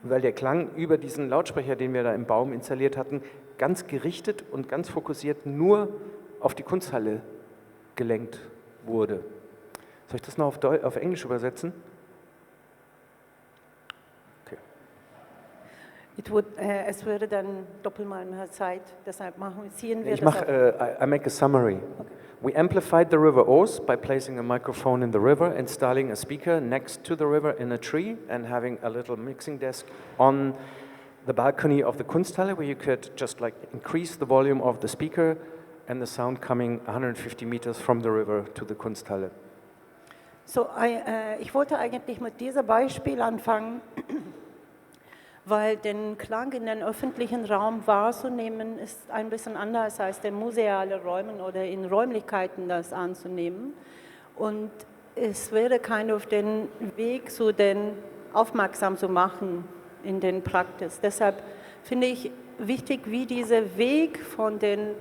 weil der Klang über diesen Lautsprecher, den wir da im Baum installiert hatten, ganz gerichtet und ganz fokussiert nur auf die Kunsthalle gelenkt wurde. Soll ich das noch auf Englisch übersetzen? Okay. Es würde dann doppelt mal mehr Zeit, deshalb ziehen wir I make a summary. Okay. We amplified the River Ouse by placing a microphone in the river, installing a speaker next to the river in a tree, and having a little mixing desk on the balcony of the Kunsthalle, where you could just like increase the volume of the speaker and the sound coming 150 meters from the river to the Kunsthalle. So, ich wollte eigentlich mit diesem Beispiel anfangen, weil den Klang in den öffentlichen Raum wahrzunehmen, ist ein bisschen anders als in musealen Räumen oder in Räumlichkeiten das anzunehmen. Und es wäre auf den Weg zu den aufmerksam zu machen in den Praxis. Deshalb finde ich wichtig, wie dieser Weg von den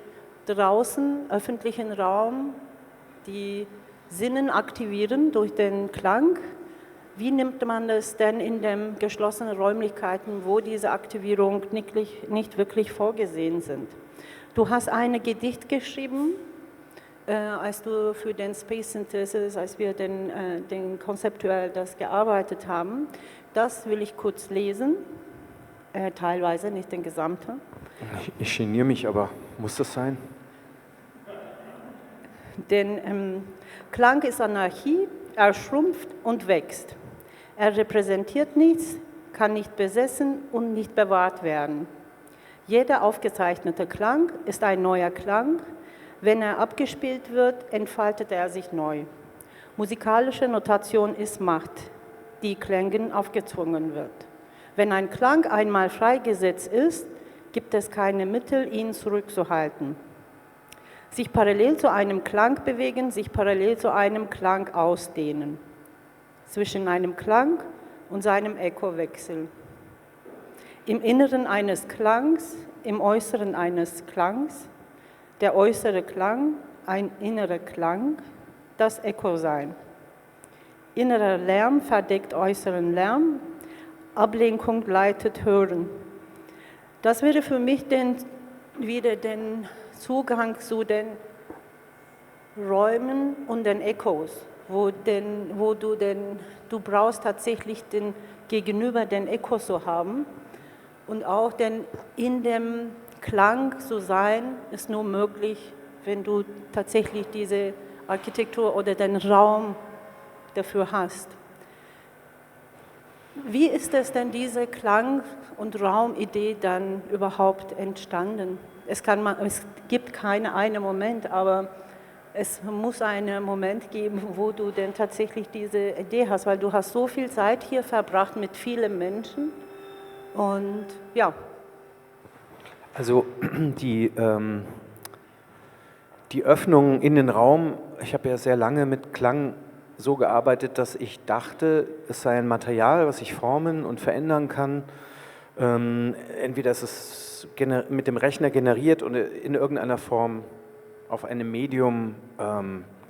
draußen öffentlichen Raum die Sinnen aktivieren durch den Klang. Wie nimmt man das denn in den geschlossenen Räumlichkeiten, wo diese Aktivierung nicht wirklich vorgesehen sind? Du hast ein Gedicht geschrieben, als du für den Space Synthesis, als wir den konzeptuell das gearbeitet haben. Das will ich kurz lesen, teilweise, nicht den gesamten. Ich geniere mich, aber muss das sein? Denn Klang ist Anarchie, er schrumpft und wächst. Er repräsentiert nichts, kann nicht besessen und nicht bewahrt werden. Jeder aufgezeichnete Klang ist ein neuer Klang. Wenn er abgespielt wird, entfaltet er sich neu. Musikalische Notation ist Macht, die Klängen aufgezwungen wird. Wenn ein Klang einmal freigesetzt ist, gibt es keine Mittel, ihn zurückzuhalten. Sich parallel zu einem Klang bewegen, sich parallel zu einem Klang ausdehnen. Zwischen einem Klang und seinem Echo-Wechsel. Im Inneren eines Klangs, im Äußeren eines Klangs, der äußere Klang, ein innerer Klang, das Echo-Sein. Innerer Lärm verdeckt äußeren Lärm, Ablenkung leitet Hören. Das wäre für mich wieder den Zugang zu den Räumen und den Echos, wo du brauchst tatsächlich den Gegenüber den Echo zu haben und auch in dem Klang zu sein, ist nur möglich, wenn du tatsächlich diese Architektur oder den Raum dafür hast. Wie ist es denn diese Klang- und Raumidee dann überhaupt entstanden? Es gibt keinen einen Moment, aber es muss einen Moment geben, wo du denn tatsächlich diese Idee hast, weil du hast so viel Zeit hier verbracht mit vielen Menschen und ja. Also die Öffnung in den Raum, ich habe ja sehr lange mit Klang so gearbeitet, dass ich dachte, es sei ein Material, was ich formen und verändern kann. Entweder ist es mit dem Rechner generiert oder in irgendeiner Form auf einem Medium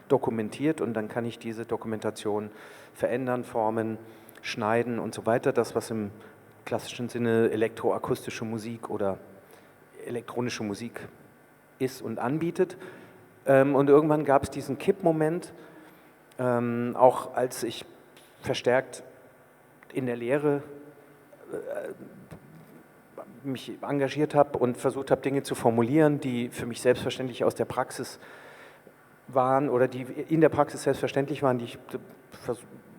dokumentiert und dann kann ich diese Dokumentation verändern, formen, schneiden und so weiter. Das, was im klassischen Sinne elektroakustische Musik oder elektronische Musik ist und anbietet. Und irgendwann gab es diesen Kippmoment, auch als ich verstärkt in der Lehre mich engagiert habe und versucht habe, Dinge zu formulieren, die für mich selbstverständlich aus der Praxis waren oder die in der Praxis selbstverständlich waren, die ich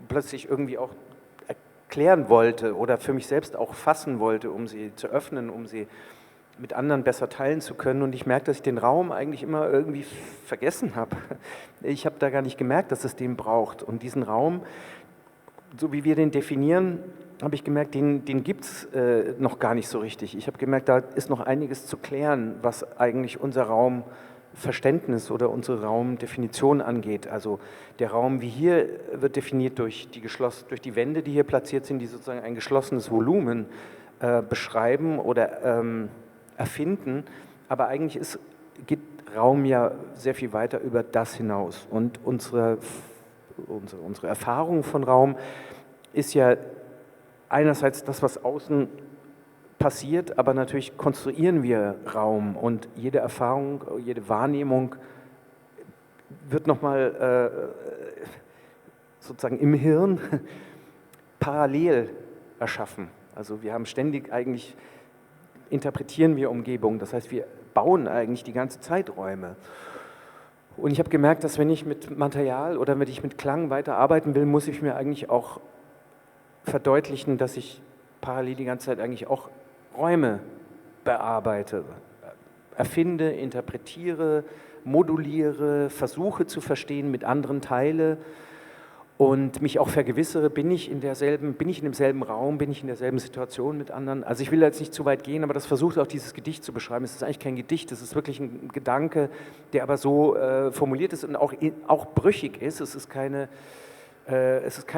plötzlich irgendwie auch erklären wollte oder für mich selbst auch fassen wollte, um sie zu öffnen, um sie mit anderen besser teilen zu können. Und ich merke, dass ich den Raum eigentlich immer irgendwie vergessen habe. Ich habe da gar nicht gemerkt, dass es den braucht. Und diesen Raum, so wie wir den definieren, habe ich gemerkt, den gibt es noch gar nicht so richtig. Ich habe gemerkt, da ist noch einiges zu klären, was eigentlich unser Raumverständnis oder unsere Raumdefinition angeht. Also der Raum wie hier wird definiert durch die Wände, die hier platziert sind, die sozusagen ein geschlossenes Volumen beschreiben oder erfinden. Aber eigentlich geht Raum ja sehr viel weiter über das hinaus. Und unsere Erfahrung von Raum ist ja einerseits das, was außen passiert, aber natürlich konstruieren wir Raum und jede Erfahrung, jede Wahrnehmung wird nochmal sozusagen im Hirn parallel erschaffen. Also wir haben ständig eigentlich, interpretieren wir Umgebung, das heißt wir bauen eigentlich die ganze Zeit Räume. Und ich habe gemerkt, dass wenn ich mit Material oder wenn ich mit Klang weiterarbeiten will, muss ich mir eigentlich auch verdeutlichen, dass ich parallel die ganze Zeit eigentlich auch Räume bearbeite, erfinde, interpretiere, moduliere, versuche zu verstehen mit anderen Teile und mich auch vergewissere, bin ich in demselben Raum, bin ich in derselben Situation mit anderen. Also ich will jetzt nicht zu weit gehen, aber das versucht auch dieses Gedicht zu beschreiben. Es ist eigentlich kein Gedicht, es ist wirklich ein Gedanke, der aber so formuliert ist und auch brüchig ist. Es ist kein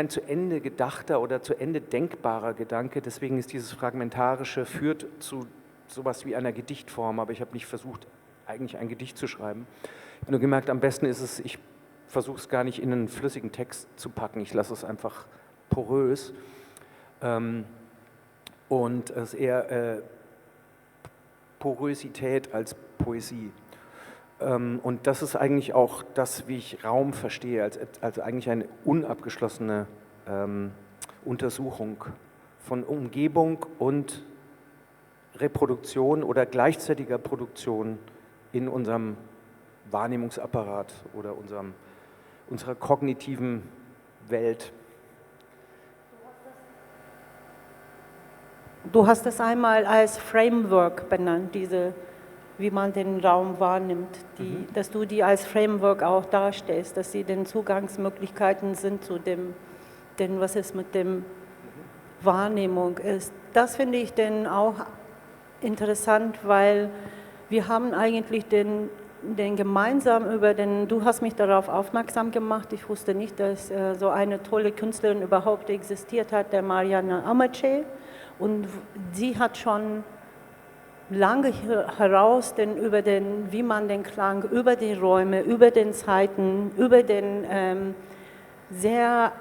zu Ende gedachter oder zu Ende denkbarer Gedanke, deswegen ist dieses Fragmentarische, führt zu sowas wie einer Gedichtform, aber ich habe nicht versucht, eigentlich ein Gedicht zu schreiben. Ich habe nur gemerkt, am besten ist es, ich versuche es gar nicht in einen flüssigen Text zu packen, ich lasse es einfach porös und es ist eher Porosität als Poesie. Und das ist eigentlich auch das, wie ich Raum verstehe, als eigentlich eine unabgeschlossene Untersuchung von Umgebung und Reproduktion oder gleichzeitiger Produktion in unserem Wahrnehmungsapparat oder unserer kognitiven Welt. Du hast es einmal als Framework benannt, wie man den Raum wahrnimmt, dass du die als Framework auch darstellst, dass sie den Zugangsmöglichkeiten sind zu dem, was es mit dem Wahrnehmung ist. Das finde ich denn auch interessant, weil wir haben eigentlich den gemeinsam du hast mich darauf aufmerksam gemacht, ich wusste nicht, dass so eine tolle Künstlerin überhaupt existiert hat, der Emge, und sie hat schon lange heraus wie man den Klang über die Räume, über den Zeiten, über den sehr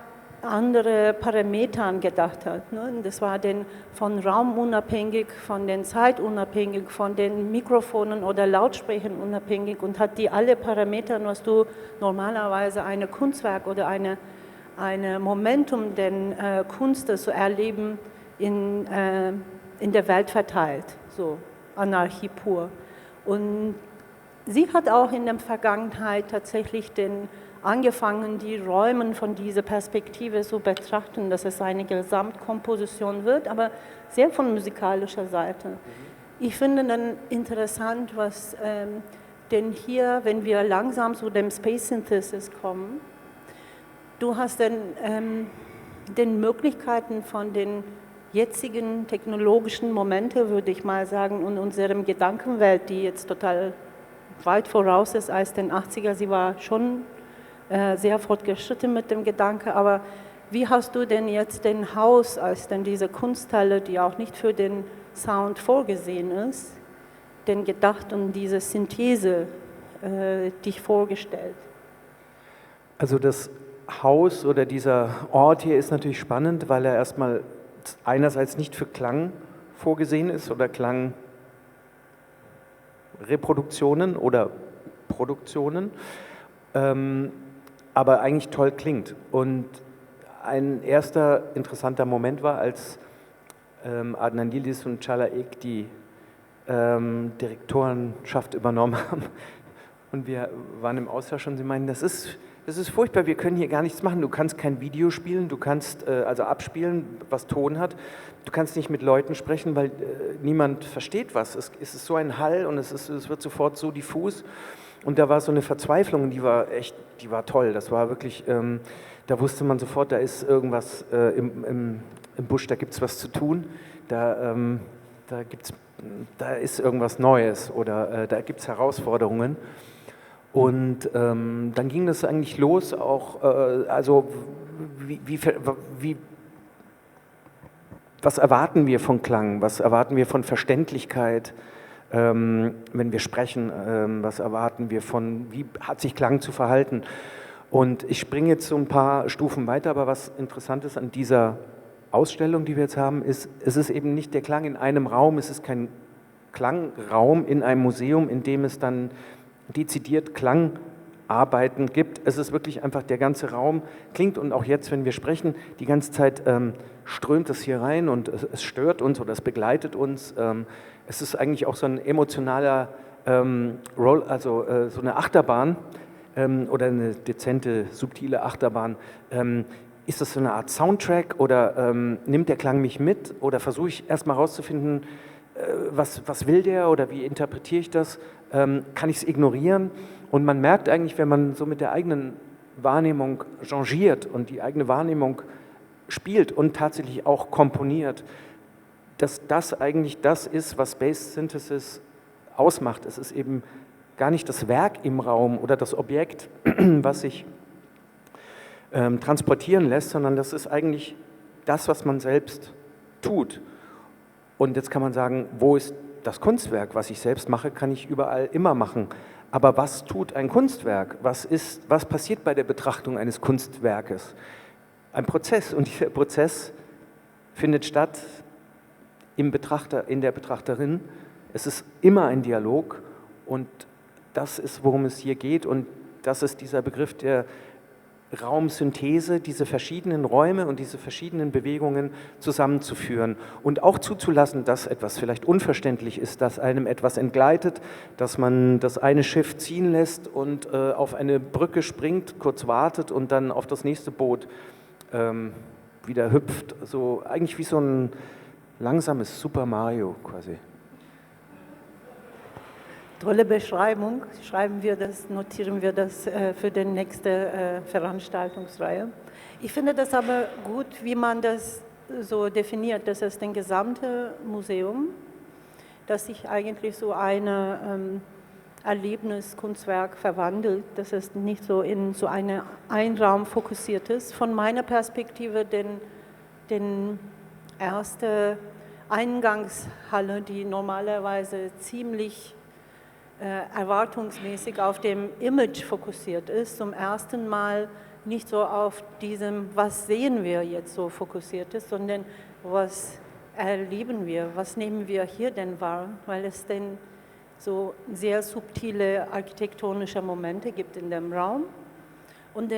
andere Parametern gedacht hat. Ne? Das war von Raum unabhängig, von den Zeit unabhängig, von den Mikrofonen oder Lautsprechern unabhängig und hat die alle Parameter, was du normalerweise ein Kunstwerk oder eine Momentum den Kunst zu erleben, in der Welt verteilt. So. Anarchie pur. Und sie hat auch in der Vergangenheit tatsächlich angefangen, die Räume von dieser Perspektive zu betrachten, dass es eine Gesamtkomposition wird, aber sehr von musikalischer Seite. Ich finde dann interessant, was denn hier, wenn wir langsam zu dem Space Synthesis kommen, du hast den Möglichkeiten von den jetzigen technologischen Momente, würde ich mal sagen, in unserem Gedankenwelt, die jetzt total weit voraus ist als den 80er, sie war schon sehr fortgeschritten mit dem Gedanke, aber wie hast du denn jetzt den Haus als diese Kunsthalle, die auch nicht für den Sound vorgesehen ist, denn gedacht und diese Synthese dich vorgestellt? Also das Haus oder dieser Ort hier ist natürlich spannend, weil er erstmal einerseits nicht für Klang vorgesehen ist oder Klangreproduktionen oder Produktionen, aber eigentlich toll klingt. Und ein erster interessanter Moment war, als Adnan Yildiz und Çağla die Direktorenschaft übernommen haben. Und wir waren im Austausch und sie meinten, das ist furchtbar, wir können hier gar nichts machen. Du kannst kein Video spielen, du kannst also abspielen, was Ton hat. Du kannst nicht mit Leuten sprechen, weil niemand versteht was. Es ist so ein Hall und es wird sofort so diffus. Und da war so eine Verzweiflung, die war toll. Das war wirklich, da wusste man sofort, da ist irgendwas im Busch, da gibt es was zu tun. Da ist irgendwas Neues oder da gibt es Herausforderungen. Und dann ging das eigentlich los, auch, also was erwarten wir von Klang, was erwarten wir von Verständlichkeit, wenn wir sprechen, was erwarten wir wie hat sich Klang zu verhalten. Und ich springe jetzt so ein paar Stufen weiter, aber was interessant ist an dieser Ausstellung, die wir jetzt haben, ist, es ist eben nicht der Klang in einem Raum, es ist kein Klangraum in einem Museum, in dem es dann dezidiert Klangarbeiten gibt. Es ist wirklich einfach, der ganze Raum klingt, und auch jetzt, wenn wir sprechen, die ganze Zeit strömt es hier rein und es stört uns oder es begleitet uns. Es ist eigentlich auch so ein emotionaler Roll, also so eine Achterbahn oder eine dezente, subtile Achterbahn. Ist das so eine Art Soundtrack oder nimmt der Klang mich mit oder versuche ich erstmal herauszufinden, was will der oder wie interpretiere ich das? Kann ich es ignorieren? Und man merkt eigentlich, wenn man so mit der eigenen Wahrnehmung changiert und die eigene Wahrnehmung spielt und tatsächlich auch komponiert, dass das eigentlich das ist, was Based Synthesis ausmacht. Es ist eben gar nicht das Werk im Raum oder das Objekt, was sich transportieren lässt, sondern das ist eigentlich das, was man selbst tut. Und jetzt kann man sagen, wo ist das Kunstwerk? Was ich selbst mache, kann ich überall immer machen. Aber was tut ein Kunstwerk? Was passiert bei der Betrachtung eines Kunstwerkes? Ein Prozess, und dieser Prozess findet statt im Betrachter, in der Betrachterin. Es ist immer ein Dialog, und das ist, worum es hier geht, und das ist dieser Begriff der Raumsynthese, diese verschiedenen Räume und diese verschiedenen Bewegungen zusammenzuführen und auch zuzulassen, dass etwas vielleicht unverständlich ist, dass einem etwas entgleitet, dass man das eine Schiff ziehen lässt und auf eine Brücke springt, kurz wartet und dann auf das nächste Boot wieder hüpft, so eigentlich wie so ein langsames Super Mario quasi. Tolle Beschreibung. Schreiben wir das, notieren wir das für die nächste Veranstaltungsreihe. Ich finde das aber gut, wie man das so definiert. Das ist ein gesamtes Museum, das sich eigentlich so ein Erlebniskunstwerk verwandelt. Das ist nicht so in so eine Einraum fokussiert ist. Von meiner Perspektive den erste Eingangshalle, die normalerweise ziemlich erwartungsmäßig auf dem Image fokussiert ist, zum ersten Mal nicht so auf diesem, was sehen wir jetzt so fokussiert ist, sondern was erleben wir, was nehmen wir hier denn wahr, weil es denn so sehr subtile architektonische Momente gibt in dem Raum und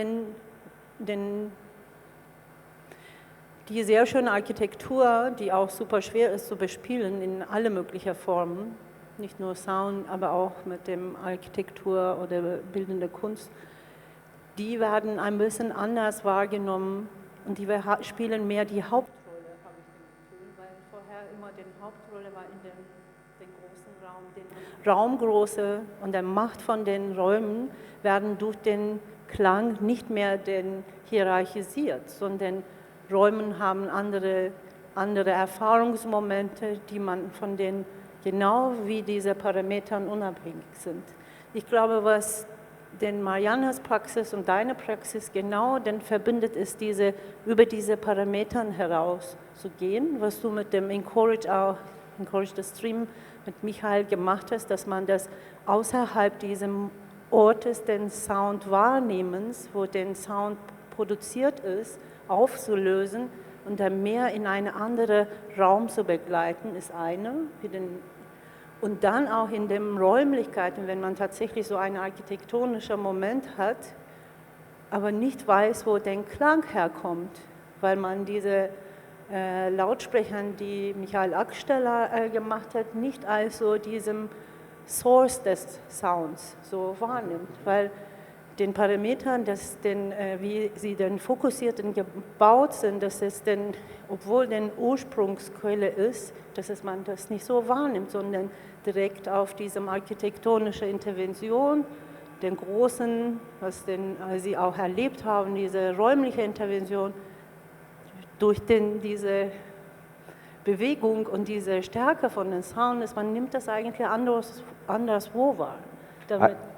die sehr schöne Architektur, die auch super schwer ist zu bespielen in alle möglichen Formen, nicht nur Sound, aber auch mit dem Architektur oder bildende Kunst, die werden ein bisschen anders wahrgenommen und die spielen mehr die Hauptrolle, habe ich das Gefühl, weil vorher immer die Hauptrolle war in dem großen Raum. Die Raumgröße und der Macht von den Räumen werden durch den Klang nicht mehr hierarchisiert, sondern Räume haben andere Erfahrungsmomente, die man von den genau wie diese Parametern unabhängig sind. Ich glaube, was den Mariannes Praxis und deine Praxis genau denn verbindet, ist über diese Parametern herauszugehen, was du mit dem Encourage the Stream mit Michael gemacht hast, dass man das außerhalb diesem Ortes den Sound Wahrnehmens, wo der Sound produziert ist, aufzulösen und dann mehr in einen anderen Raum zu begleiten, ist eine. Und dann auch in den Räumlichkeiten, wenn man tatsächlich so einen architektonischen Moment hat, aber nicht weiß, wo der Klang herkommt, weil man diese Lautsprecher, die Michael Akstaller gemacht hat, nicht als so diesem Source des Sounds so wahrnimmt, weil den Parametern, wie sie denn fokussiert und gebaut sind, dass es denn, obwohl denn Ursprungsquelle ist, dass man das nicht so wahrnimmt, sondern direkt auf diesem architektonischen Intervention, den großen, was sie auch erlebt haben, diese räumliche Intervention, durch diese Bewegung und diese Stärke von den Sounds, man nimmt das eigentlich anderswo wahr.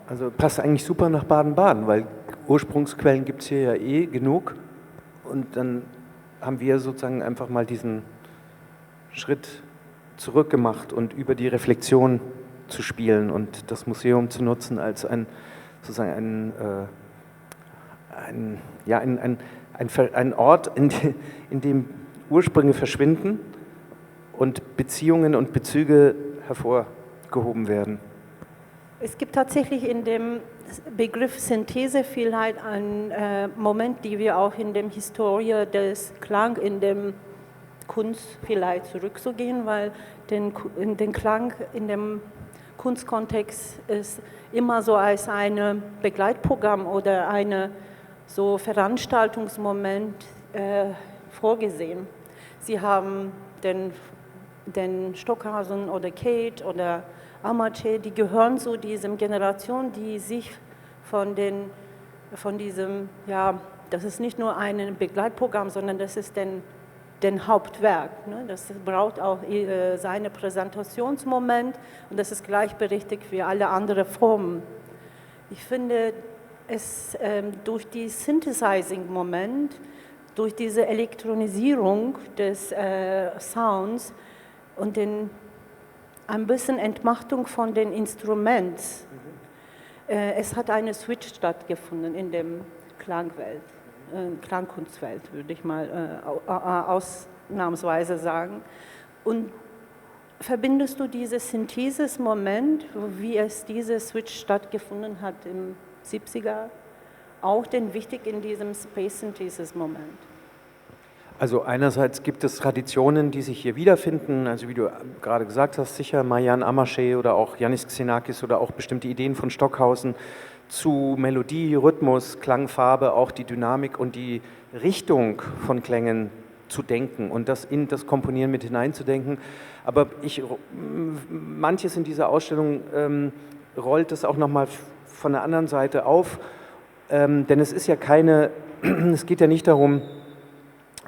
Also passt eigentlich super nach Baden-Baden, weil Ursprungsquellen gibt es hier ja eh genug, und dann haben wir sozusagen einfach mal diesen Schritt zurück gemacht und über die Reflexion zu spielen und das Museum zu nutzen als ein Ort, in dem Ursprünge verschwinden und Beziehungen und Bezüge hervorgehoben werden. Es gibt tatsächlich in dem Begriff Synthese vielleicht einen Moment, die wir auch in der Historie des Klang, in dem Kunst vielleicht zurückzugehen, weil den Klang in dem Kunstkontext ist immer so als ein Begleitprogramm oder ein so Veranstaltungsmoment vorgesehen. Sie haben den Stockhausen oder Cage oder Emge, die gehören zu dieser Generation, die sich von diesem, ja, das ist nicht nur ein Begleitprogramm, sondern das ist den Hauptwerk. Ne? Das braucht auch seinen Präsentationsmoment und das ist gleichberechtigt wie alle anderen Formen. Ich finde, es durch die Synthesizing-Moment, durch diese Elektronisierung des Sounds und ein bisschen Entmachtung von den Instrumenten, es hat eine Switch stattgefunden in der Klangkunstwelt, würde ich mal ausnahmsweise sagen. Und verbindest du dieses Synthesis-Moment, wie es diese Switch stattgefunden hat im 70er, auch denn wichtig in diesem Space-Synthesis-Moment? Also einerseits gibt es Traditionen, die sich hier wiederfinden, also wie du gerade gesagt hast, sicher Marian Amasche oder auch Yannis Xenakis oder auch bestimmte Ideen von Stockhausen zu Melodie, Rhythmus, Klangfarbe, auch die Dynamik und die Richtung von Klängen zu denken und das in das Komponieren mit hineinzudenken. Aber manches in dieser Ausstellung rollt es auch nochmal von der anderen Seite auf, denn es ist ja es geht ja nicht darum,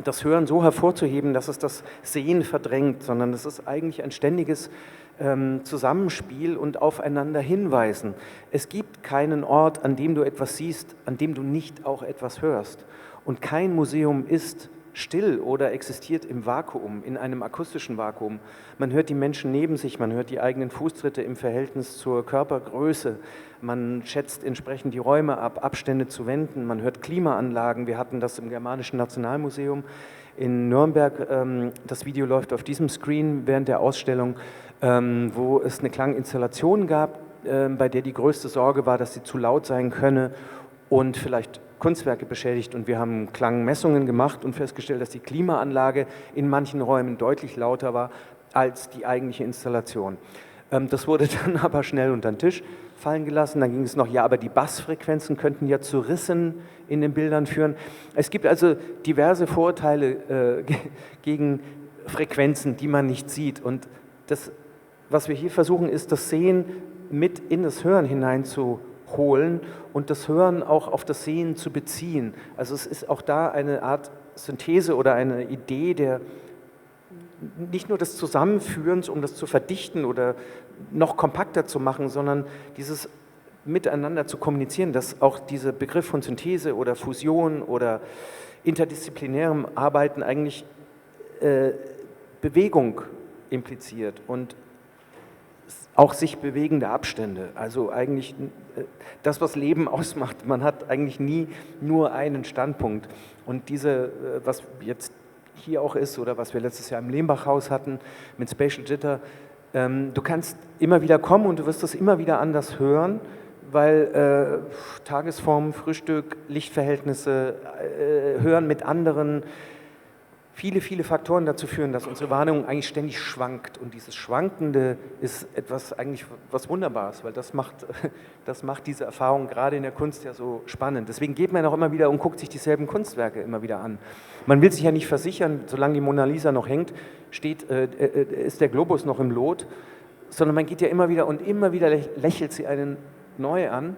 das Hören so hervorzuheben, dass es das Sehen verdrängt, sondern es ist eigentlich ein ständiges Zusammenspiel und aufeinander hinweisen. Es gibt keinen Ort, an dem du etwas siehst, an dem du nicht auch etwas hörst. Und kein Museum ist still oder existiert im Vakuum, in einem akustischen Vakuum. Man hört die Menschen neben sich, man hört die eigenen Fußtritte im Verhältnis zur Körpergröße, man schätzt entsprechend die Räume ab, Abstände zu Wänden, man hört Klimaanlagen. Wir hatten das im Germanischen Nationalmuseum in Nürnberg. Das Video läuft auf diesem Screen während der Ausstellung, wo es eine Klanginstallation gab, bei der die größte Sorge war, dass sie zu laut sein könne und vielleicht Kunstwerke beschädigt, und wir haben Klangmessungen gemacht und festgestellt, dass die Klimaanlage in manchen Räumen deutlich lauter war als die eigentliche Installation. Das wurde dann aber schnell unter den Tisch fallen gelassen. Dann ging es noch, ja, aber die Bassfrequenzen könnten ja zu Rissen in den Bildern führen. Es gibt also diverse Vorurteile gegen Frequenzen, die man nicht sieht. Und das, was wir hier versuchen, ist, das Sehen mit in das Hören hineinzuholen und das Hören auch auf das Sehen zu beziehen. Also es ist auch da eine Art Synthese oder eine Idee der nicht nur des Zusammenführens, um das zu verdichten oder noch kompakter zu machen, sondern dieses Miteinander zu kommunizieren, dass auch dieser Begriff von Synthese oder Fusion oder interdisziplinärem Arbeiten eigentlich Bewegung impliziert und auch sich bewegende Abstände. Also eigentlich das, was Leben ausmacht. Man hat eigentlich nie nur einen Standpunkt. Und was jetzt hier auch ist oder was wir letztes Jahr im Lehmbach-Haus hatten mit Spatial Jitter, du kannst immer wieder kommen und du wirst das immer wieder anders hören, weil Tagesform, Frühstück, Lichtverhältnisse, Hören mit anderen, viele Faktoren dazu führen, dass unsere Wahrnehmung eigentlich ständig schwankt. Und dieses Schwankende ist etwas eigentlich was Wunderbares, weil das macht diese Erfahrung gerade in der Kunst ja so spannend. Deswegen geht man auch immer wieder und guckt sich dieselben Kunstwerke immer wieder an. Man will sich ja nicht versichern, solange die Mona Lisa noch hängt, ist der Globus noch im Lot, sondern man geht ja immer wieder und immer wieder lächelt sie einen neu an.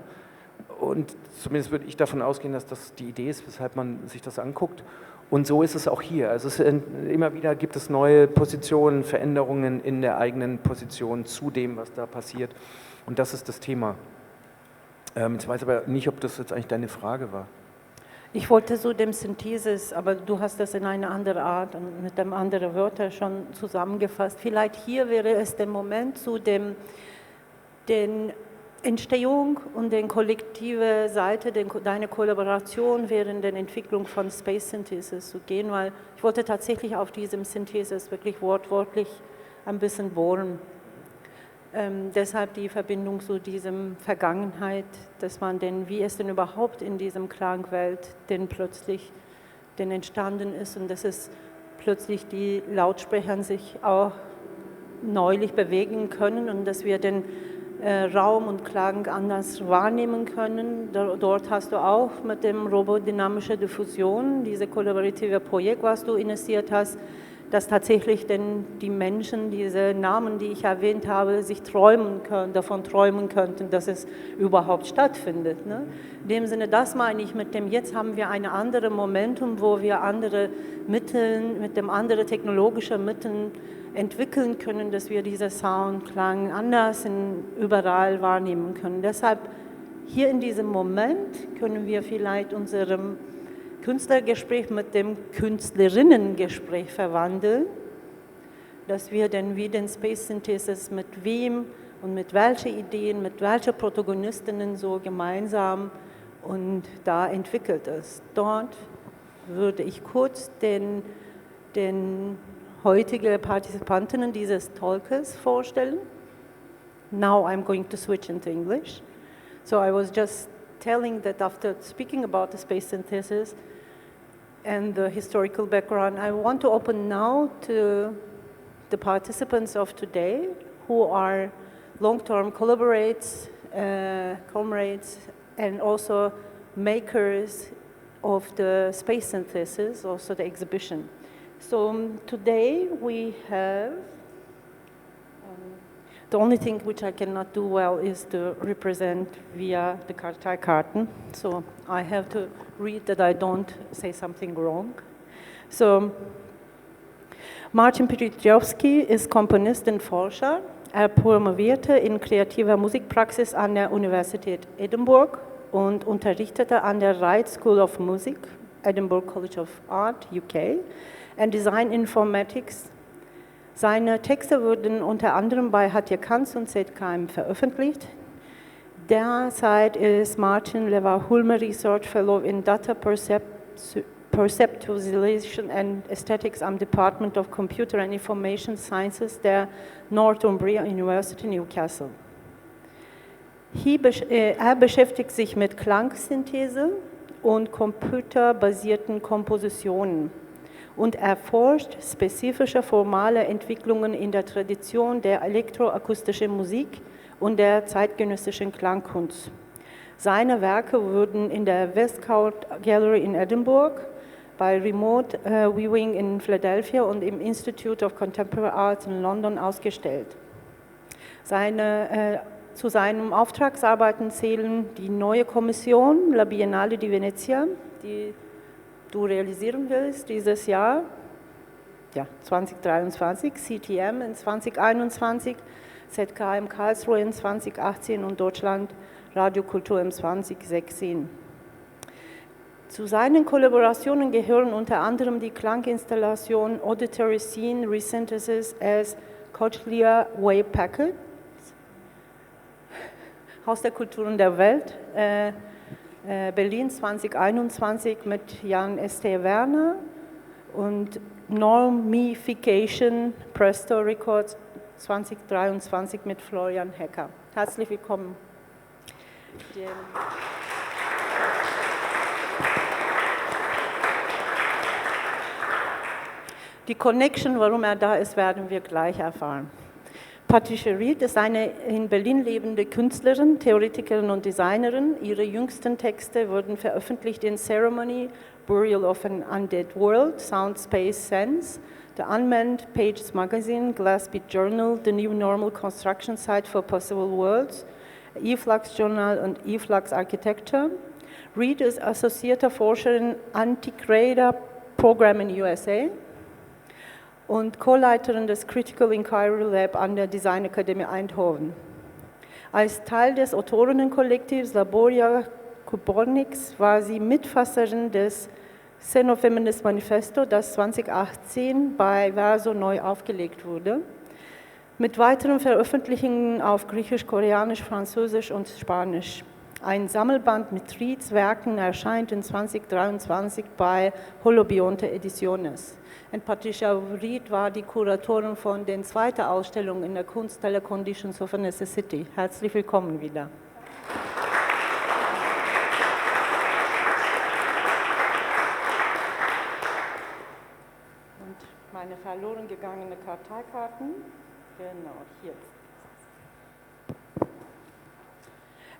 Und zumindest würde ich davon ausgehen, dass das die Idee ist, weshalb man sich das anguckt. Und so ist es auch hier. Also immer wieder gibt es neue Positionen, Veränderungen in der eigenen Position zu dem, was da passiert. Und das ist das Thema. Jetzt weiß ich aber nicht, ob das jetzt eigentlich deine Frage war. Ich wollte so dem Synthesis, aber du hast das in einer anderen Art und mit einem anderen Wörter schon zusammengefasst. Vielleicht hier wäre es der Moment zu den Entstehung und die kollektive Seite, deine Kollaboration während der Entwicklung von Space Synthesis zu gehen, weil ich wollte tatsächlich auf diesem Synthesis wirklich wortwörtlich ein bisschen bohren. Deshalb die Verbindung zu diesem Vergangenheit, dass man denn, wie es denn überhaupt in diesem Klangwelt denn plötzlich denn entstanden ist und dass es plötzlich die Lautsprecher sich auch neulich bewegen können und dass wir den Raum und Klang anders wahrnehmen können. Dort hast du auch mit dem robodynamische Diffusion, dieses kollaborative Projekt, was du initiiert hast, dass tatsächlich denn die Menschen, diese Namen, die ich erwähnt habe, sich davon träumen könnten, dass es überhaupt stattfindet. Ne? In dem Sinne, das meine ich mit dem, jetzt haben wir ein anderes Momentum, wo wir andere Mittel, mit dem anderen technologischen Mitteln entwickeln können, dass wir diese Sound, Klang anders überall wahrnehmen können. Deshalb hier in diesem Moment können wir vielleicht unserem Künstlergespräch mit dem Künstlerinnengespräch verwandeln, dass wir dann wie den Space Synthesis mit wem und mit welchen Ideen, mit welchen Protagonistinnen so gemeinsam und da entwickelt ist. Dort würde ich kurz den heutige Partizipantinnen dieses Talkes vorstellen. Now I'm going to switch into English. So I was just telling that after speaking about the space synthesis and the historical background, I want to open now to the participants of today who are long-term comrades and also makers of the space synthesis, also the exhibition. So today we have, the only thing which I cannot do well is to represent via the Karteikarten. So I have to read that I don't say something wrong. So Marcin Pietruszewski ist Komponist und Forscher. Er promovierte in kreativer Musikpraxis an der Universität Edinburgh und unterrichtete an der Wright School of Music, Edinburgh College of Art, UK, and Design Informatics. Seine Texte wurden unter anderem bei Hatje Kanz und ZKM veröffentlicht. Derzeit ist Marcin Lever-Hulme Research Fellow in Data Perceptualization and Aesthetics am Department of Computer and Information Sciences der Northumbria University Newcastle. Er beschäftigt sich mit Klangsynthese und computerbasierten Kompositionen und erforscht spezifische formale Entwicklungen in der Tradition der elektroakustischen Musik und der zeitgenössischen Klangkunst. Seine Werke wurden in der Westcourt Gallery in Edinburgh, bei Remote Viewing in Philadelphia und im Institute of Contemporary Arts in London ausgestellt. Zu seinen Auftragsarbeiten zählen die neue Kommission, La Biennale di Venezia, die du realisieren willst dieses Jahr, ja, 2023, CTM in 2021, ZKM Karlsruhe in 2018 und Deutschland Radiokultur in 2016. Zu seinen Kollaborationen gehören unter anderem die Klanginstallation Auditory Scene Resynthesis as Cochlear Wave Packet, Haus der Kulturen der Welt, Berlin 2021 mit Jan St. Werner und Normification Presto Records 2023 mit Florian Hecker. Herzlich willkommen. Die Connection, warum er da ist, werden wir gleich erfahren. Patricia ist eine in Berlin lebende Künstlerin, Theoretikerin und Designerin. Ihre jüngsten Texte wurden veröffentlicht in Ceremony, Burial of an Undead World, Sound, Space, Sense, The Unmanned Pages Magazine, Glassbeat Journal, The New Normal Construction Site for Possible Worlds, E-Flux Journal und E-Flux Architecture. Reed ist assoziierte Forscherin Antiquator Program in USA und Co-Leiterin des Critical Inquiry Lab an der Designakademie Eindhoven. Als Teil des Autorinnenkollektivs Laboria Kuborniks war sie Mitfasserin des Xenofeminist Manifesto, das 2018 bei Verso neu aufgelegt wurde. mit weiteren Veröffentlichungen auf Griechisch, Koreanisch, Französisch und Spanisch. Ein Sammelband mit Rieds Werken erscheint in 2023 bei Holobionte Ediciones. Und Patricia Ried war die Kuratorin von der zweiten Ausstellung in der Kunsthalle Conditions of a Necessity. Herzlich willkommen wieder. Und meine verloren gegangenen Karteikarten. Genau, hier.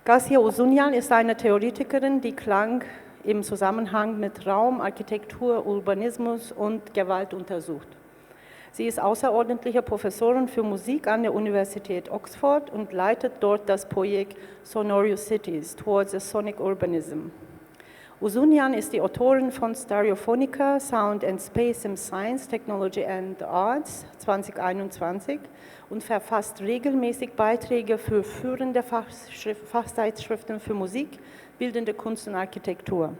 Gascia Ouzounian ist eine Theoretikerin, die Klang im Zusammenhang mit Raum, Architektur, Urbanismus und Gewalt untersucht. Sie ist außerordentliche Professorin für Musik an der Universität Oxford und leitet dort das Projekt Sonorous Cities Towards a Sonic Urbanism. Ouzounian ist die Autorin von Stereophonica, Sound and Space in Science, Technology and Arts 2021 und verfasst regelmäßig Beiträge für führende Fachzeitschriften für Musik, bildende Kunst und Architektur.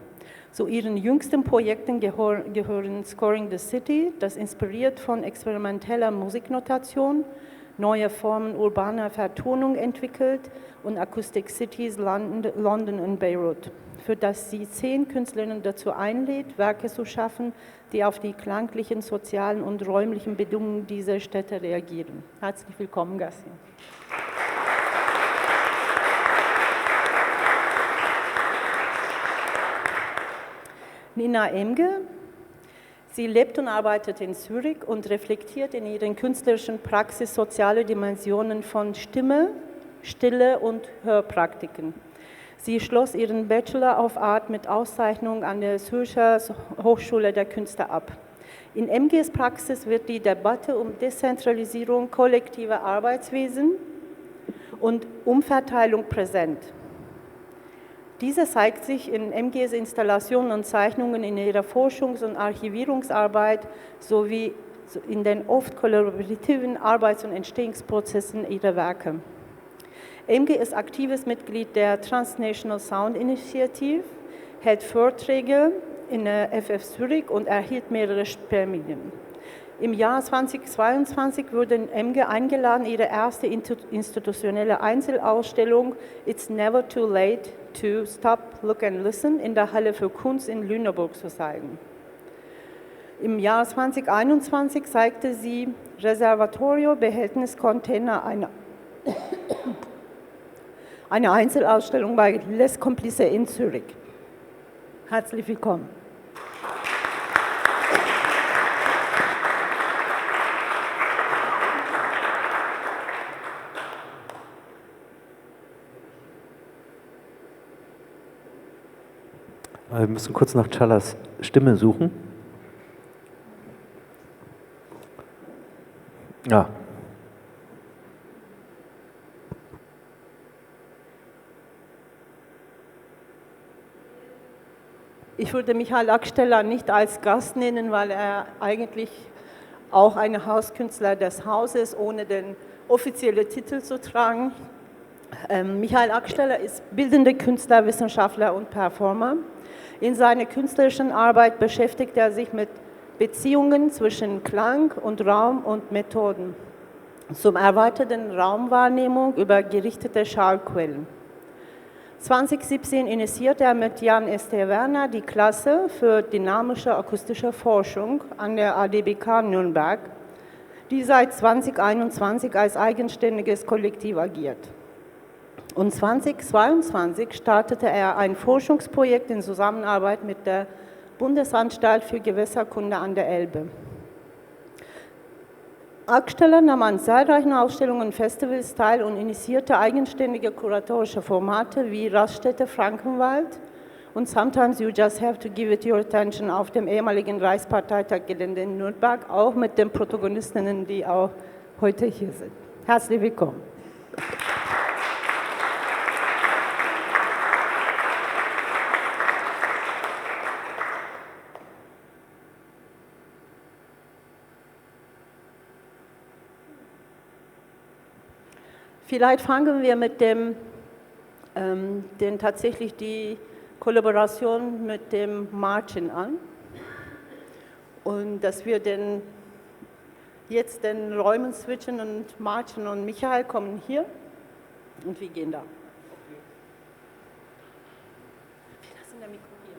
Zu ihren jüngsten Projekten gehören Scoring the City, das inspiriert von experimenteller Musiknotation, neue Formen urbaner Vertonung entwickelt, und Acoustic Cities London und Beirut, für das sie 10 Künstlerinnen dazu einlädt, Werke zu schaffen, die auf die klanglichen, sozialen und räumlichen Bedingungen dieser Städte reagieren. Herzlich willkommen, Gascia. Nina Emge. Sie lebt und arbeitet in Zürich und reflektiert in ihren künstlerischen Praxis soziale Dimensionen von Stimme, Stille und Hörpraktiken. Sie schloss ihren Bachelor of Art mit Auszeichnung an der Zürcher Hochschule der Künste ab. In Emges Praxis wird die Debatte um Dezentralisierung kollektiver Arbeitswesen und Umverteilung präsent. Diese zeigt sich in Emges Installationen und Zeichnungen in ihrer Forschungs- und Archivierungsarbeit sowie in den oft kollaborativen Arbeits- und Entstehungsprozessen ihrer Werke. Emge ist aktives Mitglied der Transnational Sound Initiative, hält Vorträge in der FF Zürich und erhielt mehrere Spermien. Im Jahr 2022 wurde Emge eingeladen, ihre erste institutionelle Einzelausstellung It's Never Too Late to Stop, Look and Listen in der Halle für Kunst in Lüneburg zu zeigen. Im Jahr 2021 zeigte sie Reservatorio Behältniscontainer, eine Einzelausstellung bei Les Complices in Zürich. Herzlich willkommen. Wir müssen kurz nach Çağla's Stimme suchen. Ja. Ich würde Michael Akstaller nicht als Gast nennen, weil er eigentlich auch ein Hauskünstler des Hauses, ohne den offiziellen Titel zu tragen. Michael Akstaller ist bildender Künstler, Wissenschaftler und Performer. In seiner künstlerischen Arbeit beschäftigt er sich mit Beziehungen zwischen Klang und Raum und Methoden zum erweiterten Raumwahrnehmung über gerichtete Schallquellen. 2017 initiierte er mit Jan S. Werner die Klasse für dynamische akustische Forschung an der ADBK Nürnberg, die seit 2021 als eigenständiges Kollektiv agiert. Und 2022 startete er ein Forschungsprojekt in Zusammenarbeit mit der Bundesanstalt für Gewässerkunde an der Elbe. Akstaller nahm an zahlreichen Ausstellungen und Festivals teil und initiierte eigenständige kuratorische Formate wie Raststätte Frankenwald und Sometimes You Just Have to Give It Your Attention auf dem ehemaligen Reichsparteitaggelände in Nürnberg, auch mit den Protagonistinnen, die auch heute hier sind. Herzlich willkommen. Vielleicht fangen wir mit dem tatsächlich die Kollaboration mit dem Marcin an und dass wir den jetzt den Räumen switchen und Marcin und Michael kommen hier und wir gehen da. Wir lassen der Mikro hier.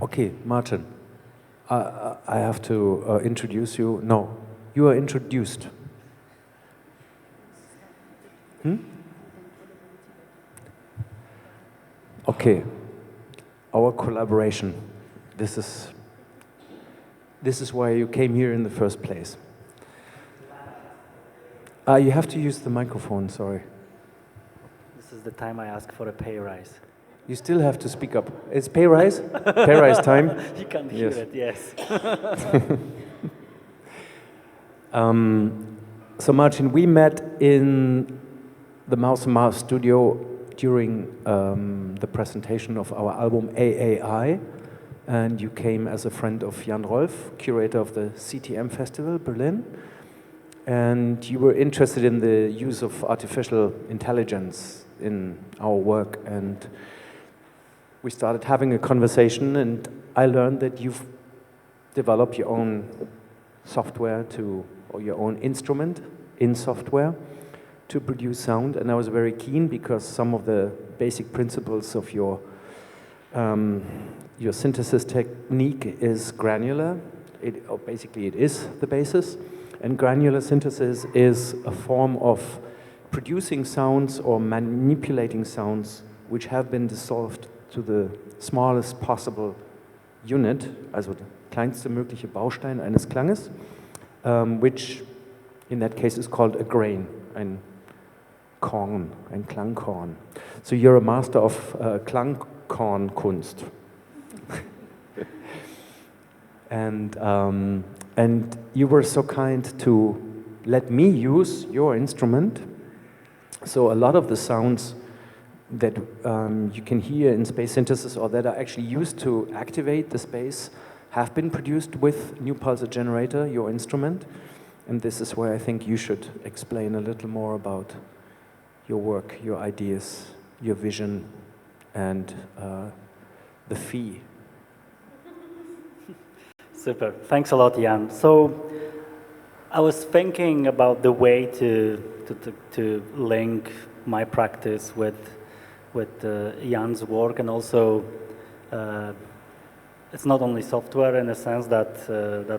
Okay, Marcin. I have to introduce you. No, you are introduced. Okay, our collaboration. This is why you came here in the first place. You have to use the microphone, sorry. This is the time I ask for a pay rise. You still have to speak up. It's pay rise? Pay rise time? You can hear it, yes. So Marcin, we met in the Mouse and Mouse studio during the presentation of our album AAI, and you came as a friend of Jan Rolf, curator of the CTM Festival, Berlin, and you were interested in the use of artificial intelligence in our work, and we started having a conversation, and I learned that you've developed your own software or your own instrument in software to produce sound, and I was very keen because some of the basic principles of your synthesis technique is granular. Basically, it is the basis, and granular synthesis is a form of producing sounds or manipulating sounds which have been dissolved to the smallest possible unit, also der kleinste mögliche Baustein eines Klanges, which in that case is called a grain, ein Korn, ein Klangkorn. So you're a master of Klangkornkunst. And you were so kind to let me use your instrument. So a lot of the sounds that you can hear in space synthesis or that are actually used to activate the space have been produced with New Pulsar Generator, your instrument. And this is where I think you should explain a little more about your work, your ideas, your vision, and the fee. Super. Thanks a lot, Jan. So I was thinking about the way to link my practice with Jan's work, and also it's not only software in a sense that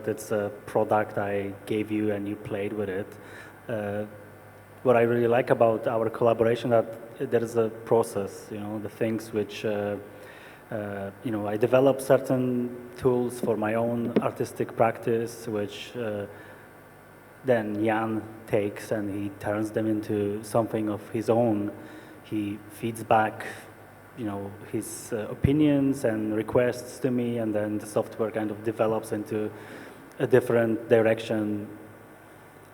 it's a product I gave you and you played with it. What I really like about our collaboration that there is a process, the things which I develop certain tools for my own artistic practice, which then Jan takes and he turns them into something of his own. He feeds back, his opinions and requests to me, and then the software kind of develops into a different direction.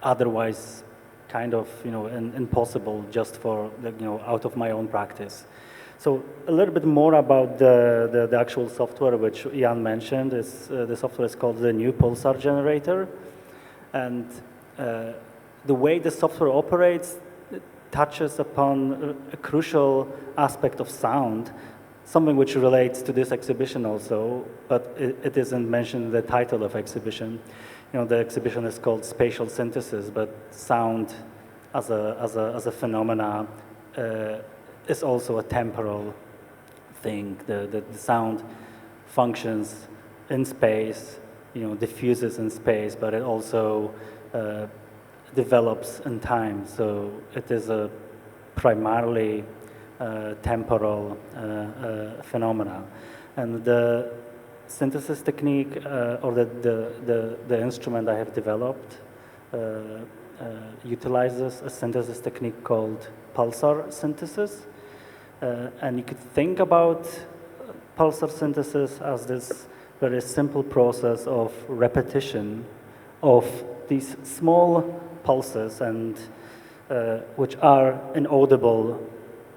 Otherwise, kind of, impossible just for, out of my own practice. So a little bit more about the actual software which Jan mentioned. The software is called the New Pulsar Generator, and the way the software operates touches upon a crucial aspect of sound, something which relates to this exhibition also, but it isn't mentioned in the title of exhibition. The exhibition is called Spatial Synthesis, but sound as a phenomena is also a temporal thing. The sound functions in space, diffuses in space, but it also develops in time. So it is a primarily temporal phenomena. And the synthesis technique or the instrument I have developed utilizes a synthesis technique called pulsar synthesis. And you could think about pulsar synthesis as this very simple process of repetition of these small pulses, and which are inaudible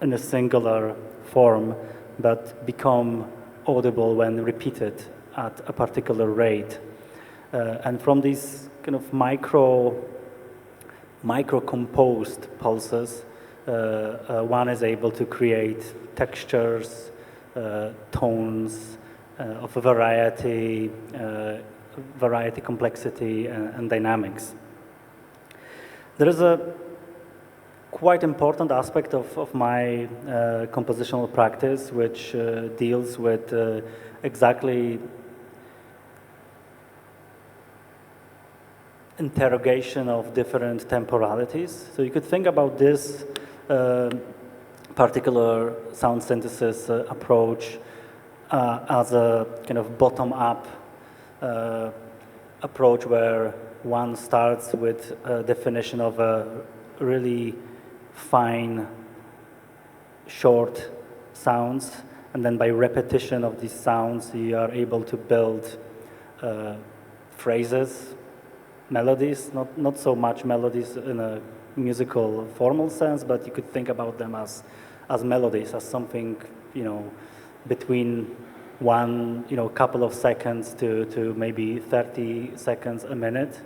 in a singular form, but become audible when repeated at a particular rate. And from these kind of micro-composed pulses, one is able to create textures, tones of a variety, complexity, and dynamics. There is a quite important aspect of my compositional practice, which deals with exactly interrogation of different temporalities. So you could think about this particular sound synthesis approach as a kind of bottom-up approach where one starts with a definition of a really fine, short sounds, and then by repetition of these sounds, you are able to build phrases, melodies, not so much melodies in a musical formal sense, but you could think about them as melodies, as something, between one, couple of seconds to maybe 30 seconds a minute.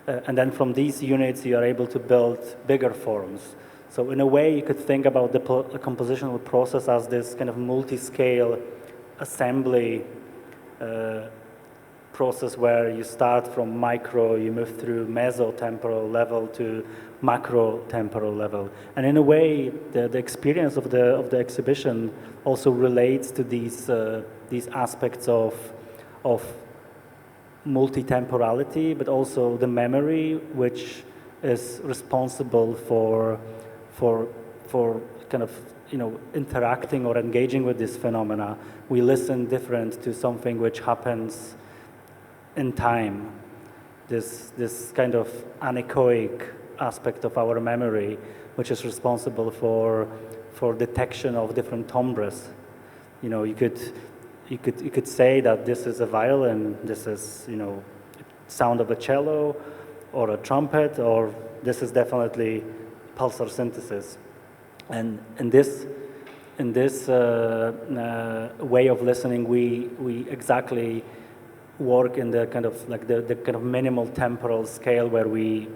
And then from these units, you are able to build bigger forms. So in a way, you could think about the compositional process as this kind of multi-scale assembly process where you start from micro, you move through meso-temporal level to macro-temporal level. And in a way, the experience of the exhibition also relates to these aspects of multi-temporality, but also the memory, which is responsible for kind of interacting or engaging with this phenomena. We listen different to something which happens in time. This kind of anechoic aspect of our memory, which is responsible for detection of different timbres. You could say that this is a violin, this is sound of a cello or a trumpet, or this is definitely pulsar synthesis. And in this way of listening, we exactly work in the kind of the kind of minimal temporal scale where we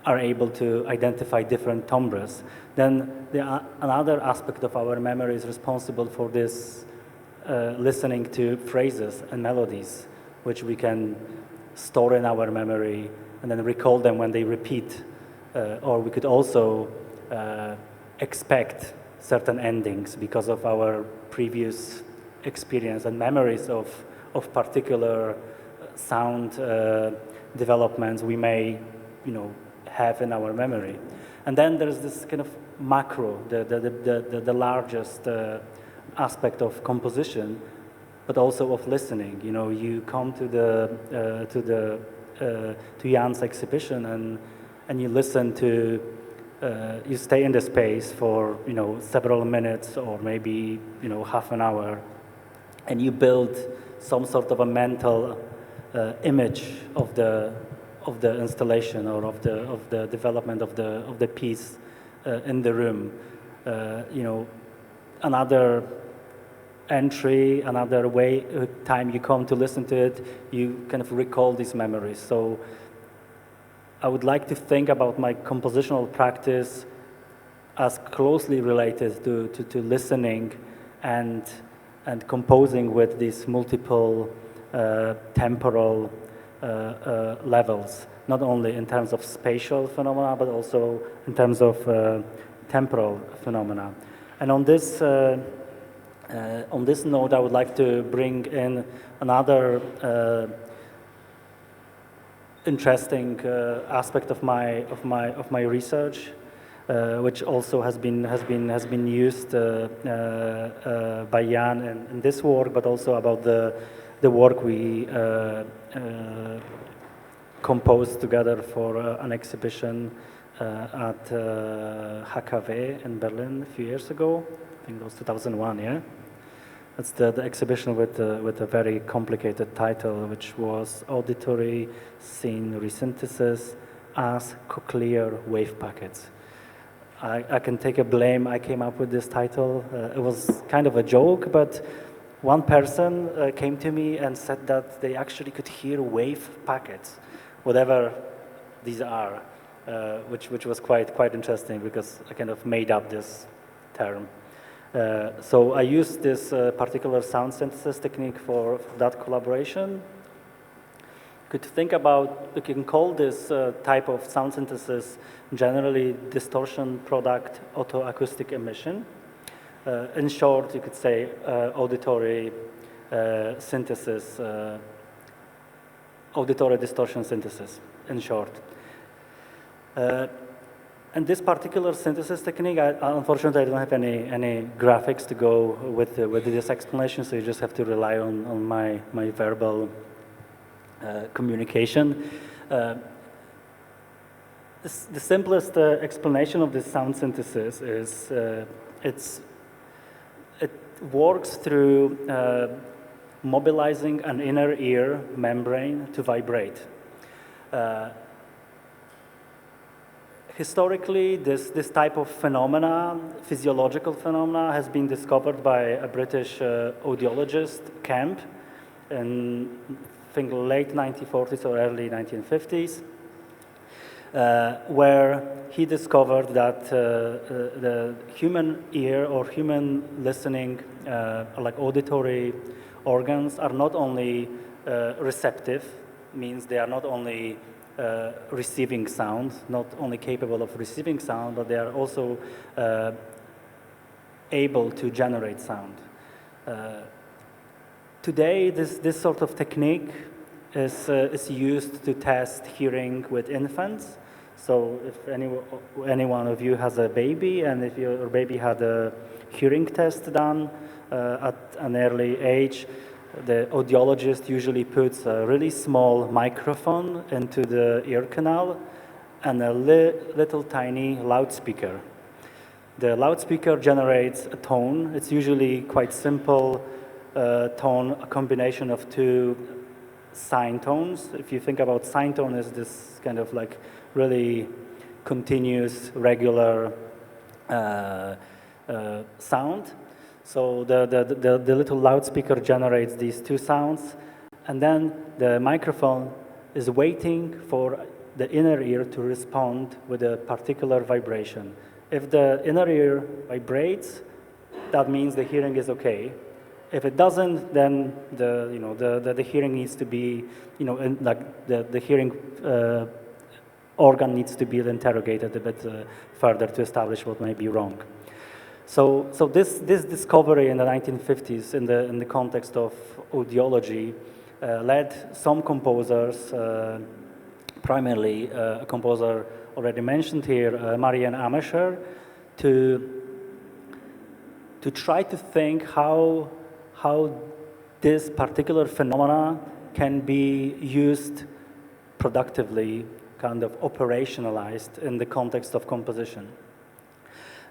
are able to identify different timbres. Then another aspect of our memory is responsible for this listening to phrases and melodies, which we can store in our memory and then recall them when they repeat. Or we could also expect certain endings because of our previous experience and memories of particular sound developments we may, have in our memory. And then there's this kind of macro, the largest aspect of composition, but also of listening. You come to Jan's exhibition and you listen to, you stay in the space for several minutes or maybe half an hour, and you build some sort of a mental image of the installation or of the development of the piece in the room. Another entry, another time you come to listen to it, you kind of recall these memories. So I would like to think about my compositional practice as closely related to listening and composing with these multiple temporal levels, not only in terms of spatial phenomena, but also in terms of temporal phenomena. And on this note, I would like to bring in another interesting aspect of my research, which also has been used by Jan in this work, but also about the work we composed together for an exhibition at HKW in Berlin a few years ago. I think it was 2001, yeah? That's the exhibition with a very complicated title, which was Auditory Scene Resynthesis as cochlear wave packets. I can take a blame. I came up with this title. It was kind of a joke, but one person came to me and said that they actually could hear wave packets, whatever these are, which was quite interesting because I kind of made up this term. So I used this particular sound synthesis technique for that collaboration. You can call this type of sound synthesis generally distortion product autoacoustic emission. In short, you could say auditory synthesis, auditory distortion synthesis, in short. And this particular synthesis technique, unfortunately, I don't have any graphics to go with this explanation, so you just have to rely on my verbal communication. The simplest explanation of this sound synthesis is it works through mobilizing an inner ear membrane to vibrate. Historically, this type of phenomena, physiological phenomena, has been discovered by a British audiologist, Kemp, in I think late 1940s or early 1950s, where he discovered that the human ear or human listening, like auditory organs, are not only receptive, means they are not only receiving sound, not only capable of receiving sound, but they are also able to generate sound. Today, this sort of technique is used to test hearing with infants. So if any one of you has a baby, and if your baby had a hearing test done at an early age, the audiologist usually puts a really small microphone into the ear canal and a little tiny loudspeaker. The loudspeaker generates a tone. It's usually quite simple tone, a combination of two sine tones. If you think about sine tone as this kind of like really continuous, regular sound. So the little loudspeaker generates these two sounds, and then the microphone is waiting for the inner ear to respond with a particular vibration. If the inner ear vibrates, that means the hearing is okay. If it doesn't, then the hearing needs to be, the hearing organ needs to be interrogated a bit further to establish what may be wrong. So this discovery in the 1950s in the context of audiology led some composers, primarily a composer already mentioned here, Marcin to try to think how this particular phenomena can be used productively, kind of operationalized in the context of composition.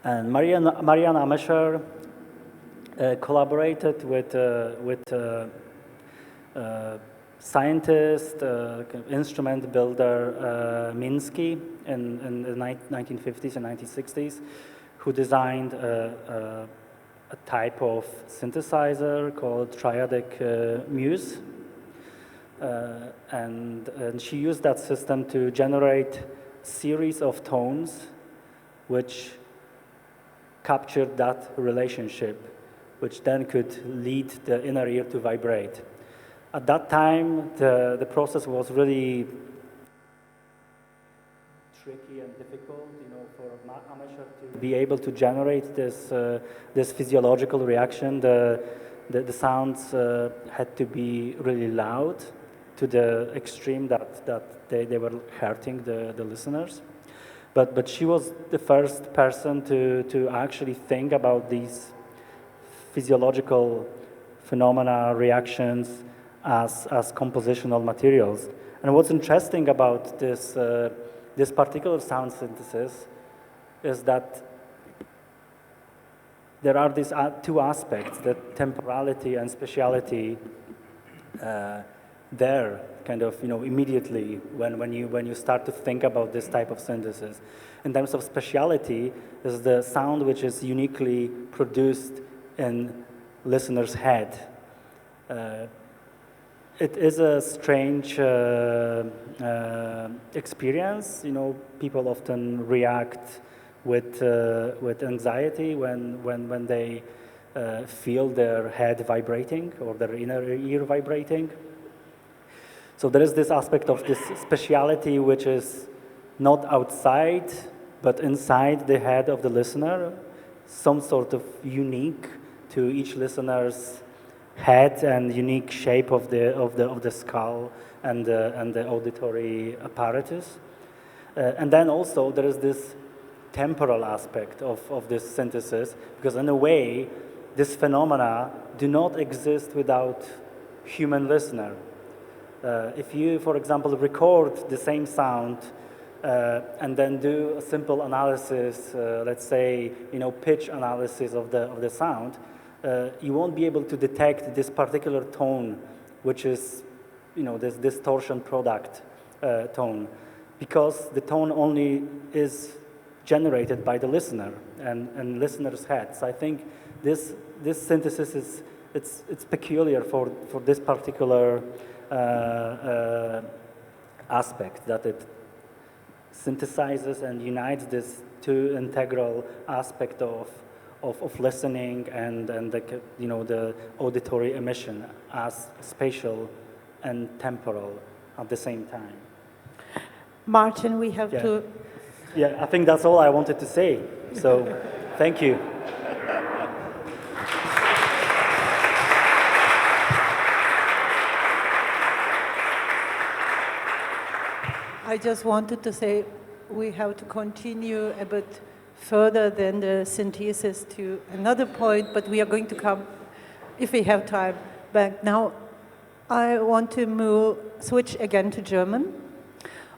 And Marcin collaborated with scientist, instrument builder Minsky in the 1950s and 1960s, who designed a type of synthesizer called triadic muse. And she used that system to generate a series of tones which captured that relationship, which then could lead the inner ear to vibrate. At that time, the process was really tricky and difficult, for amateur to be able to generate this physiological reaction. The sounds had to be really loud to the extreme that they were hurting the listeners. But she was the first person to actually think about these physiological phenomena, reactions as compositional materials. And what's interesting about this particular sound synthesis is that there are these two aspects, the temporality and spatiality, there, kind of, immediately when you start to think about this type of synthesis. In terms of speciality, is the sound which is uniquely produced in listener's head. It is a strange experience. People often react with anxiety when they feel their head vibrating or their inner ear vibrating. So there is this aspect of this speciality which is not outside, but inside the head of the listener, some sort of unique to each listener's head and unique shape of the skull and the auditory apparatus. And then also there is this temporal aspect of this synthesis, because in a way, this phenomena do not exist without human listener. If you, for example, record the same sound and then do a simple analysis, let's say, pitch analysis of the sound, you won't be able to detect this particular tone, which is, this distortion product tone, because the tone only is generated by the listener and listener's heads. I think this synthesis it's peculiar for this particular aspect, that it synthesizes and unites this two integral aspect of listening and the auditory emission as spatial and temporal at the same time. Marcin, we have to... Yeah, I think that's all I wanted to say. So, thank you. I just wanted to say we have to continue a bit further than the synthesis to another point, but we are going to come, if we have time, back. Now, I want to switch again to German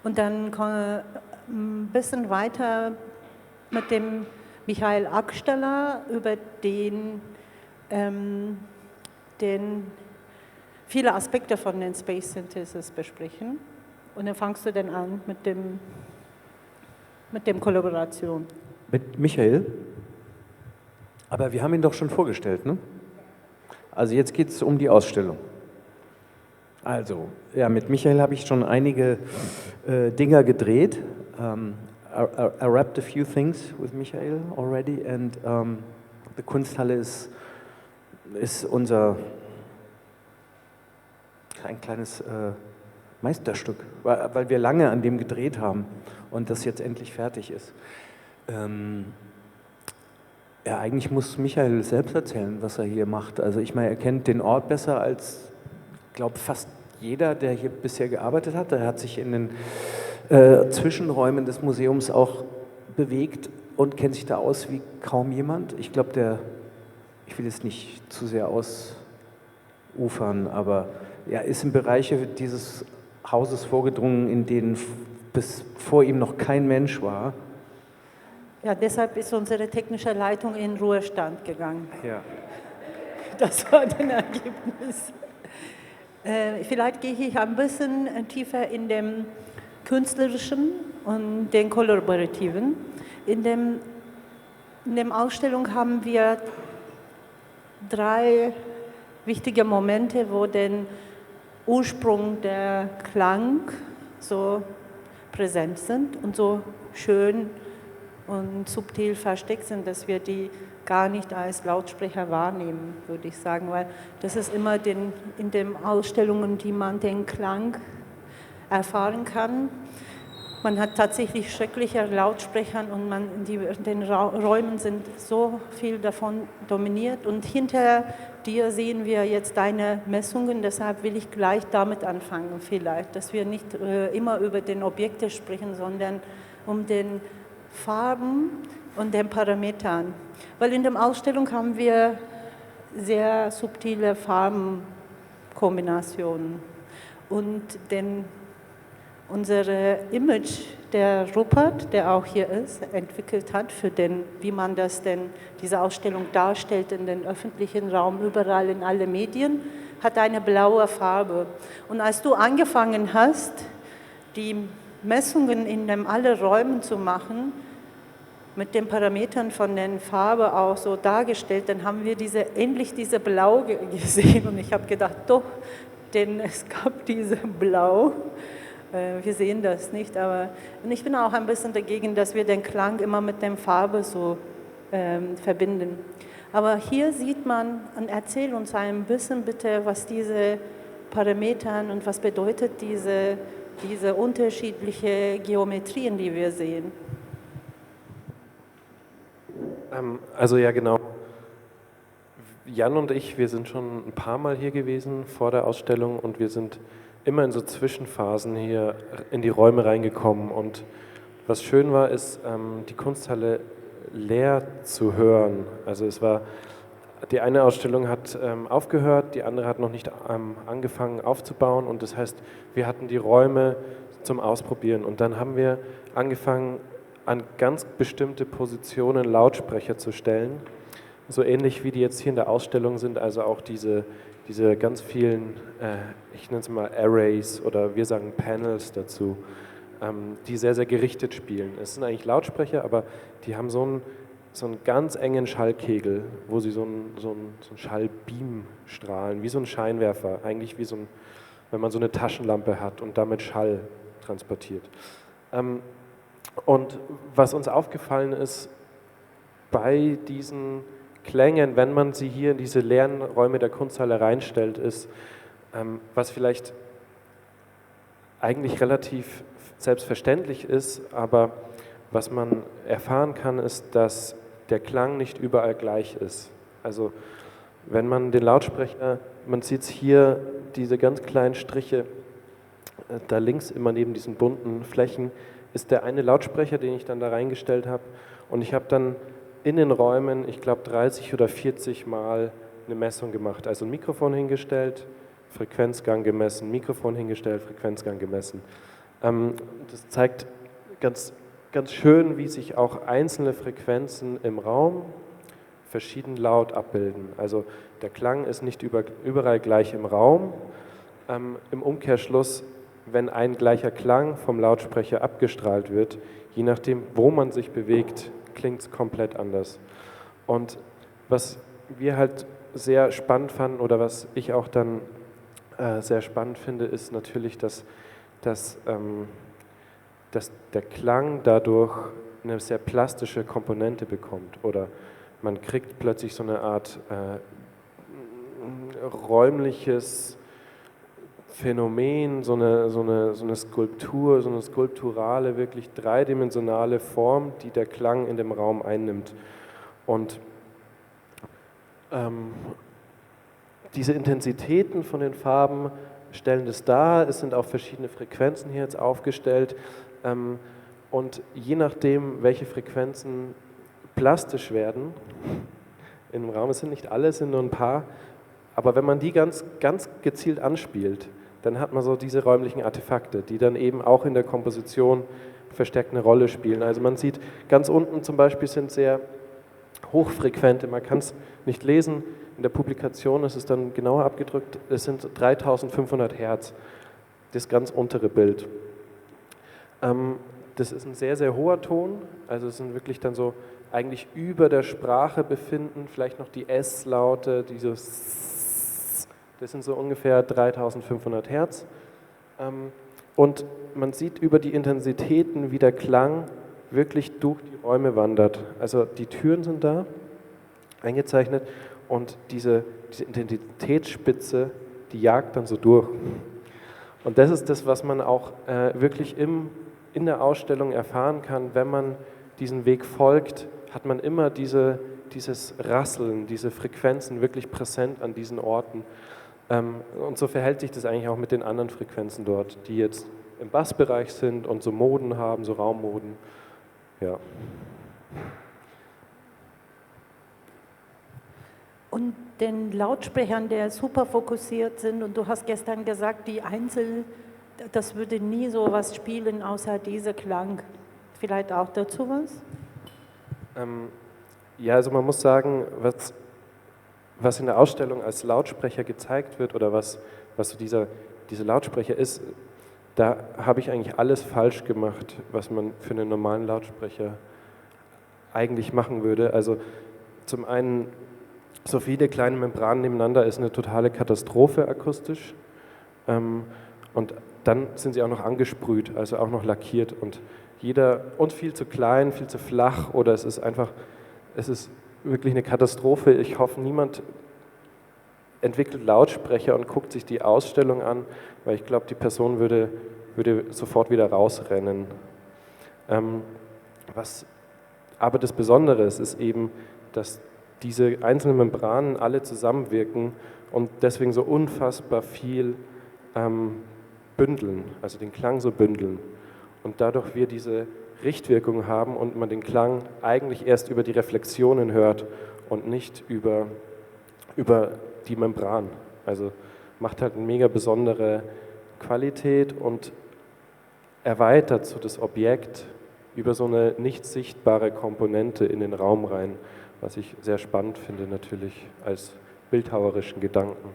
und dann ein bisschen weiter mit dem Michael Akstaller über den viele Aspekte von den Space Synthesis besprechen. Und dann fangst du dann an mit dem Kollaboration. Mit Michael? Aber wir haben ihn doch schon vorgestellt, ne? Also jetzt geht es um die Ausstellung. Also, ja, mit Michael habe ich schon einige Dinger gedreht. I wrapped a few things with Michael already, and the Kunsthalle ist unser ein kleines Meisterstück, weil wir lange an dem gedreht haben und das jetzt endlich fertig ist. Ja, eigentlich muss Michael selbst erzählen, was er hier macht. Also ich meine, er kennt den Ort besser als, ich glaube, fast jeder, der hier bisher gearbeitet hat. Er hat sich in den Zwischenräumen des Museums auch bewegt und kennt sich da aus wie kaum jemand. Ich glaube, ich will jetzt nicht zu sehr ausufern, aber er ist in Bereiche dieses Hauses vorgedrungen, in denen bis vor ihm noch kein Mensch war. Ja, deshalb ist unsere technische Leitung in Ruhestand gegangen. Ja. Das war das Ergebnis. Vielleicht gehe ich ein bisschen tiefer in dem Künstlerischen und den Kollaborativen. In der Ausstellung haben wir 3 wichtige Momente, wo der Ursprung der Klang so präsent sind und so schön und subtil versteckt sind, dass wir die gar nicht als Lautsprecher wahrnehmen, würde ich sagen, weil das ist immer in den Ausstellungen, die man den Klang erfahren kann. Man hat tatsächlich schreckliche Lautsprecher und den Räumen sind so viel davon dominiert. Und hinter dir sehen wir jetzt deine Messungen, deshalb will ich gleich damit anfangen vielleicht, dass wir nicht immer über den Objekte sprechen, sondern um den Farben und den Parametern. Weil in der Ausstellung haben wir sehr subtile Farbenkombinationen und unsere Image, der Rupert, der auch hier ist, entwickelt hat, wie man diese Ausstellung darstellt in den öffentlichen Raum, überall in alle Medien, hat eine blaue Farbe. Und als du angefangen hast, die Messungen in alle Räumen zu machen, mit den Parametern von der Farbe auch so dargestellt, dann haben wir endlich diese Blau gesehen und ich habe gedacht, doch, denn es gab diese Blau. Wir sehen das nicht, aber und ich bin auch ein bisschen dagegen, dass wir den Klang immer mit der Farbe so verbinden. Aber hier sieht man, und erzähl uns ein bisschen bitte, was diese Parametern und was bedeutet diese unterschiedliche Geometrien, die wir sehen. Also ja, genau. Jan und ich, wir sind schon ein paar Mal hier gewesen vor der Ausstellung und wir sind immer in so Zwischenphasen hier in die Räume reingekommen. Und was schön war, ist, die Kunsthalle leer zu hören. Also es war, die eine Ausstellung hat aufgehört, die andere hat noch nicht angefangen aufzubauen und das heißt, wir hatten die Räume zum Ausprobieren und dann haben wir angefangen, an ganz bestimmte Positionen Lautsprecher zu stellen, so ähnlich wie die jetzt hier in der Ausstellung sind, also auch diese ganz vielen, ich nenne es mal Arrays oder wir sagen Panels dazu, die sehr, sehr gerichtet spielen. Es sind eigentlich Lautsprecher, aber die haben so einen ganz engen Schallkegel, wo sie so einen Schallbeam strahlen, wie so ein Scheinwerfer, eigentlich wie wenn man so eine Taschenlampe hat und damit Schall transportiert. Und was uns aufgefallen ist, bei diesen Klängen, wenn man sie hier in diese leeren Räume der Kunsthalle reinstellt, ist, was vielleicht eigentlich relativ selbstverständlich ist, aber was man erfahren kann, ist, dass der Klang nicht überall gleich ist. Also wenn man den Lautsprecher, man sieht es hier, diese ganz kleinen Striche, da links immer neben diesen bunten Flächen, ist der eine Lautsprecher, den ich dann da reingestellt habe. Und ich habe dann in den Räumen, ich glaube 30 oder 40 Mal eine Messung gemacht. Also ein Mikrofon hingestellt, Frequenzgang gemessen, Mikrofon hingestellt, Frequenzgang gemessen. Das zeigt ganz, ganz schön, wie sich auch einzelne Frequenzen im Raum verschieden laut abbilden. Also der Klang ist nicht überall gleich im Raum. Im Umkehrschluss, wenn ein gleicher Klang vom Lautsprecher abgestrahlt wird, je nachdem, wo man sich bewegt, klingt es komplett anders. Und was wir halt sehr spannend fanden oder was ich auch dann sehr spannend finde, ist natürlich, dass der Klang dadurch eine sehr plastische Komponente bekommt oder man kriegt plötzlich so eine Art räumliches Phänomen, so eine Skulptur, so eine skulpturale, wirklich dreidimensionale Form, die der Klang in dem Raum einnimmt. Und diese Intensitäten von den Farben stellen das dar. Es sind auch verschiedene Frequenzen hier jetzt aufgestellt. Und je nachdem, welche Frequenzen plastisch werden im Raum, es sind nicht alle, es sind nur ein paar, aber wenn man die ganz, ganz gezielt anspielt, dann hat man so diese räumlichen Artefakte, die dann eben auch in der Komposition verstärkt eine Rolle spielen. Also man sieht, ganz unten zum Beispiel sind sehr hochfrequente, man kann es nicht lesen, in der Publikation ist es dann genauer abgedrückt, es sind 3500 Hertz, das ganz untere Bild. Das ist ein sehr, sehr hoher Ton, also es sind wirklich dann so eigentlich über der Sprache befinden, vielleicht noch die S-Laute, dieses, das sind so ungefähr 3500 Hertz. Und man sieht über die Intensitäten, wie der Klang wirklich durch die Räume wandert. Also die Türen sind da eingezeichnet und diese Intensitätsspitze, die jagt dann so durch. Und das ist das, was man auch wirklich in der Ausstellung erfahren kann. Wenn man diesen Weg folgt, hat man immer dieses Rasseln, diese Frequenzen wirklich präsent an diesen Orten. Und so verhält sich das eigentlich auch mit den anderen Frequenzen dort, die jetzt im Bassbereich sind und so Moden haben, so Raummoden. Ja. Und den Lautsprechern, die super fokussiert sind, und du hast gestern gesagt, die das würde nie so was spielen, außer dieser Klang. Vielleicht auch dazu was? Ja, also man muss sagen, was in der Ausstellung als Lautsprecher gezeigt wird oder was so diese Lautsprecher ist, da habe ich eigentlich alles falsch gemacht, was man für einen normalen Lautsprecher eigentlich machen würde. Also zum einen, so viele kleine Membranen nebeneinander ist eine totale Katastrophe akustisch. Und dann sind sie auch noch angesprüht, also auch noch lackiert. Und viel zu klein, viel zu flach oder es ist wirklich eine Katastrophe. Ich hoffe, niemand entwickelt Lautsprecher und guckt sich die Ausstellung an, weil ich glaube, die Person würde sofort wieder rausrennen. Was aber das Besondere ist eben, dass diese einzelnen Membranen alle zusammenwirken und deswegen so unfassbar viel bündeln, also den Klang so bündeln. Und dadurch wir diese Richtwirkung haben und man den Klang eigentlich erst über die Reflexionen hört und nicht über die Membran. Also macht halt eine mega besondere Qualität und erweitert so das Objekt über so eine nicht sichtbare Komponente in den Raum rein, was ich sehr spannend finde natürlich als bildhauerischen Gedanken.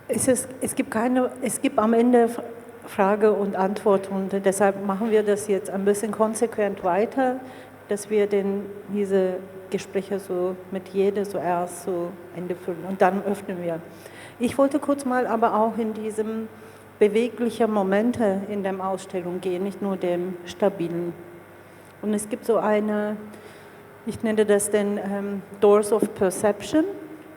Es gibt am Ende Frage und Antwort und deshalb machen wir das jetzt ein bisschen konsequent weiter, dass wir diese Gespräche so mit jedem zuerst zu Ende führen und dann öffnen wir. Ich wollte kurz mal aber auch in diesem beweglichen Momente in der Ausstellung gehen, nicht nur dem stabilen. Und es gibt so ich nenne das den Doors of Perception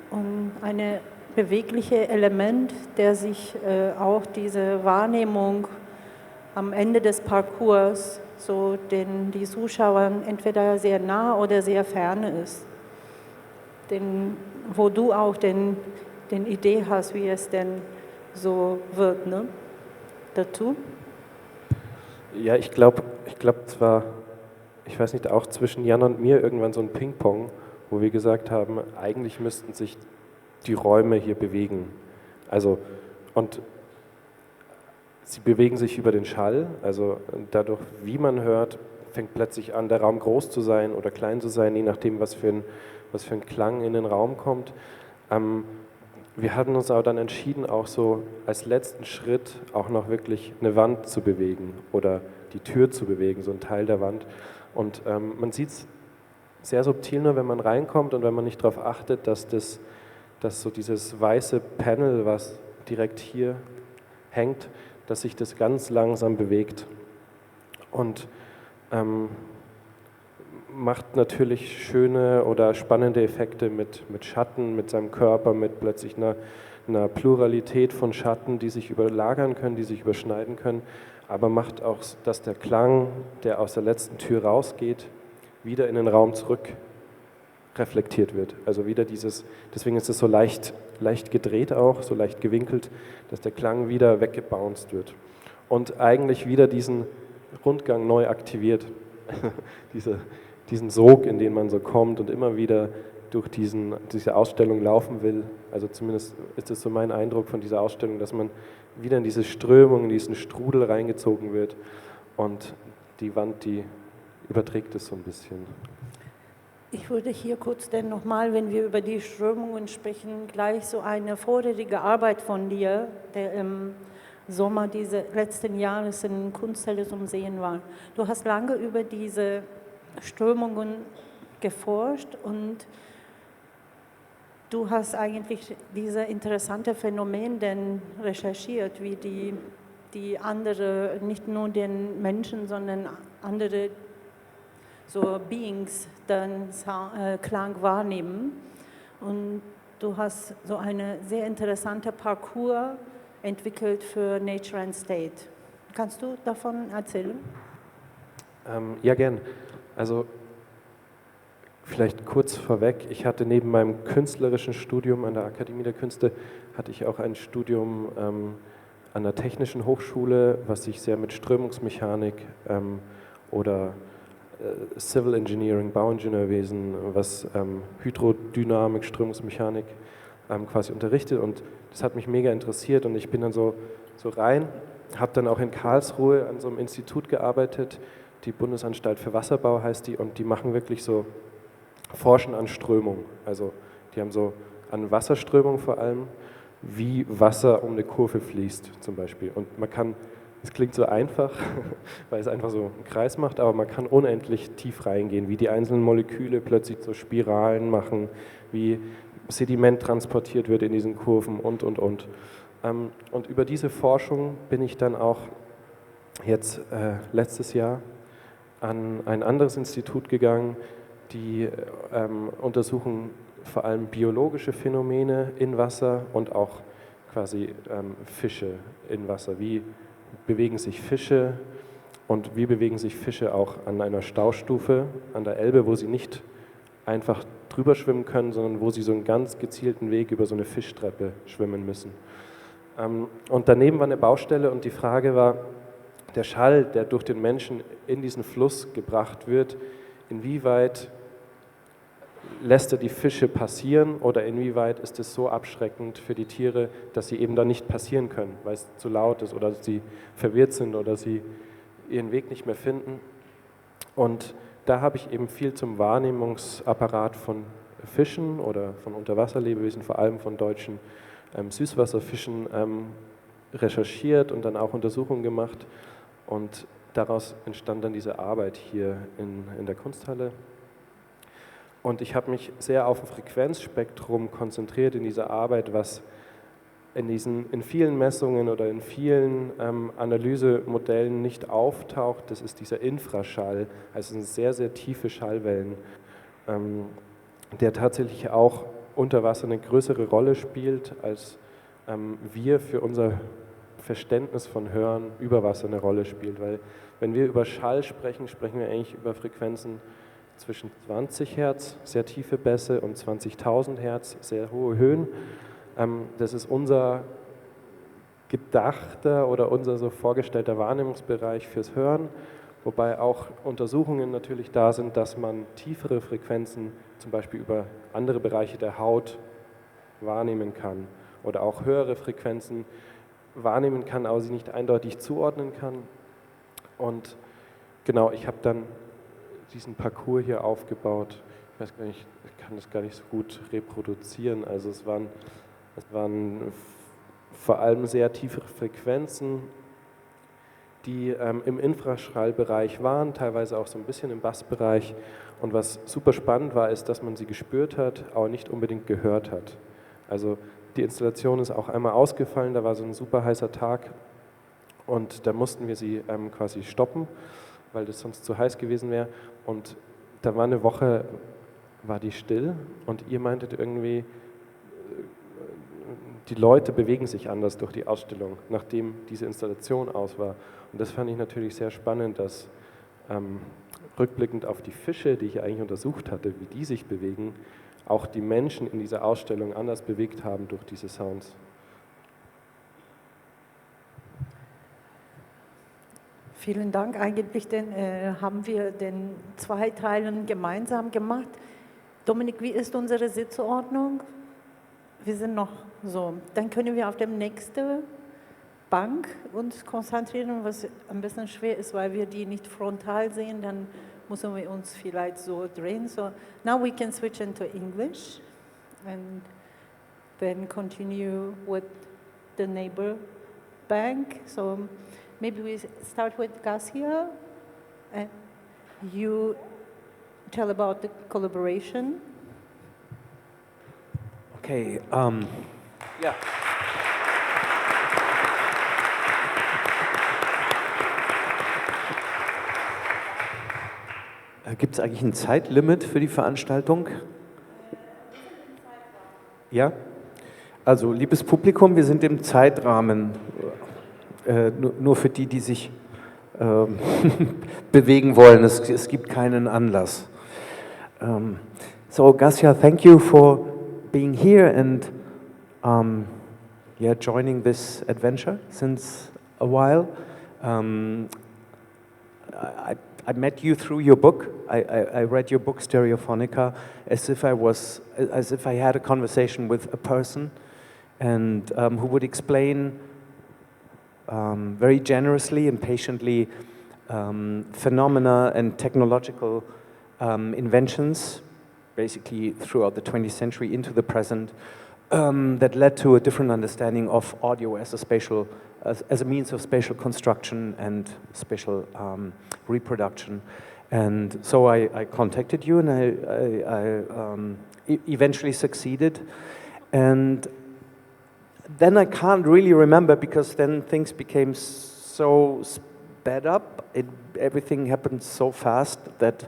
und eine bewegliche Element, der sich auch diese Wahrnehmung am Ende des Parcours so die Zuschauern entweder sehr nah oder sehr ferne ist. Wo du auch den Idee hast, wie es denn so wird, ne? Dazu? Ja, ich glaube zwar, ich weiß nicht, auch zwischen Jan und mir irgendwann so ein Ping-Pong, wo wir gesagt haben, eigentlich müssten sich die Räume hier bewegen. Also, und sie bewegen sich über den Schall, also dadurch, wie man hört, fängt plötzlich an, der Raum groß zu sein oder klein zu sein, je nachdem, was für ein Klang in den Raum kommt. Wir hatten uns aber dann entschieden, auch so als letzten Schritt auch noch wirklich eine Wand zu bewegen oder die Tür zu bewegen, so ein Teil der Wand. Und man sieht es sehr subtil nur, wenn man reinkommt und wenn man nicht darauf achtet, dass so dieses weiße Panel, was direkt hier hängt, dass sich das ganz langsam bewegt und macht natürlich schöne oder spannende Effekte mit Schatten, mit seinem Körper, mit plötzlich einer Pluralität von Schatten, die sich überlagern können, die sich überschneiden können, aber macht auch, dass der Klang, der aus der letzten Tür rausgeht, wieder in den Raum zurück reflektiert wird. Also wieder deswegen ist es so leicht gedreht auch, so leicht gewinkelt, dass der Klang wieder weggebounced wird und eigentlich wieder diesen Rundgang neu aktiviert. Diesen Sog, in den man so kommt und immer wieder durch diese Ausstellung laufen will. Also zumindest ist es so mein Eindruck von dieser Ausstellung, dass man wieder in diese Strömung, in diesen Strudel reingezogen wird und die Wand, die überträgt es so ein bisschen. Ich würde hier kurz denn nochmal, wenn wir über die Strömungen sprechen, gleich so eine vorherige Arbeit von dir, der im Sommer dieses letzten Jahres in Kunsthalle zum Sehen war. Du hast lange über diese Strömungen geforscht und du hast eigentlich diese interessante Phänomen denn recherchiert, wie die andere, nicht nur den Menschen, sondern andere so Beings den Klang wahrnehmen. Und du hast so eine sehr interessante Parcours entwickelt für Nature and State. Kannst du davon erzählen? Ja, gern. Also vielleicht kurz vorweg, ich hatte neben meinem künstlerischen Studium an der Akademie der Künste, hatte ich auch ein Studium an der Technischen Hochschule, was sich sehr mit Strömungsmechanik oder Civil Engineering, Bauingenieurwesen, was Hydrodynamik, Strömungsmechanik quasi unterrichtet und das hat mich mega interessiert und ich bin dann so rein, habe dann auch in Karlsruhe an so einem Institut gearbeitet, die Bundesanstalt für Wasserbau heißt die und die machen wirklich so forschen an Strömung. Also die haben so an Wasserströmung vor allem, wie Wasser um eine Kurve fließt zum Beispiel. Und man kann, es klingt so einfach, weil es einfach so einen Kreis macht, aber man kann unendlich tief reingehen, wie die einzelnen Moleküle plötzlich so Spiralen machen, wie Sediment transportiert wird in diesen Kurven und. Und über diese Forschung bin ich dann auch jetzt letztes Jahr an ein anderes Institut gegangen, die untersuchen vor allem biologische Phänomene in Wasser und auch quasi Fische in Wasser. Wie bewegen sich Fische und wie bewegen sich Fische auch an einer Staustufe, an der Elbe, wo sie nicht einfach drüber schwimmen können, sondern wo sie so einen ganz gezielten Weg über so eine Fischtreppe schwimmen müssen. Und daneben war eine Baustelle und die Frage war, der Schall, der durch den Menschen in diesen Fluss gebracht wird, inwieweit lässt er die Fische passieren oder inwieweit ist es so abschreckend für die Tiere, dass sie eben da nicht passieren können, weil es zu laut ist oder sie verwirrt sind oder sie ihren Weg nicht mehr finden. Und da habe ich eben viel zum Wahrnehmungsapparat von Fischen oder von Unterwasserlebewesen, vor allem von deutschen Süßwasserfischen recherchiert und dann auch Untersuchungen gemacht. Und daraus entstand dann diese Arbeit hier in der Kunsthalle. Und ich habe mich sehr auf ein Frequenzspektrum konzentriert in dieser Arbeit, was in vielen Messungen oder in vielen Analysemodellen nicht auftaucht. Das ist dieser Infraschall, also sind sehr, sehr tiefe Schallwellen, der tatsächlich auch unter Wasser eine größere Rolle spielt, als wir für unser Verständnis von Hören über Wasser eine Rolle spielt. Weil wenn wir über Schall sprechen, sprechen wir eigentlich über Frequenzen zwischen 20 Hertz, sehr tiefe Bässe, und 20.000 Hertz, sehr hohe Höhen. Das ist unser gedachter oder unser so vorgestellter Wahrnehmungsbereich fürs Hören, wobei auch Untersuchungen natürlich da sind, dass man tiefere Frequenzen zum Beispiel über andere Bereiche der Haut wahrnehmen kann oder auch höhere Frequenzen wahrnehmen kann, aber sie nicht eindeutig zuordnen kann. Und genau, ich habe dann diesen Parcours hier aufgebaut. Ich weiß gar nicht, ich kann das gar nicht so gut reproduzieren. Also es waren vor allem sehr tiefe Frequenzen, die im Infraschallbereich waren, teilweise auch so ein bisschen im Bassbereich. Und was super spannend war, ist, dass man sie gespürt hat, aber nicht unbedingt gehört hat. Also die Installation ist auch einmal ausgefallen, da war so ein super heißer Tag und da mussten wir sie quasi stoppen, weil das sonst zu heiß gewesen wäre. Und da war eine Woche, war die still und ihr meintet irgendwie, die Leute bewegen sich anders durch die Ausstellung, nachdem diese Installation aus war. Und das fand ich natürlich sehr spannend, dass rückblickend auf die Fische, die ich eigentlich untersucht hatte, wie die sich bewegen, auch die Menschen in dieser Ausstellung anders bewegt haben durch diese Sounds. Vielen Dank. Eigentlich haben wir den 2 Teilen gemeinsam gemacht. Dominik, wie ist unsere Sitzordnung? Wir sind noch so. Dann können wir auf der nächsten Bank uns konzentrieren, was ein bisschen schwer ist, weil wir die nicht frontal sehen. Dann müssen wir uns vielleicht so drehen. So now we can switch into English and then continue with the neighbor bank. So maybe we start with Gascia and you tell about the collaboration. Okay, ja. Gibt es eigentlich ein Zeitlimit für die Veranstaltung? Ja? Also, liebes Publikum, wir sind im Zeitrahmen. Nur für die, die sich bewegen wollen. Es gibt keinen Anlass. So, Gascia, thank you for being here and joining this adventure since a while. I met you through your book. I read your book Stereophonica as if I had a conversation with a person and who would explain very generously and patiently phenomena and technological inventions basically throughout the 20th century into the present, that led to a different understanding of audio as a spatial, as a means of spatial construction and spatial reproduction. And so I contacted you, and I eventually succeeded. And then I can't really remember, because then things became so sped up. Everything happened so fast that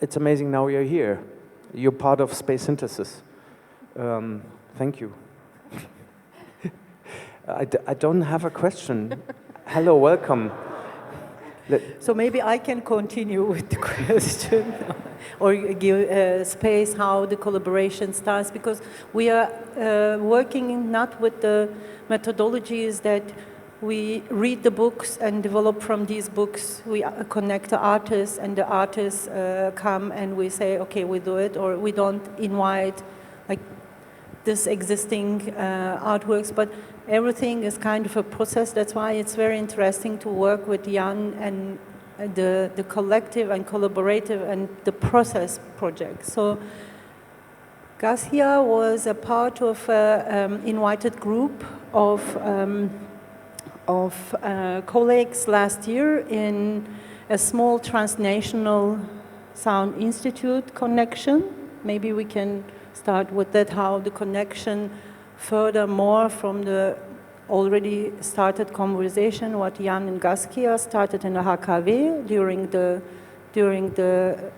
it's amazing now you're here. You're part of space synthesis. Thank you. I don't have a question. Hello, welcome. So maybe I can continue with the question or give space how the collaboration starts, because we are working not with the methodologies that we read the books and develop from these books. We connect the artists, and the artists come and we say, okay, we do it, or we don't invite like this existing artworks, but everything is kind of a process. That's why it's very interesting to work with Jan and the collective and collaborative and the process project. So Gascia was a part of an invited group of colleagues last year in a small transnational sound institute connection. Maybe we can start with that, how the connection furthermore from the already started conversation, what Jan and Gascia started in the HKW during the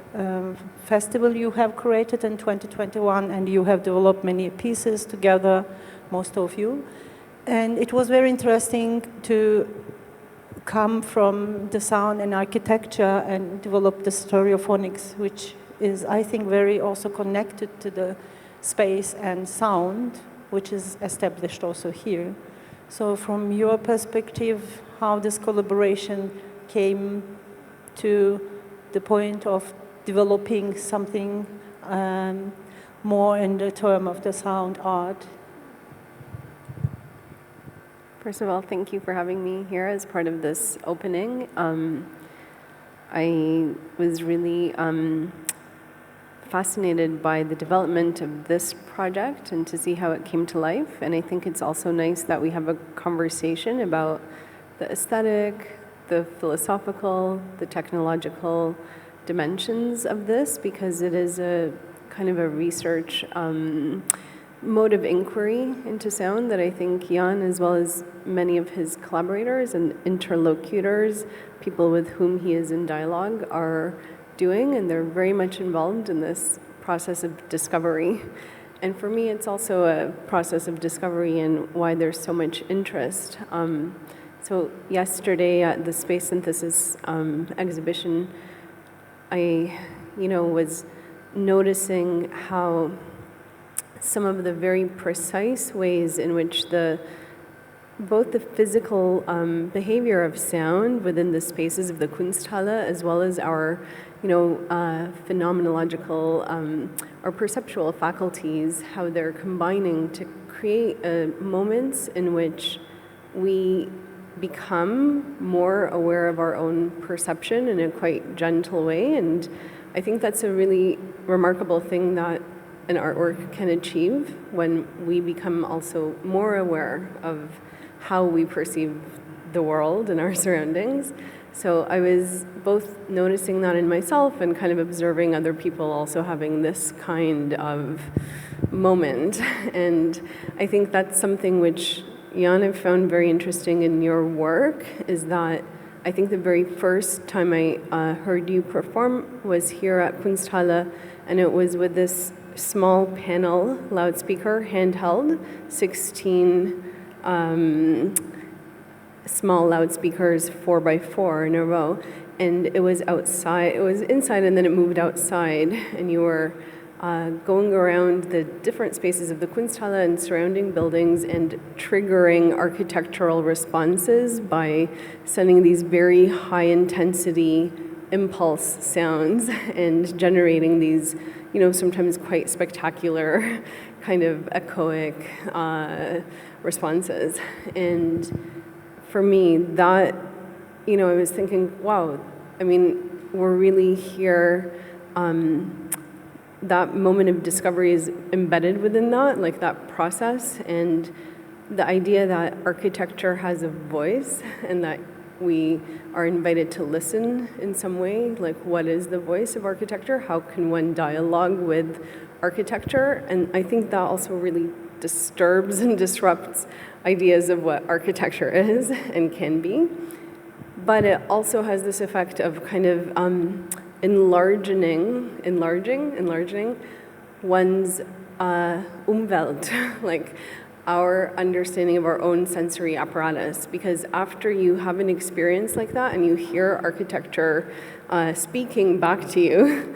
festival you have created in 2021, and you have developed many pieces together, most of you. And it was very interesting to come from the sound and architecture and develop the stereophonics, which is, I think, very also connected to the space and sound, which is established also here. So from your perspective, how this collaboration came to the point of developing something more in the term of the sound art? First of all, thank you for having me here as part of this opening. I was really fascinated by the development of this project and to see how it came to life. And I think it's also nice that we have a conversation about the aesthetic, the philosophical, the technological dimensions of this, because it is a kind of a research mode of inquiry into sound that I think Jan, as well as many of his collaborators and interlocutors, people with whom he is in dialogue, are doing, and they're very much involved in this process of discovery. And for me, it's also a process of discovery in why there's so much interest. So yesterday at the Space Synthesis exhibition, I, was noticing how some of the very precise ways in which both the physical behavior of sound within the spaces of the Kunsthalle, as well as our, phenomenological or perceptual faculties, how they're combining to create moments in which we become more aware of our own perception in a quite gentle way. And I think that's a really remarkable thing that an artwork can achieve, when we become also more aware of how we perceive the world and our surroundings. So I was both noticing that in myself and kind of observing other people also having this kind of moment. And I think that's something which, Jan, I've found very interesting in your work, is that I think the very first time I heard you perform was here at Kunsthalle, and it was with this small panel loudspeaker, handheld, 16 small loudspeakers, 4x4 in a row, and it was outside. It was inside, and then it moved outside, and you were going around the different spaces of the Kunsthalle and surrounding buildings and triggering architectural responses by sending these very high-intensity impulse sounds and generating these, sometimes quite spectacular kind of echoic responses. And for me, that, I was thinking, wow, we're really here that moment of discovery is embedded within that, like that process, and the idea that architecture has a voice and that we are invited to listen in some way, like what is the voice of architecture? How can one dialogue with architecture? And I think that also really disturbs and disrupts ideas of what architecture is and can be. But it also has this effect of kind of enlarging one's Umwelt, like our understanding of our own sensory apparatus. Because after you have an experience like that and you hear architecture speaking back to you,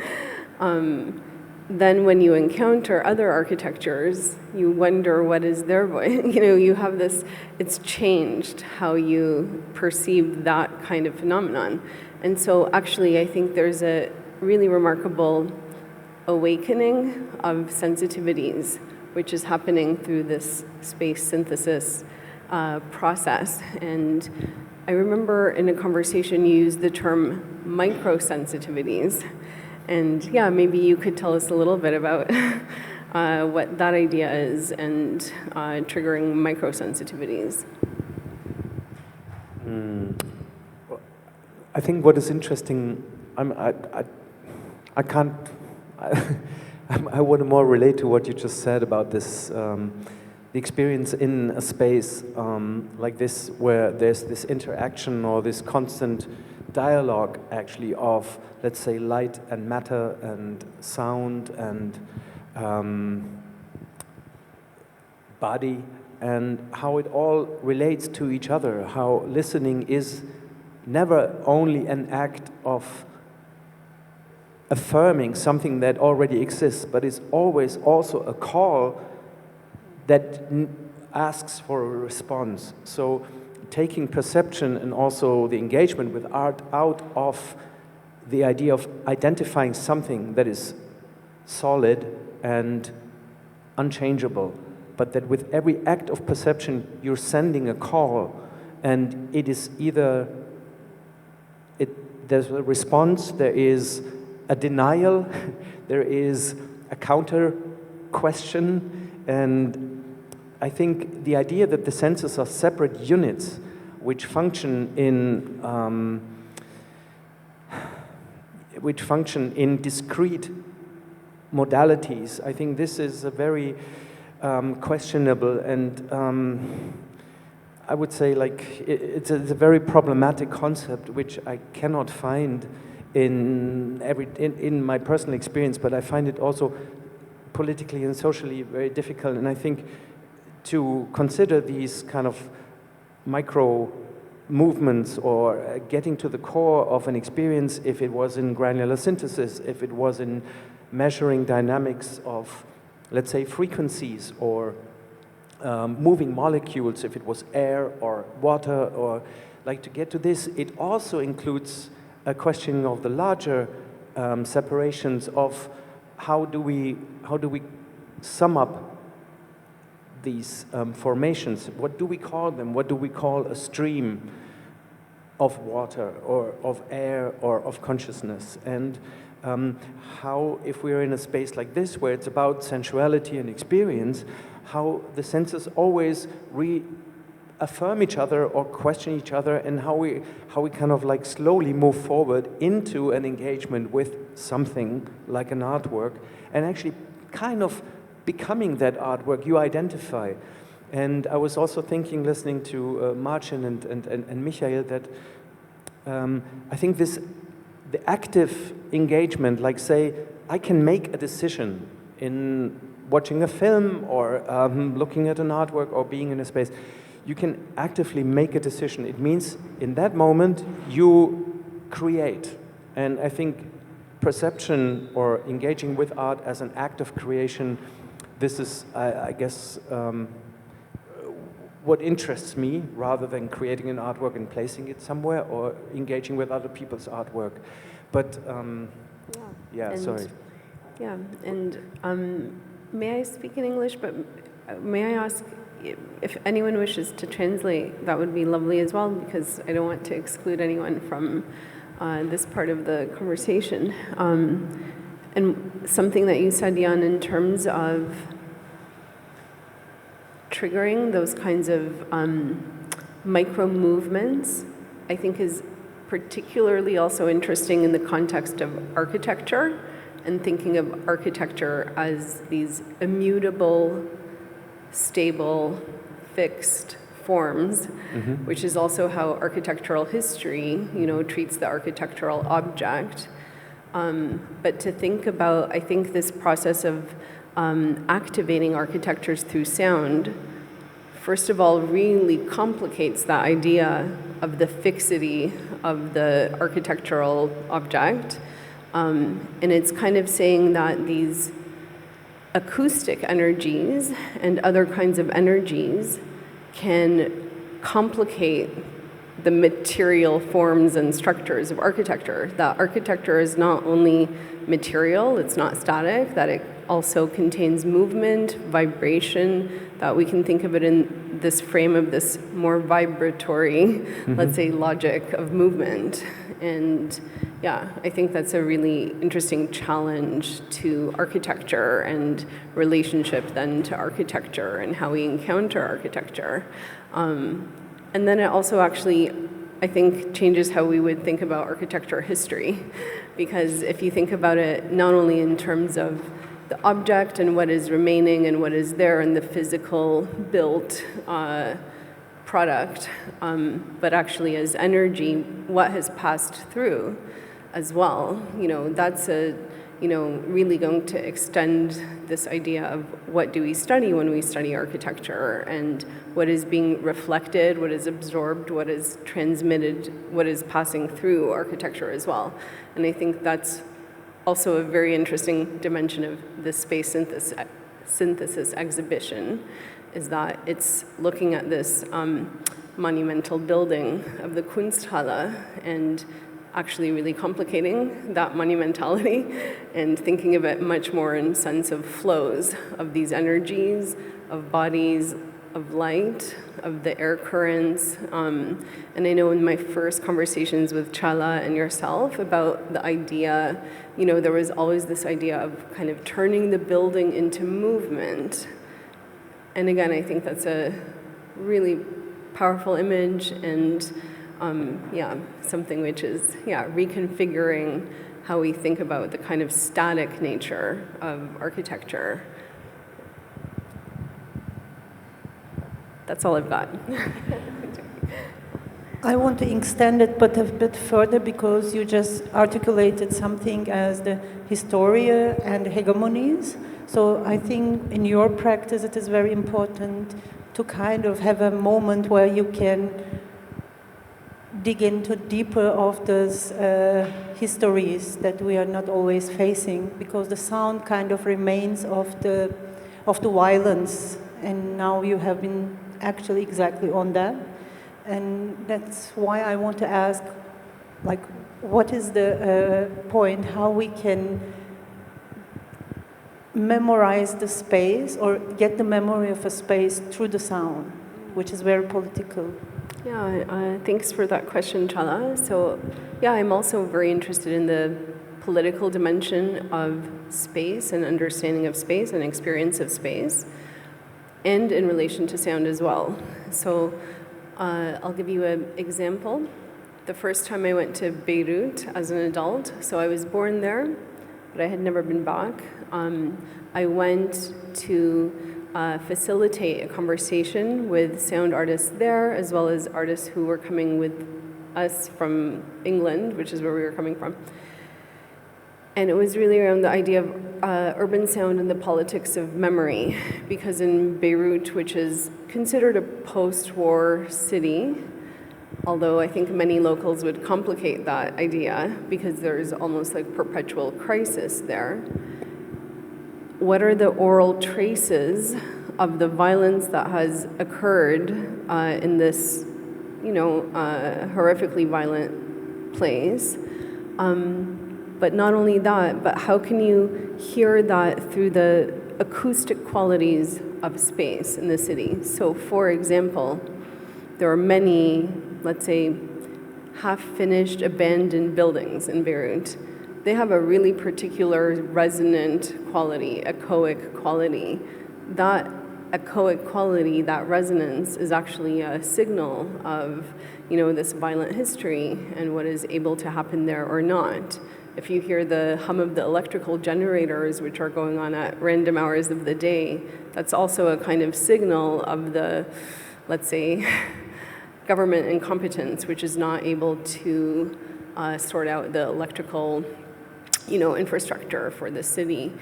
then when you encounter other architectures, you wonder what is their voice. You know, you have this, it's changed how you perceive that kind of phenomenon. And so actually, I think there's a really remarkable awakening of sensitivities, which is happening through this space synthesis process. And I remember in a conversation you used the term microsensitivities. And yeah, maybe you could tell us a little bit about what that idea is and triggering microsensitivities. I think what is interesting, I want to more relate to what you just said about this, the experience in a space like this, where there's this interaction or this constant dialogue actually of, let's say, light and matter and sound and body, and how it all relates to each other, how listening is never only an act of affirming something that already exists, but is always also a call that asks for a response. So taking perception and also the engagement with art out of the idea of identifying something that is solid and unchangeable, but that with every act of perception you're sending a call, and it is either there's a response, there is a denial, there is a counter question, and I think the idea that the senses are separate units which function in discrete modalities, I think this is a very questionable and I would say like it's a very problematic concept which I cannot find in my personal experience, but I find it also politically and socially very difficult. And I think to consider these kind of micro movements or getting to the core of an experience, if it was in granular synthesis, if it was in measuring dynamics of, let's say, frequencies or moving molecules, if it was air or water, or like to get to this, it also includes a questioning of the larger separations of how do we sum up these formations. What do we call them? What do we call a stream of water or of air or of consciousness? And how, if we're in a space like this where it's about sensuality and experience, how the senses always reaffirm each other or question each other, and how we kind of like slowly move forward into an engagement with something like an artwork, and actually kind of becoming that artwork you identify. And I was also thinking, listening to Marcin and Michael, that I think the active engagement, like say, I can make a decision in watching a film or looking at an artwork or being in a space. You can actively make a decision. It means in that moment you create. And I think perception or engaging with art as an act of creation, this is, I guess, what interests me, rather than creating an artwork and placing it somewhere or engaging with other people's artwork. But sorry. Yeah, and may I speak in English, but may I ask if anyone wishes to translate, that would be lovely as well, because I don't want to exclude anyone from this part of the conversation. And something that you said, Jan, in terms of triggering those kinds of micro movements, I think is particularly also interesting in the context of architecture, and thinking of architecture as these immutable, stable, fixed forms, which is also how architectural history, treats the architectural object. But to think about, I think this process of activating architectures through sound, first of all, really complicates the idea of the fixity of the architectural object. And it's kind of saying that these acoustic energies and other kinds of energies can complicate the material forms and structures of architecture. That architecture is not only material, it's not static, that it also contains movement, vibration, that we can think of it in this frame of this more vibratory, let's say, logic of movement. And yeah, I think that's a really interesting challenge to architecture and relationship then to architecture and how we encounter architecture. And then it also actually, I think, changes how we would think about architecture history. Because if you think about it not only in terms of the object and what is remaining and what is there in the physical built product, but actually as energy, what has passed through as well. That's really going to extend this idea of what do we study when we study architecture, and what is being reflected, what is absorbed, what is transmitted, what is passing through architecture as well. And I think that's also a very interesting dimension of the space synthesis exhibition, is that it's looking at this monumental building of the Kunsthalle and actually really complicating that monumentality and thinking of it much more in sense of flows of these energies, of bodies, of light, of the air currents. And I know in my first conversations with Çağla and yourself about the idea, there was always this idea of kind of turning the building into movement. And again, I think that's a really powerful image, and something which is, reconfiguring how we think about the kind of static nature of architecture. That's all I've got. I want to extend it but a bit further, because you just articulated something as the historia and hegemonies. So I think in your practice it is very important to kind of have a moment where you can dig into deeper of those histories that we are not always facing, because the sound kind of remains of the violence, and now you have been actually exactly on that. And that's why I want to ask, what is the point, how we can memorize the space or get the memory of a space through the sound, which is very political. Yeah, thanks for that question, Çağla. So, I'm also very interested in the political dimension of space and understanding of space and experience of space, and in relation to sound as well. So, I'll give you an example. The first time I went to Beirut as an adult, so I was born there, but I had never been back. I went to facilitate a conversation with sound artists there, as well as artists who were coming with us from England, which is where we were coming from. And it was really around the idea of urban sound and the politics of memory, because in Beirut, which is considered a post-war city, although I think many locals would complicate that idea because there's almost like perpetual crisis there. What are the oral traces of the violence that has occurred in this, horrifically violent place? But not only that, but how can you hear that through the acoustic qualities of space in the city? So, for example, there are many, let's say, half-finished abandoned buildings in Beirut, they have a really particular resonant quality, echoic quality. That echoic quality, that resonance, is actually a signal of, you know, this violent history and what is able to happen there or not. If you hear the hum of the electrical generators, which are going on at random hours of the day, that's also a kind of signal of the, let's say, government incompetence, which is not able to sort out the electrical, you know, infrastructure for the city.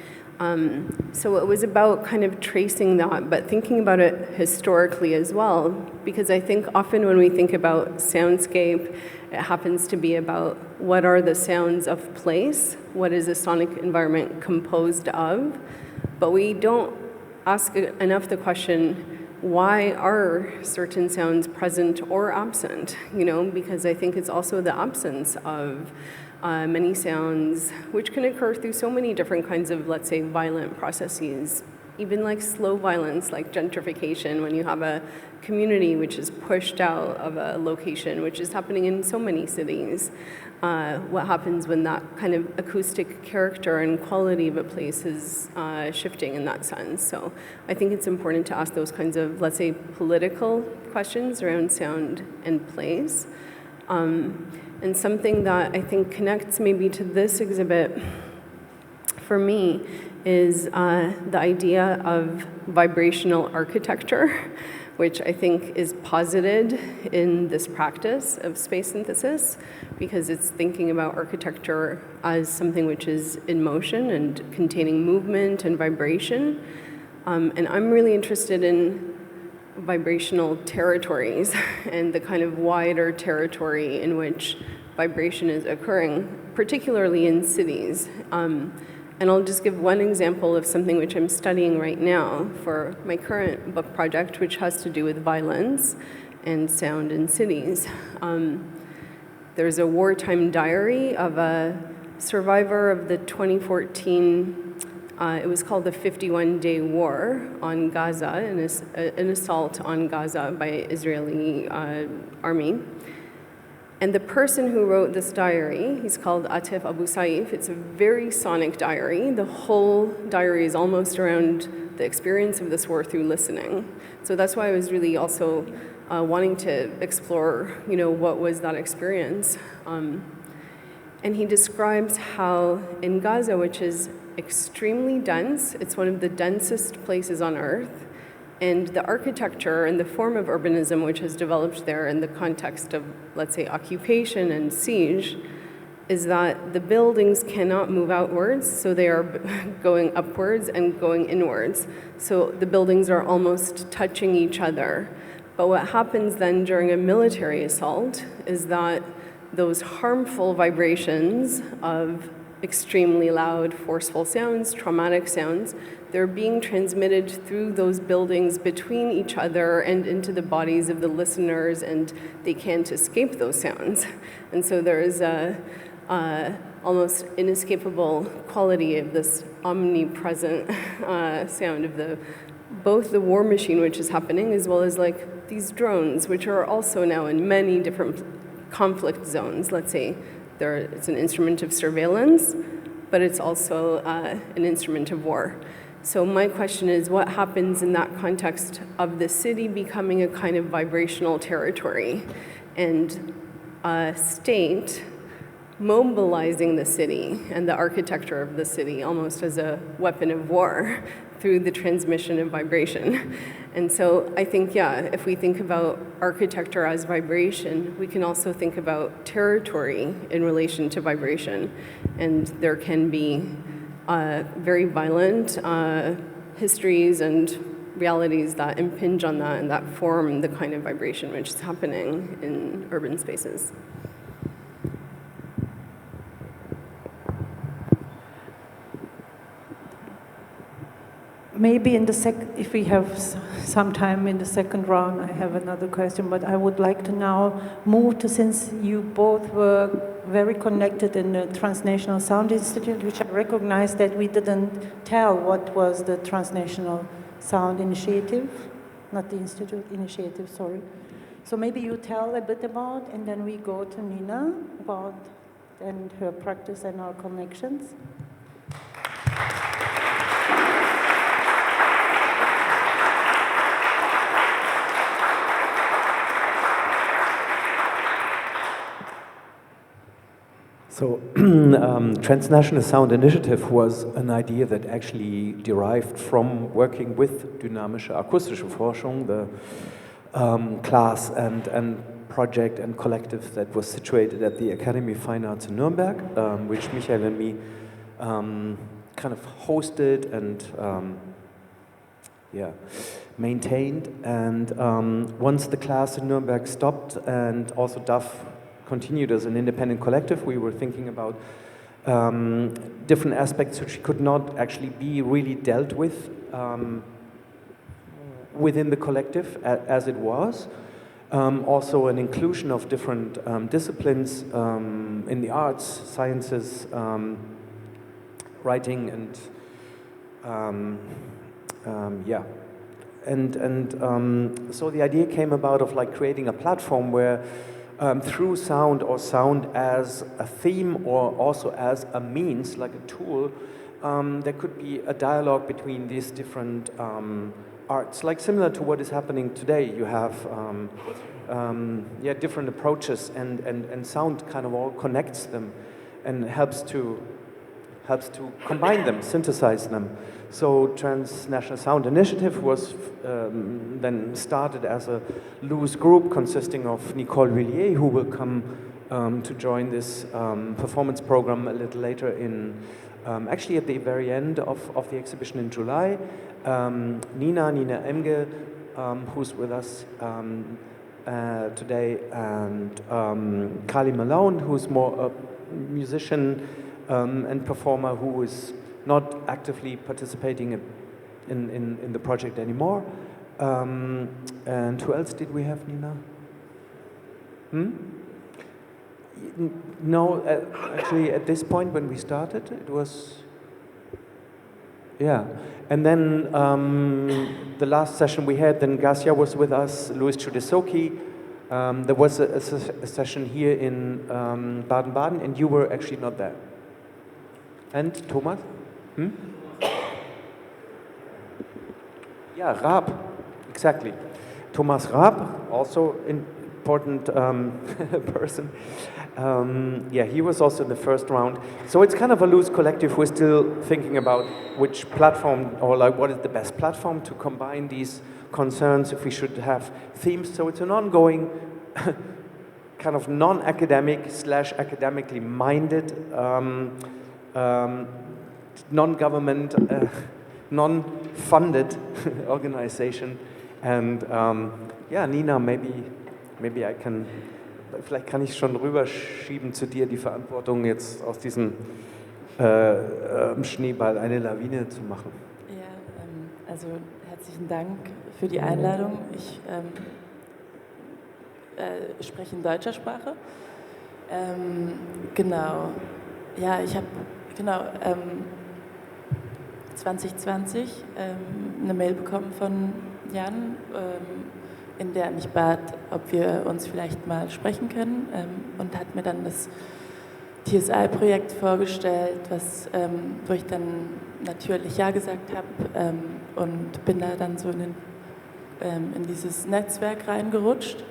So it was about kind of tracing that, but thinking about it historically as well, because I think often when we think about soundscape, it happens to be about what are the sounds of place, what is a sonic environment composed of, but we don't ask enough the question, why are certain sounds present or absent, you know, because I think it's also the absence of many sounds, which can occur through so many different kinds of, let's say, violent processes, even like slow violence, like gentrification, when you have a community which is pushed out of a location, which is happening in so many cities. What happens when that kind of acoustic character and quality of a place is shifting in that sense. So I think it's important to ask those kinds of, let's say, political questions around sound and place. And something that I think connects maybe to this exhibit for me is the idea of vibrational architecture, which I think is posited in this practice of space synthesis, because it's thinking about architecture as something which is in motion and containing movement and vibration. And I'm really interested in vibrational territories and the kind of wider territory in which vibration is occurring, particularly in cities. And I'll just give one example of something which I'm studying right now for my current book project, which has to do with violence and sound in cities. There's a wartime diary of a survivor of the 2014 it was called the 51-Day War on Gaza, an assault on Gaza by Israeli army. And the person who wrote this diary, he's called Atif Abu Saif. It's a very sonic diary. The whole diary is almost around the experience of this war through listening. So that's why I was really also wanting to explore, you know, what was that experience. And he describes how in Gaza, which is extremely dense, it's one of the densest places on Earth, and the architecture and the form of urbanism which has developed there in the context of, let's say, occupation and siege, is that the buildings cannot move outwards, so they are going upwards and going inwards. So the buildings are almost touching each other. But what happens then during a military assault is that those harmful vibrations of extremely loud, forceful sounds, traumatic sounds, they're being transmitted through those buildings between each other and into the bodies of the listeners, and they can't escape those sounds. And so there is a almost inescapable quality of this omnipresent sound of both the war machine which is happening, as well as like these drones, which are also now in many different conflict zones. Let's say it's an instrument of surveillance, but it's also an instrument of war. So my question is, what happens in that context of the city becoming a kind of vibrational territory and a state mobilizing the city and the architecture of the city almost as a weapon of war through the transmission of vibration? And so I think, yeah, if we think about architecture as vibration, we can also think about territory in relation to vibration. And there can be very violent histories and realities that impinge on that and that form the kind of vibration which is happening in urban spaces. Maybe if we have some time in the second round, I have another question, but I would like to now move to, since you both were very connected in the Transnational Sound Institute, which I recognize that we didn't tell what was the Transnational Sound Initiative, not the Institute Initiative, sorry. So maybe you tell a bit about, and then we go to Nina about and her practice and our connections. So, Transnational Sound Initiative was an idea that actually derived from working with dynamische akustische Forschung, the class and project and collective that was situated at the Academy of Fine Arts in Nuremberg, which Michael and me kind of hosted and maintained. And once the class in Nuremberg stopped and also DAF continued as an independent collective, we were thinking about different aspects which could not actually be really dealt with within the collective as it was. Also an inclusion of different disciplines in the arts, sciences, writing, and so the idea came about of like creating a platform where through sound or sound as a theme or also as a means, like a tool, there could be a dialogue between these different arts, like similar to what is happening today. You have different approaches, and sound kind of all connects them and helps to combine them, synthesize them. So Transnational Sound Initiative was then started as a loose group consisting of Nicole Villiers, who will come to join this performance program a little later in, actually at the very end of the exhibition in July. Nina Emge, who's with us today, and Carly Malone, who's more a musician and performer who is not actively participating in the project anymore. And who else did we have, Nina? No, actually at this point when we started, it was, yeah. And then the last session we had, then Gascia was with us, Louis Chudesoki. There was a session here in Baden-Baden, and you were actually not there. And Thomas? Yeah, Raab, exactly. Thomas Raab, also important person. He was also in the first round. So it's kind of a loose collective. We're still thinking about which platform, or like what is the best platform to combine these concerns, if we should have themes. So it's an ongoing kind of non-academic / academically minded non-government, non-funded organization. And Nina, maybe I can, vielleicht kann ich schon rüberschieben zu dir die Verantwortung, jetzt aus diesem Schneeball eine Lawine zu machen. Ja, also herzlichen Dank für die Einladung. Ich spreche in deutscher Sprache. Genau. Ja, ich habe 2020 eine Mail bekommen von Jan, in der er mich bat, ob wir uns vielleicht mal sprechen können, und hat mir dann das TSI-Projekt vorgestellt, wo ich dann natürlich Ja gesagt habe, und bin da dann so in dieses Netzwerk reingerutscht.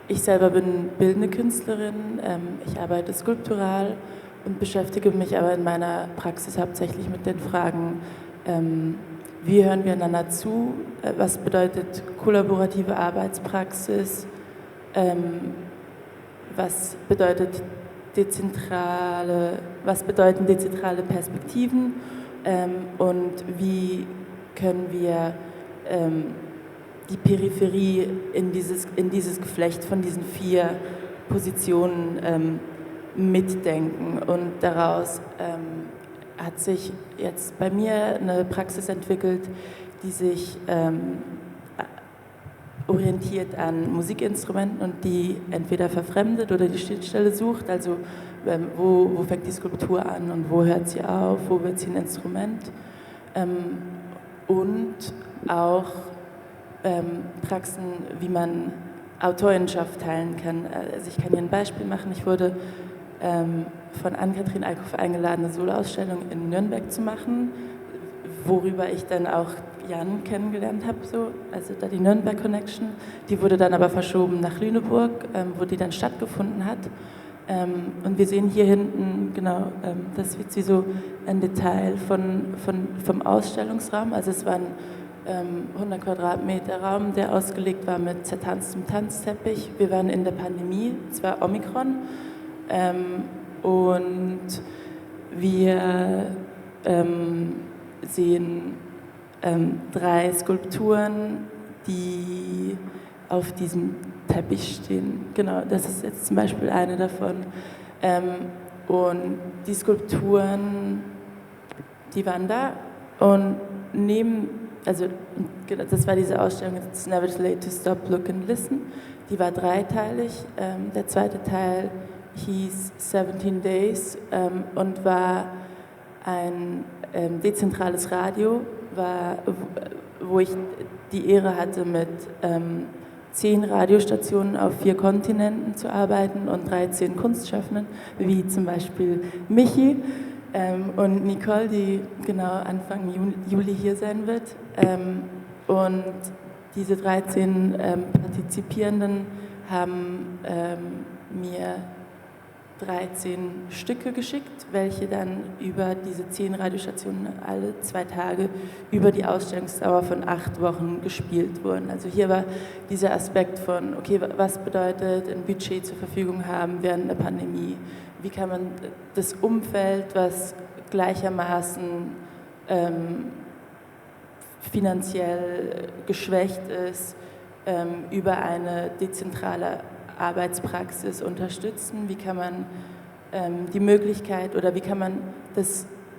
Ich selber bin bildende Künstlerin, ich arbeite skulptural und beschäftige mich aber in meiner Praxis hauptsächlich mit den Fragen, wie hören wir einander zu, was bedeutet kollaborative Arbeitspraxis, was bedeuten dezentrale Perspektiven, und wie können wir die Peripherie in dieses Geflecht von diesen 4 Positionen mitdenken. Und daraus hat sich jetzt bei mir eine Praxis entwickelt, die sich orientiert an Musikinstrumenten und die entweder verfremdet oder die Schnittstelle sucht, also wo fängt die Skulptur an und wo hört sie auf, wo wird sie ein Instrument, und auch Praxen, wie man Autorinnenschaft teilen kann. Also ich kann hier ein Beispiel machen. Ich wurde von Ann-Kathrin Eickhoff eingeladen, eine Soloausstellung in Nürnberg zu machen, worüber ich dann auch Jan kennengelernt habe, so, also da die Nürnberg Connection. Die wurde dann aber verschoben nach Lüneburg, wo die dann stattgefunden hat. Und wir sehen hier hinten, genau, das ist jetzt wie so ein Detail vom Ausstellungsraum. Also es war ein 100 Quadratmeter Raum, der ausgelegt war mit zertanztem Tanzteppich. Wir waren in der Pandemie, es war Omikron. Und wir sehen 3 Skulpturen, die auf diesem Teppich stehen. Genau, das ist jetzt zum Beispiel eine davon. Und die Skulpturen, die waren da und das war diese Ausstellung, It's Never Too Late to Stop, Look and Listen. Die war 3-teilig. Der zweite Teil hieß 17 Days und war ein dezentrales Radio, wo ich die Ehre hatte, mit 10 Radiostationen auf 4 Kontinenten zu arbeiten und 13 Kunstschaffenden, wie zum Beispiel Michi und Nicole, die genau Anfang Juli hier sein wird. Und diese 13 Partizipierenden haben mir 13 Stücke geschickt, welche dann über diese 10 Radiostationen alle 2 Tage über die Ausstellungsdauer von 8 Wochen gespielt wurden. Also hier war dieser Aspekt von, okay, was bedeutet ein Budget zur Verfügung haben während der Pandemie? Wie kann man das Umfeld, was gleichermaßen finanziell geschwächt ist, über eine dezentrale Arbeitspraxis unterstützen? Wie kann man die Möglichkeit oder wie kann man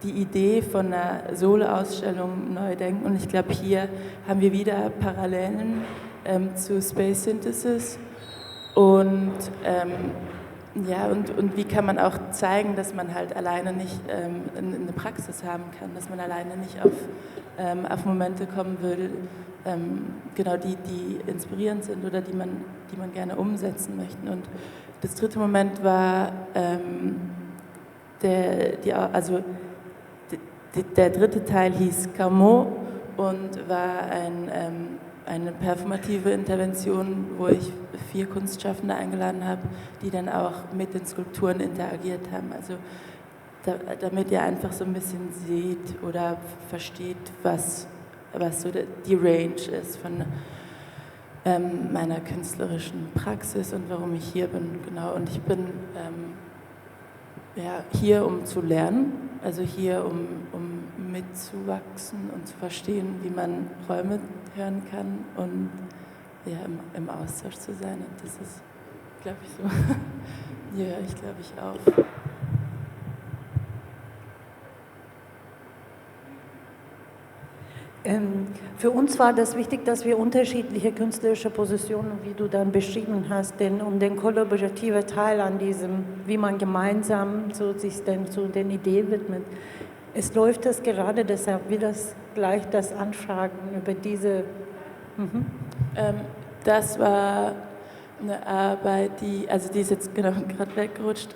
die Idee von einer Solo-Ausstellung neu denken? Und ich glaube, hier haben wir wieder Parallelen zu Space Synthesis und wie kann man auch zeigen, dass man halt alleine nicht eine Praxis haben kann, dass man alleine nicht auf Momente kommen will, genau die inspirierend sind oder die man gerne umsetzen möchte. Und das dritte Moment war der dritte Teil hieß Camo und war eine performative Intervention, wo ich 4 Kunstschaffende eingeladen habe, die dann auch mit den Skulpturen interagiert haben. Also damit ihr einfach so ein bisschen seht oder versteht, was so die Range ist von meiner künstlerischen Praxis und warum ich hier bin. Genau. Und ich bin hier, um zu lernen, also hier, um mitzuwachsen und zu verstehen, wie man Räume hören kann und im Austausch zu sein. Und das ist, glaube ich, so. Ja, ich glaube, ich auch. Für uns war das wichtig, dass wir unterschiedliche künstlerische Positionen, wie du dann beschrieben hast, um den kollaborativen Teil an diesem, wie man gemeinsam so sich dann zu den Ideen widmet. Es läuft das gerade, deshalb will das gleich das anfragen über diese. Das war eine Arbeit, die ist jetzt genau gerade weggerutscht.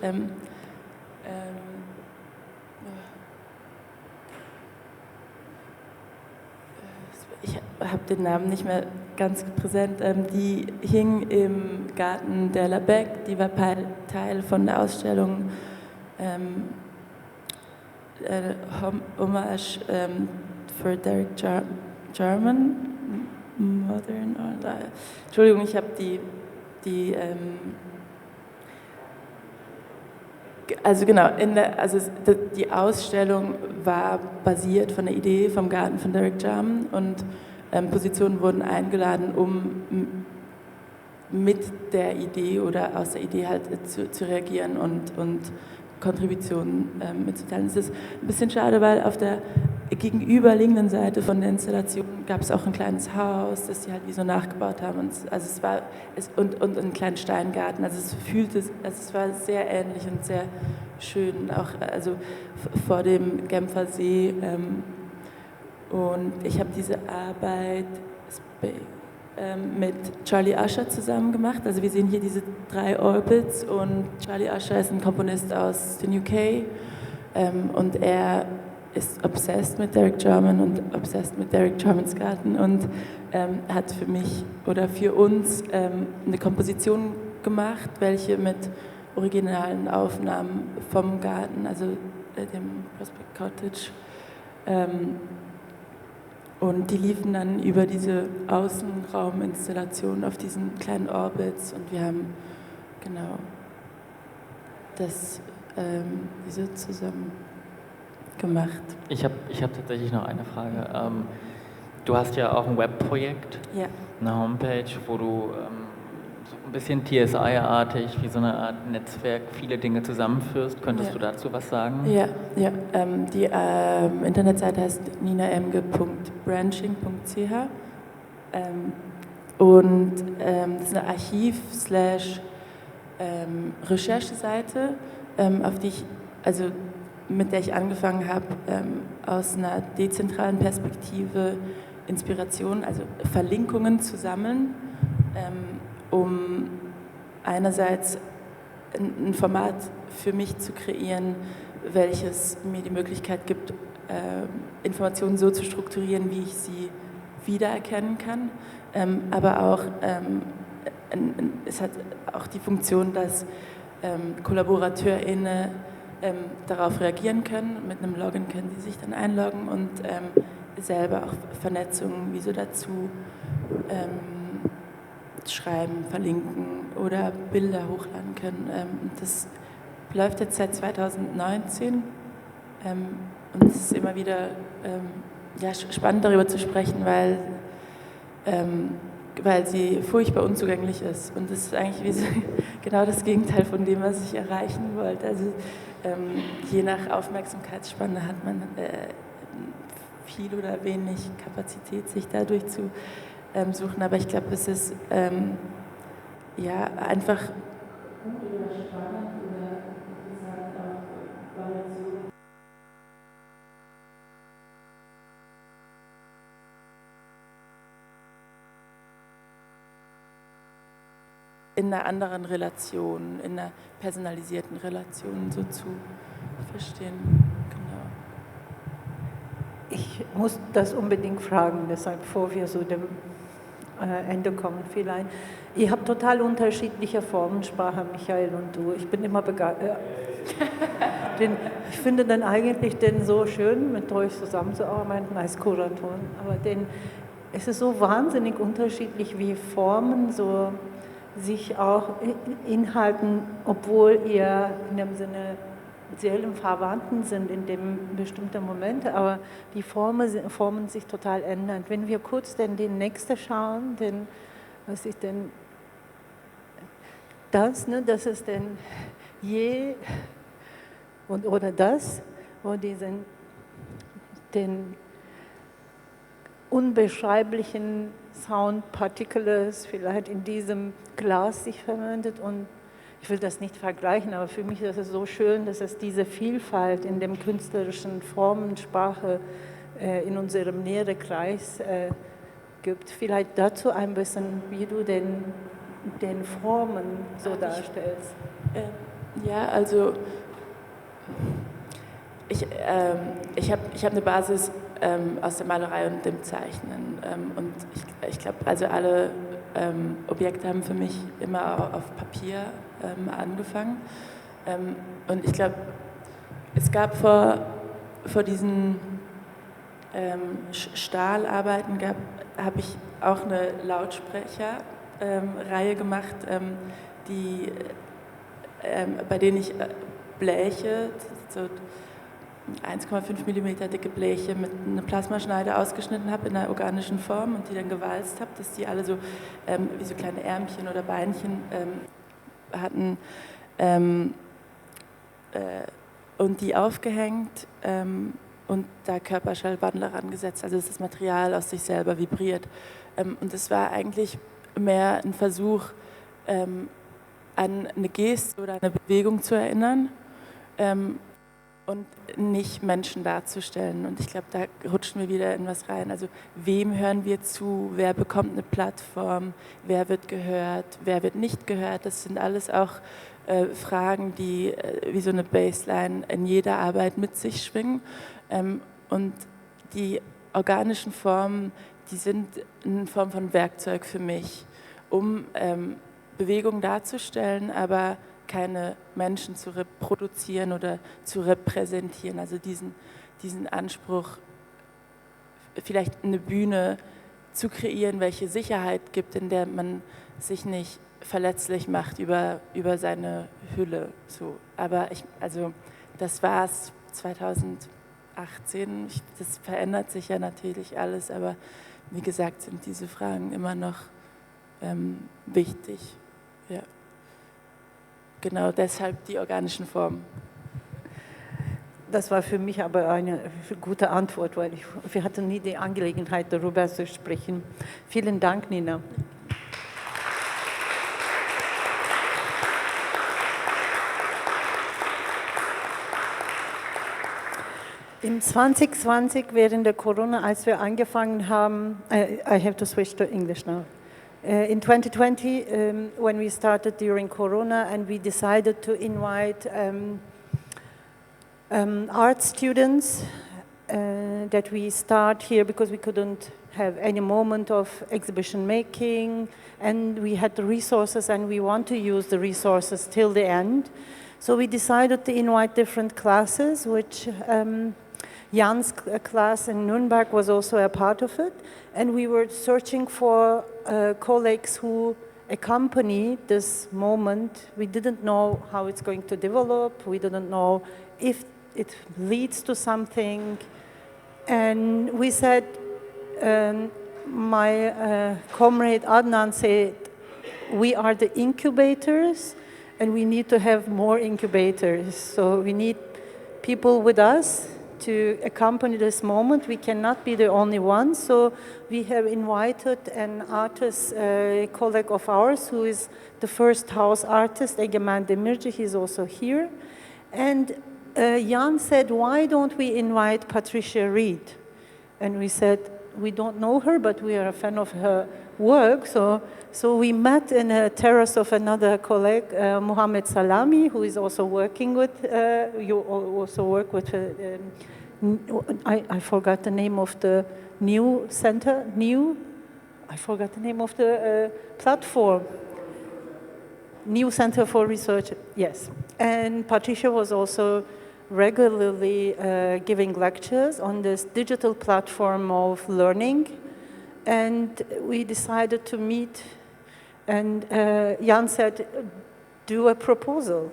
Ich habe den Namen nicht mehr ganz präsent. Die hing im Garten der Labec, die war Teil von der Ausstellung Hommage for Derek German Modern. Entschuldigung, ich habe die Ausstellung war basiert von der Idee vom Garten von Derek Jarman und Positionen wurden eingeladen, um mit der Idee oder aus der Idee halt zu reagieren und Kontributionen mitzuteilen. Es ist ein bisschen schade, weil auf der gegenüberliegenden Seite von der Installation gab es auch ein kleines Haus, das sie halt wie so nachgebaut haben. Und einen kleinen Steingarten. Also es war sehr ähnlich und sehr schön, auch also vor dem Genfer See. Und ich habe diese Arbeit mit Charlie Usher zusammen gemacht. Also wir sehen hier diese 3 Orbits und Charlie Usher ist ein Komponist aus den UK und er ist obsessed mit Derek Jarman und obsessed mit Derek Jarmans Garten und hat für mich oder für uns eine Komposition gemacht, welche mit originalen Aufnahmen vom Garten, also dem Prospect Cottage, und die liefen dann über diese Außenrauminstallation auf diesen kleinen Orbits und wir haben genau diese zusammen gemacht. Ich hab tatsächlich noch eine Frage. Du hast ja auch ein Webprojekt, Ja. eine Homepage, wo du so ein bisschen TSI-artig, wie so eine Art Netzwerk, viele Dinge zusammenführst. Könntest du dazu was sagen? Ja. Die Internetseite heißt ninaemge.branching.ch und das ist eine Archiv/Rechercheseite, mit der ich angefangen habe, aus einer dezentralen Perspektive Inspirationen, also Verlinkungen zu sammeln, um einerseits ein Format für mich zu kreieren, welches mir die Möglichkeit gibt, Informationen so zu strukturieren, wie ich sie wiedererkennen kann, aber auch es hat auch die Funktion, dass KollaborateurInnen darauf reagieren können. Mit einem Login können sie sich dann einloggen und selber auch Vernetzungen wie so dazu schreiben, verlinken oder Bilder hochladen können. Das läuft jetzt seit 2019 und es ist immer wieder spannend darüber zu sprechen, weil sie furchtbar unzugänglich ist. Und das ist eigentlich genau das Gegenteil von dem, was ich erreichen wollte. Also je nach Aufmerksamkeitsspanne hat man viel oder wenig Kapazität, sich dadurch zu suchen. Aber ich glaube, es ist einfach gut oder spannend oder interessant auch Variationen. In einer anderen Relation, in einer personalisierten Relation so zu verstehen. Genau. Ich muss das unbedingt fragen, deshalb, bevor wir zu dem Ende kommen vielleicht. Ihr habt total unterschiedliche Formensprache, Michael und du. Ich bin immer begeistert. Ich finde dann eigentlich so schön, mit euch zusammenzuarbeiten als Kuratoren. Aber es ist so wahnsinnig unterschiedlich, wie Formen so sich auch inhalten, obwohl ihr in dem Sinne seelenverwandten sind in dem bestimmten Moment, aber die Formen sich total ändern. Wenn wir kurz den nächsten schauen, was ist denn das, ne? Das ist denn oder das, wo den unbeschreiblichen Sound Particles vielleicht in diesem Glas sich verwendet und ich will das nicht vergleichen, aber für mich ist es so schön, dass es diese Vielfalt in dem künstlerischen Formensprache in unserem näheren Kreis gibt. Vielleicht dazu ein bisschen, wie du den Formen so darstellst. Ja, also ich hab eine Basis aus der Malerei und dem Zeichnen und ich glaube, also alle Objekte haben für mich immer auf Papier angefangen und ich glaube, es gab vor diesen Stahlarbeiten habe ich auch eine Lautsprecherreihe gemacht, bei denen ich Bleche, so 1,5 mm dicke Bleche mit einer Plasmaschneide ausgeschnitten habe in einer organischen Form und die dann gewalzt habe, dass die alle so wie so kleine Ärmchen oder Beinchen hatten und die aufgehängt und da Körperschallwandler rangesetzt, also dass das Material aus sich selber vibriert. Und es war eigentlich mehr ein Versuch, an eine Geste oder eine Bewegung zu erinnern. und nicht Menschen darzustellen. Und ich glaube, da rutschen wir wieder in was rein. Also wem hören wir zu, wer bekommt eine Plattform, wer wird gehört, wer wird nicht gehört. Das sind alles auch Fragen, die wie so eine Baseline in jeder Arbeit mit sich schwingen. Und die organischen Formen, die sind eine Form von Werkzeug für mich, um Bewegung darzustellen, aber keine Menschen zu reproduzieren oder zu repräsentieren. Also diesen Anspruch, vielleicht eine Bühne zu kreieren, welche Sicherheit gibt, in der man sich nicht verletzlich macht über seine Hülle. So. Aber das war es 2018. Das verändert sich ja natürlich alles, aber wie gesagt sind diese Fragen immer noch wichtig. Ja. Genau deshalb die organischen Formen. Das war für mich aber eine gute Antwort, weil wir hatten nie die Angelegenheit, darüber zu sprechen. Vielen Dank, Nina. In 2020, während der Corona, als wir angefangen haben, I have to switch to English now. In 2020, when we started during Corona and we decided to invite art students that we start here because we couldn't have any moment of exhibition making and we had the resources and we want to use the resources till the end. So we decided to invite different classes, which Jan's class in Nuremberg was also a part of it. And we were searching for colleagues who accompany this moment. We didn't know how it's going to develop. We didn't know if it leads to something. And we said, my comrade Adnan said, we are the incubators and we need to have more incubators. So we need people with us to accompany this moment. We cannot be the only ones. So we have invited an artist, a colleague of ours, who is the first house artist, Emge. He's also here. And Jan said, why don't we invite Patricia Reed? And we said, we don't know her, but we are a fan of her work. So we met in a terrace of another colleague, Mohamed Salami, who is also working with, you also work with, I forgot the name of the new center, I forgot the name of the platform. New Center for Research, yes. And Patricia was also regularly giving lectures on this digital platform of learning. And we decided to meet, and Jan said, do a proposal,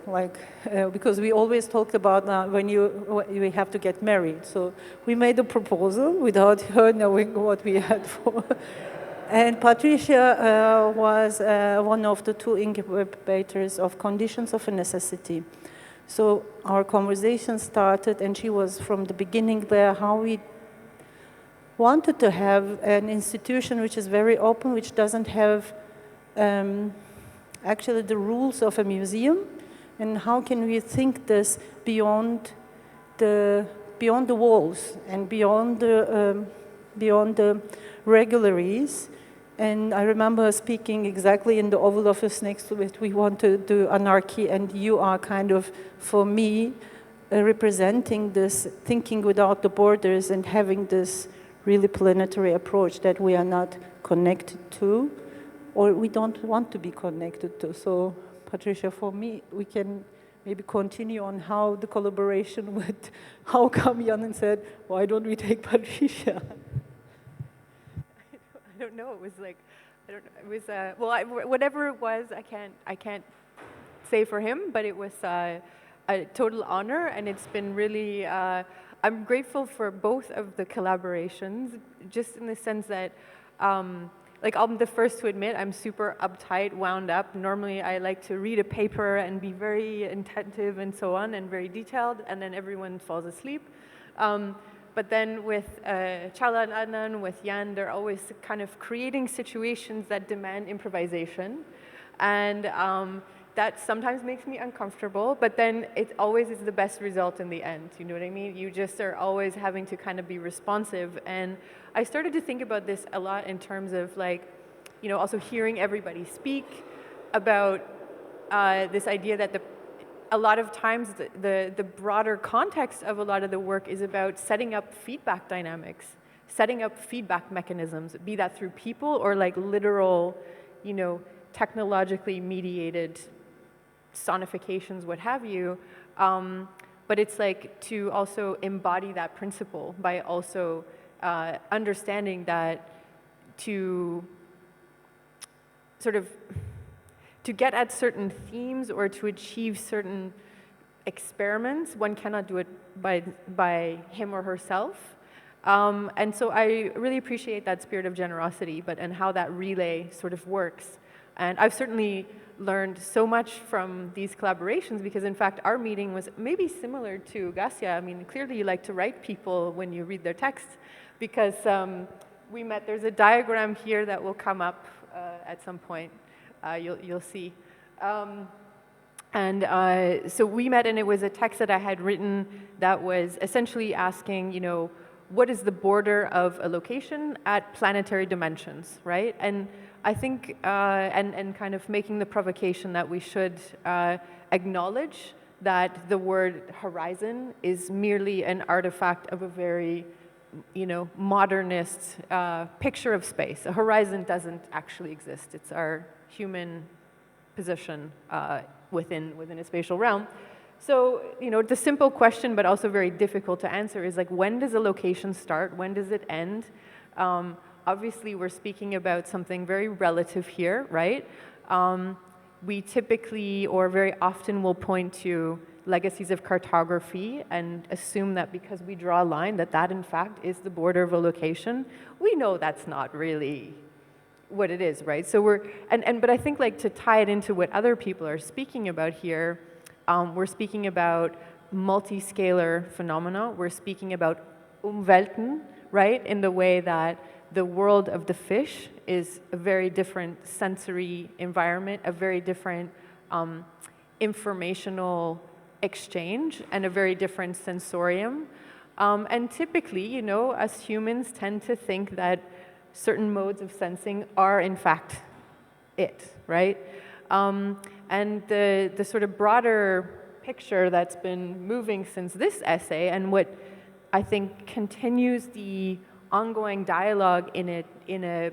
because we always talked about when we have to get married. So we made a proposal without her knowing what we had for. And Patricia was one of the two incubators of Conditions of a Necessity. So our conversation started, and she was from the beginning there, how we wanted to have an institution which is very open, which doesn't have actually the rules of a museum, and how can we think this beyond the walls and beyond the regularies. And I remember speaking exactly in the Oval Office next to it, we want to do anarchy, and you are kind of, for me, representing this thinking without the borders and having this really planetary approach that we are not connected to, or we don't want to be connected to. So, Patricia, for me, we can maybe continue on how the collaboration with, how come Jan said, why don't we take Patricia? I don't know. It was like, I don't know. It was whatever it was. I can't say for him, but it was a total honor, and it's been really. I'm grateful for both of the collaborations, just in the sense that, I'm the first to admit I'm super uptight, wound up. Normally, I like to read a paper and be very attentive and so on, and very detailed, and then everyone falls asleep. But then with Çağla and Adnan, with Jan, they're always kind of creating situations that demand improvisation. And that sometimes makes me uncomfortable, but then it always is the best result in the end, you know what I mean? You just are always having to kind of be responsive. And I started to think about this a lot in terms of like, you know, also hearing everybody speak about this idea that a lot of times the broader context of a lot of the work is about setting up feedback dynamics, setting up feedback mechanisms, be that through people or like literal, you know, technologically mediated sonifications, what have you. But it's like to also embody that principle by also understanding that to sort of to get at certain themes or to achieve certain experiments, one cannot do it by him or herself. And so I really appreciate that spirit of generosity, and how that relay sort of works. And I've certainly learned so much from these collaborations because, in fact, our meeting was maybe similar to Gascia. I mean, clearly you like to write people when you read their text because we met, there's a diagram here that will come up at some point. You'll see. So we met, and it was a text that I had written that was essentially asking, you know, what is the border of a location at planetary dimensions, right? And I think, and kind of making the provocation that we should acknowledge that the word horizon is merely an artifact of a very, you know, modernist picture of space. A horizon doesn't actually exist. It's our human position within a spatial realm. So, you know, the simple question, but also very difficult to answer, is like, when does a location start? When does it end? Obviously, we're speaking about something very relative here, right? We typically, or very often, will point to legacies of cartography and assume that because we draw a line, that in fact is the border of a location. We know that's not really what it is, right? So but I think, like, to tie it into what other people are speaking about here, we're speaking about multi-scalar phenomena. We're speaking about Umwelten, right? In the way that the world of the fish is a very different sensory environment, a very different informational exchange, and a very different sensorium. And typically, you know, as humans tend to think that certain modes of sensing are in fact it, right? And the sort of broader picture that's been moving since this essay, and what I think continues the ongoing dialogue in a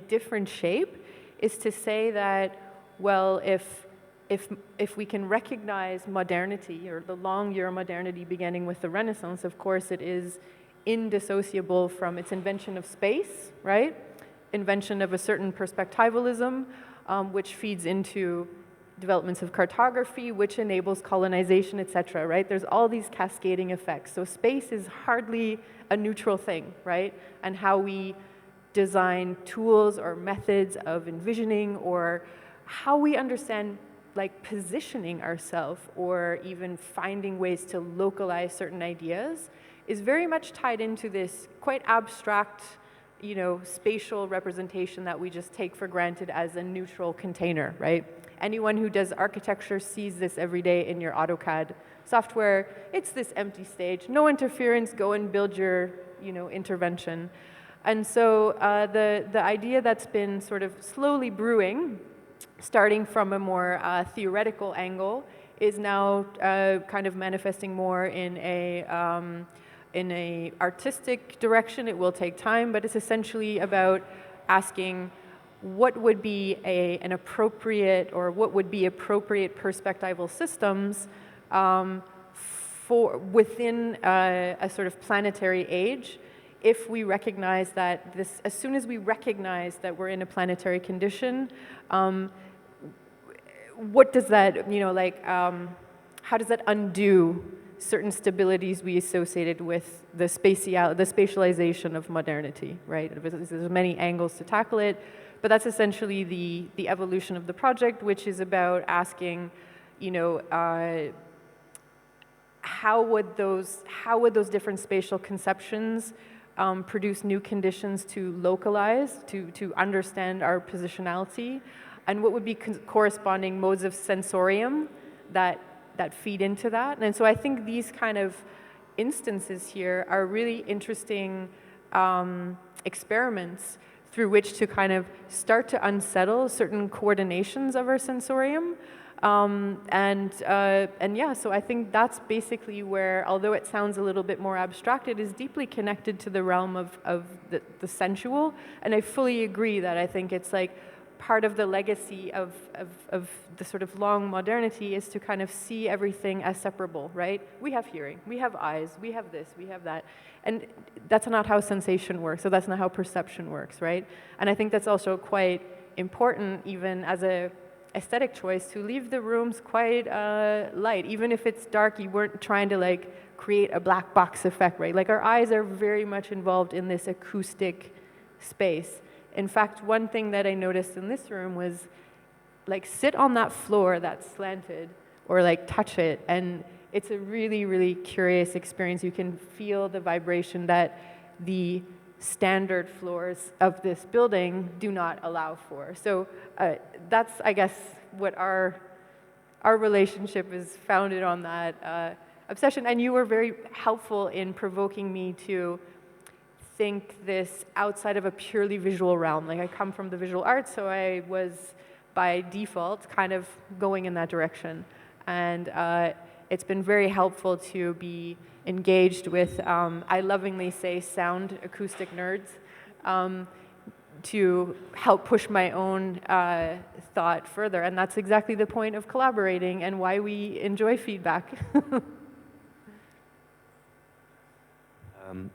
different shape, is to say that, well, if we can recognize modernity, or the long Euromodernity beginning with the Renaissance, of course it is indissociable from its invention of space, right? Invention of a certain perspectivalism, which feeds into developments of cartography, which enables colonization, etc., right? There's all these cascading effects. So space is hardly a neutral thing, right? And how we design tools or methods of envisioning, or how we understand, like, positioning ourselves, or even finding ways to localize certain ideas, is very much tied into this quite abstract, you know, spatial representation that we just take for granted as a neutral container, right? Anyone who does architecture sees this every day in your AutoCAD software. It's this empty stage, no interference, go and build your, you know, intervention. And so the idea that's been sort of slowly brewing, starting from a more theoretical angle, is now kind of manifesting more in a artistic direction. It will take time, but it's essentially about asking what would be an appropriate, or what would be appropriate perspectival systems for within a sort of planetary age, if we recognize that this, as soon as we recognize that we're in a planetary condition, what does that, you know, like, how does that undo certain stabilities we associated with the spatialization of modernity, right? There's many angles to tackle it, but that's essentially the evolution of the project, which is about asking, you know, how would those different spatial conceptions produce new conditions to localize, to understand our positionality, and what would be corresponding modes of sensorium that feed into that. And so I think these kind of instances here are really interesting experiments through which to kind of start to unsettle certain coordinations of our sensorium. And yeah, so I think that's basically where, although it sounds a little bit more abstract, it is deeply connected to the realm of the sensual. And I fully agree that I think it's like part of the legacy of the sort of long modernity is to kind of see everything as separable, right? We have hearing, we have eyes, we have this, we have that. And that's not how sensation works, so that's not how perception works, right? And I think that's also quite important, even as a aesthetic choice, to leave the rooms quite light. Even if it's dark, you weren't trying to like create a black box effect, right? Like our eyes are very much involved in this acoustic space. In fact, one thing that I noticed in this room was like sit on that floor that's slanted or like touch it, and it's a really, really curious experience. You can feel the vibration that the standard floors of this building do not allow for. So that's, I guess, what our relationship is founded on, that obsession. And you were very helpful in provoking me to think this outside of a purely visual realm. Like I come from the visual arts, so I was by default kind of going in that direction. And it's been very helpful to be engaged with, I lovingly say, sound acoustic nerds, to help push my own thought further. And that's exactly the point of collaborating and why we enjoy feedback.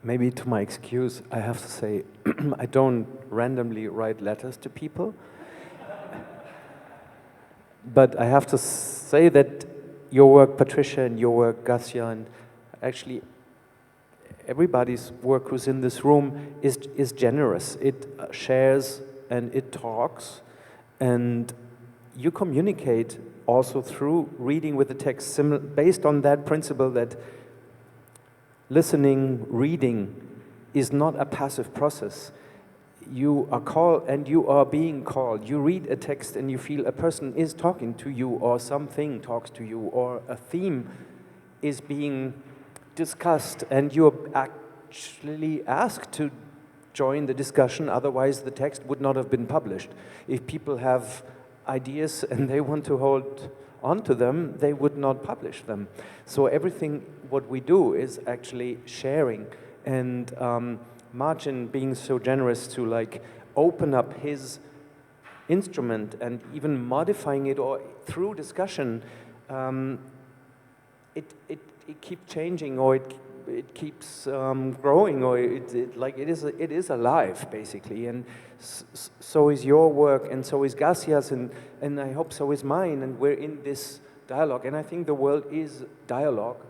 Maybe to my excuse, I have to say, I don't randomly write letters to people. But I have to say that your work, Patricia, and your work, Gascia, and actually everybody's work who's in this room is generous. It shares and it talks, and you communicate also through reading with the text based on that principle that listening, reading is not a passive process. You are called and you are being called. You read a text and you feel a person is talking to you, or something talks to you, or a theme is being discussed, and you're actually asked to join the discussion, otherwise the text would not have been published. If people have ideas and they want to hold on to them, they would not publish them. So everything what we do is actually sharing, and Marcin being so generous to like open up his instrument and even modifying it, or through discussion, it keeps changing, or it keeps growing, or it is alive basically. And so is your work, and so is Gascia's, and I hope so is mine. And we're in this dialogue, and I think the world is dialogue,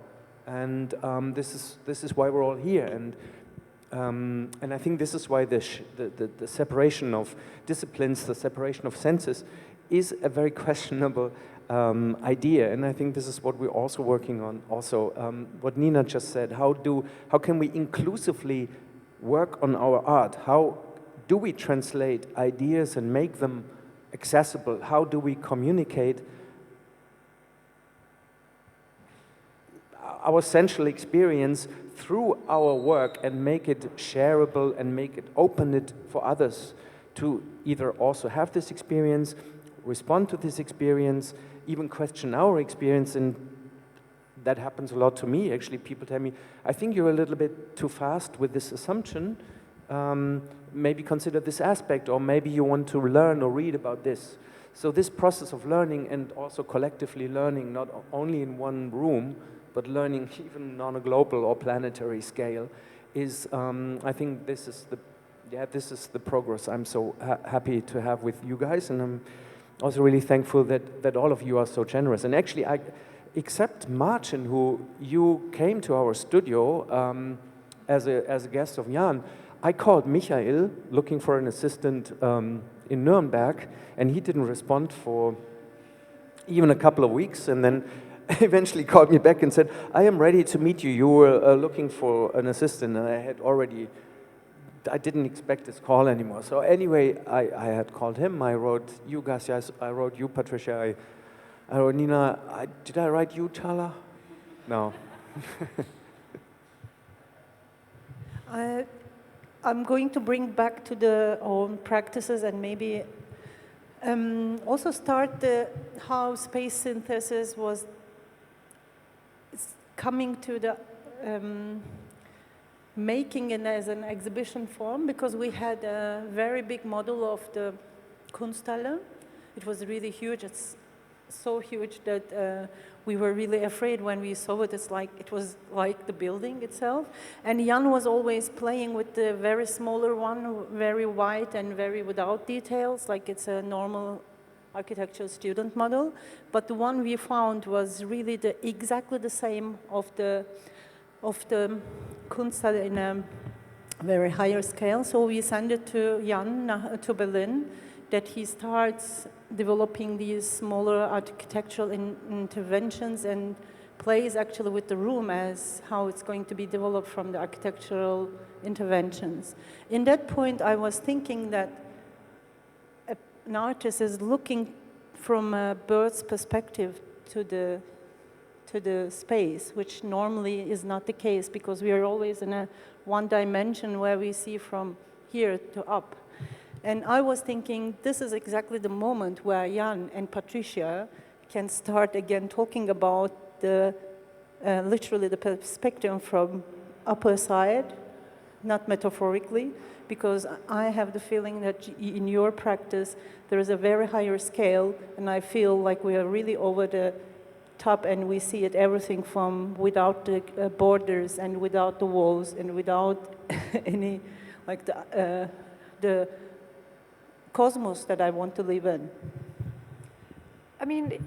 and this is why we're all here. And I think this is why the separation of disciplines, the separation of senses, is a very questionable idea. And I think this is what we're also working on. Also, what Nina just said: how can we inclusively work on our art? How do we translate ideas and make them accessible? How do we communicate our sensual experience through our work and make it shareable and open it for others to either also have this experience, respond to this experience, even question our experience? And that happens a lot to me, actually. People tell me, I think you're a little bit too fast with this assumption. Maybe consider this aspect, or maybe you want to learn or read about this. So this process of learning, and also collectively learning, not only in one room, but learning even on a global or planetary scale, is, I think this is the progress I'm so happy to have with you guys, and I'm also really thankful that all of you are so generous. And actually, except Marcin, who you came to our studio as a guest of Jan, I called Michael looking for an assistant in Nuremberg, and he didn't respond for even a couple of weeks, and then eventually called me back and said, I am ready to meet you. You were looking for an assistant, and I had already I didn't expect this call anymore. So anyway, I had called him. I wrote you, Gascia. I wrote you, Patricia. I wrote Nina. Did I write you, Çağla? No. I'm going to bring back to the own practices and maybe also start how space synthesis was coming to the making it as an exhibition form, because we had a very big model of the Kunsthalle. It was really huge. It's so huge that we were really afraid when we saw it. It was like the building itself. And Jan was always playing with the very smaller one, very white and very without details, like it's a normal architecture student model. But the one we found was really exactly the same of the Kunsthalle in a very higher scale. So we sent it to Jan to Berlin, that he starts developing these smaller architectural interventions and plays actually with the room as how it's going to be developed from the architectural interventions. In that point, I was thinking that an artist is looking from a bird's perspective to the space, which normally is not the case, because we are always in a one dimension where we see from here to up. And I was thinking, this is exactly the moment where Jan and Patricia can start again talking about literally the perspective from upper side, not metaphorically, because I have the feeling that in your practice, there is a very higher scale, and I feel like we are really over the top, and we see it everything from without the borders and without the walls and without any, like the cosmos that I want to live in. I mean,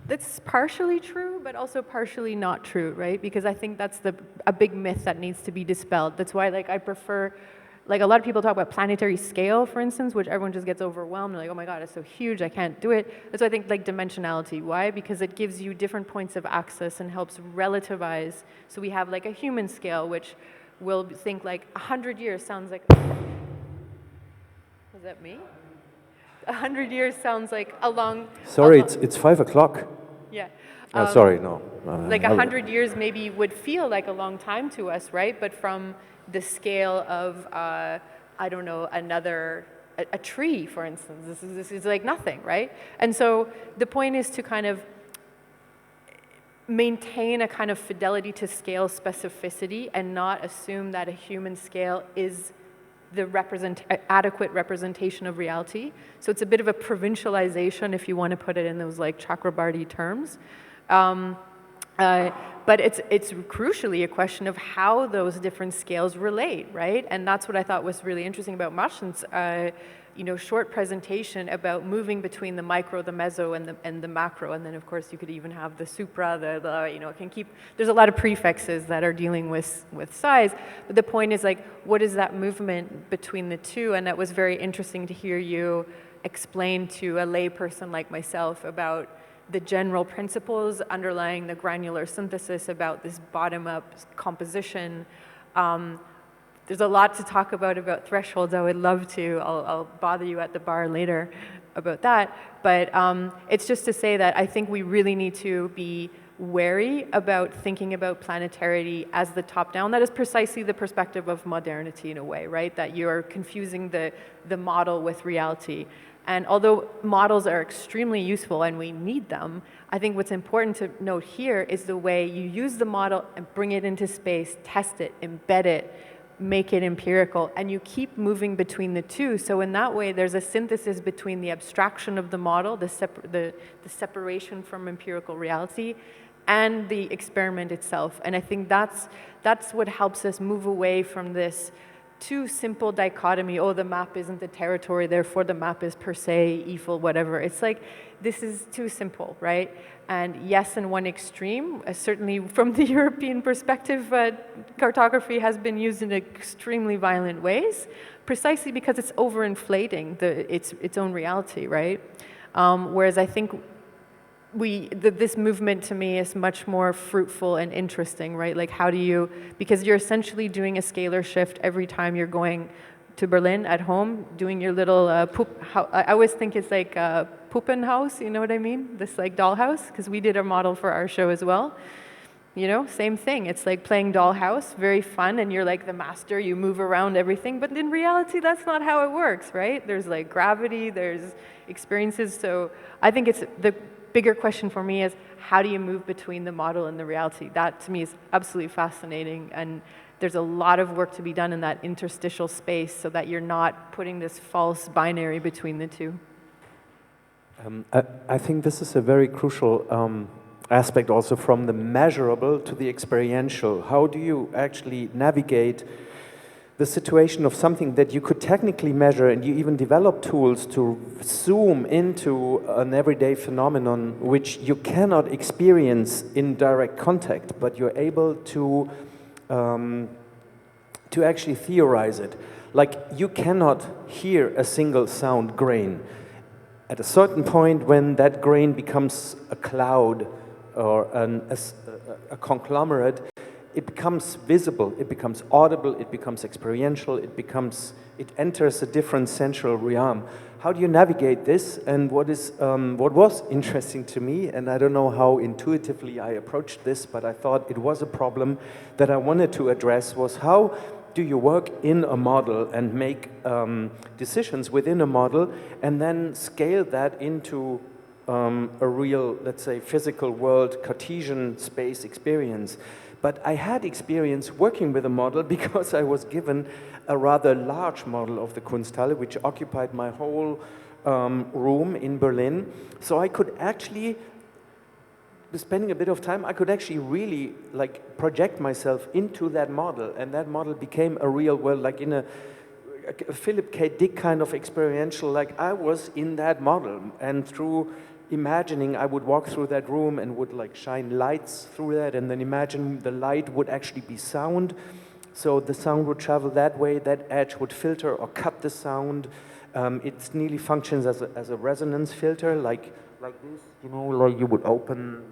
that's partially true, but also partially not true, right? Because I think that's a big myth that needs to be dispelled. That's why, like, I prefer, like, a lot of people talk about planetary scale, for instance, which everyone just gets overwhelmed, like, oh my God, it's so huge, I can't do it. That's why I think, like, dimensionality. Why? Because it gives you different points of access and helps relativize. So we have, like, a human scale, which will think, like, 100 years sounds like... Was that me? 100 years sounds like a long... Sorry, it's 5 o'clock. Yeah. Sorry, no. Like 100 years maybe would feel like a long time to us, right? But from the scale of, I don't know, a tree, for instance, this is like nothing, right? And so the point is to kind of maintain a kind of fidelity to scale specificity and not assume that a human scale is the adequate representation of reality. So it's a bit of a provincialization, if you want to put it in those like Chakrabarty terms. But it's crucially a question of how those different scales relate, right? And that's what I thought was really interesting about Marcin's short presentation about moving between the micro, the meso, and the macro. And then, of course, you could even have the supra, it can keep, there's a lot of prefixes that are dealing with size. But the point is, like, what is that movement between the two? And that was very interesting to hear you explain to a lay person like myself about the general principles underlying the granular synthesis, about this bottom-up composition. There's a lot to talk about thresholds. I would love to. I'll bother you at the bar later about that. But it's just to say that I think we really need to be wary about thinking about planetarity as the top-down. That is precisely the perspective of modernity in a way, right? That you're confusing the model with reality. And although models are extremely useful and we need them, I think what's important to note here is the way you use the model and bring it into space, test it, embed it, make it empirical, and you keep moving between the two. So in that way, there's a synthesis between the abstraction of the model, the separation from empirical reality, and the experiment itself. And I think that's what helps us move away from this too simple dichotomy, oh, the map isn't the territory, therefore the map is per se equal, whatever. It's like, this is too simple, right? And yes, in one extreme, certainly from the European perspective, cartography has been used in extremely violent ways, precisely because it's overinflating its own reality, right? Whereas I think this movement to me is much more fruitful and interesting, right? Like how do you, because you're essentially doing a scalar shift every time you're going to Berlin at home, doing your little I always think it's like a Puppenhaus, you know what I mean? This like dollhouse, because we did a model for our show as well. You know, same thing. It's like playing dollhouse, very fun, and you're like the master, you move around everything, but in reality, that's not how it works, right? There's like gravity, there's experiences, so I think it's the bigger question for me is how do you move between the model and the reality? That to me is absolutely fascinating, and there's a lot of work to be done in that interstitial space so that you're not putting this false binary between the two. I think this is a very crucial aspect also from the measurable to the experiential. How do you actually navigate the situation of something that you could technically measure, and you even develop tools to zoom into an everyday phenomenon which you cannot experience in direct contact, but you're able to actually theorize it. Like you cannot hear a single sound grain. At a certain point when that grain becomes a cloud or a conglomerate, it becomes visible, it becomes audible, it becomes experiential, it enters a different sensual realm. How do you navigate this? And what was interesting to me, and I don't know how intuitively I approached this, but I thought it was a problem that I wanted to address, was how do you work in a model and make decisions within a model and then scale that into a real, let's say, physical world, Cartesian space experience. But I had experience working with a model because I was given a rather large model of the Kunsthalle, which occupied my whole room in Berlin. So I could actually, spending a bit of time, I could actually really like project myself into that model, and that model became a real world, like in a Philip K. Dick kind of experiential, like I was in that model, and through imagining I would walk through that room and would like shine lights through that, and then imagine the light would actually be sound, so the sound would travel that way, that edge would filter or cut the sound. It nearly functions as a resonance filter, like this, you know, like you would open,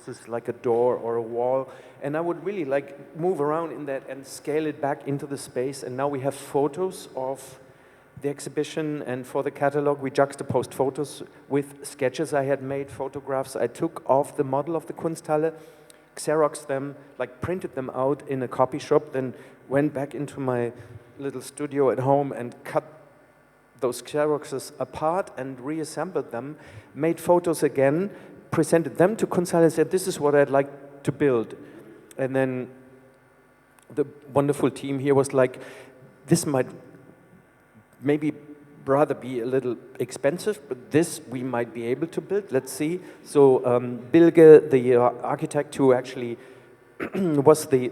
this is like a door or a wall, and I would really like move around in that and scale it back into the space. And now we have photos of the exhibition, and for the catalog we juxtaposed photos with sketches I had made, photographs I took of the model of the Kunsthalle, Xeroxed them, like printed them out in a copy shop, then went back into my little studio at home and cut those Xeroxes apart and reassembled them, made photos again, presented them to Kunsthalle and said, this is what I'd like to build. And then the wonderful team here was like, this might maybe rather be a little expensive, but this we might be able to build, let's see. So Bilge, the architect who actually was the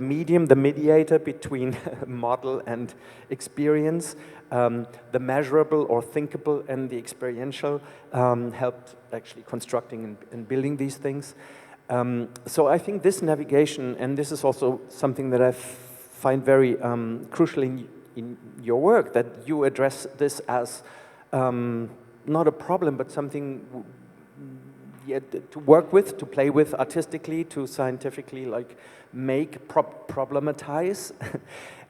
medium, the mediator between model and experience, the measurable or thinkable and the experiential, helped actually constructing and building these things. So I think this navigation, and this is also something that I find very crucial in your work, that you address this as not a problem, but something to work with, to play with artistically, to scientifically like make, problematize.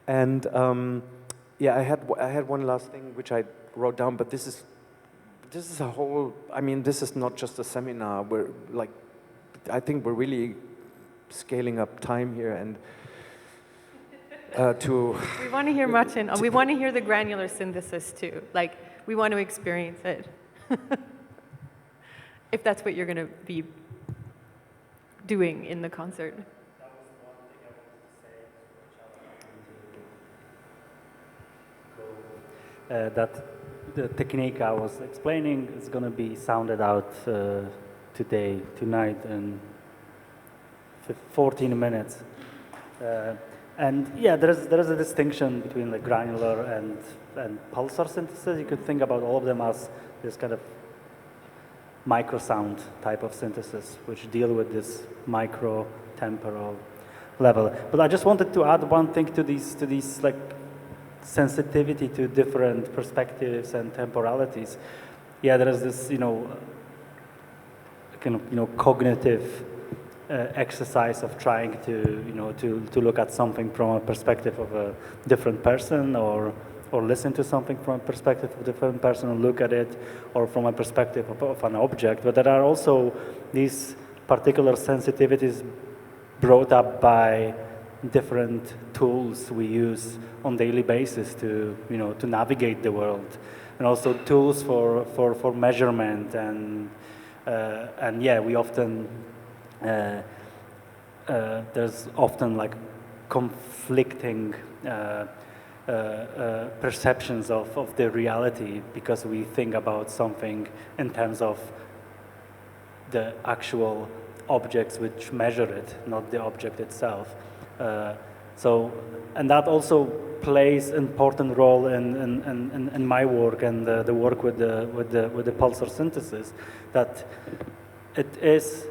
And yeah, I had one last thing which I wrote down, but this is a whole, I mean, this is not just a seminar. We're like, I think we're really scaling up time here, and we want to hear Marcin. We want to hear the granular synthesis too. Like, we want to experience it. If that's what you're going to be doing in the concert. That was one thing I wanted to say. That the technique I was explaining is going to be sounded out tonight in 14 minutes. And yeah, there is a distinction between the granular and pulsar synthesis. You could think about all of them as this kind of microsound type of synthesis, which deal with this micro temporal level. But I just wanted to add one thing to these like sensitivity to different perspectives and temporalities. Yeah, there is this, you know, kind of cognitive exercise of trying to look at something from a perspective of a different person, or listen to something from a perspective of a different person, or look at it, or from a perspective of an object. But there are also these particular sensitivities brought up by different tools we use on daily basis to navigate the world, and also tools for measurement, and yeah, we often there's often like conflicting perceptions of the reality, because we think about something in terms of the actual objects which measure it, not the object itself. And that also plays an important role in my work and the work with the pulsar synthesis, that it is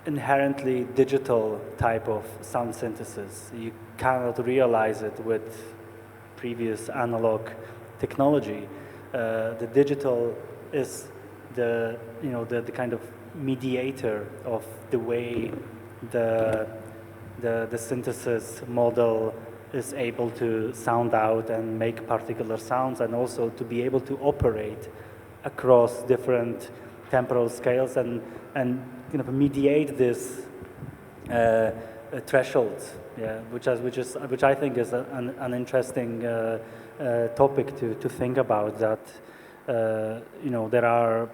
inherently digital type of sound synthesis. You cannot realize it with previous analog technology. The digital is the kind of mediator of the way the synthesis model is able to sound out and make particular sounds, and also to be able to operate across different temporal scales and kind of mediate this threshold, yeah, which I think is an interesting topic to think about. That there are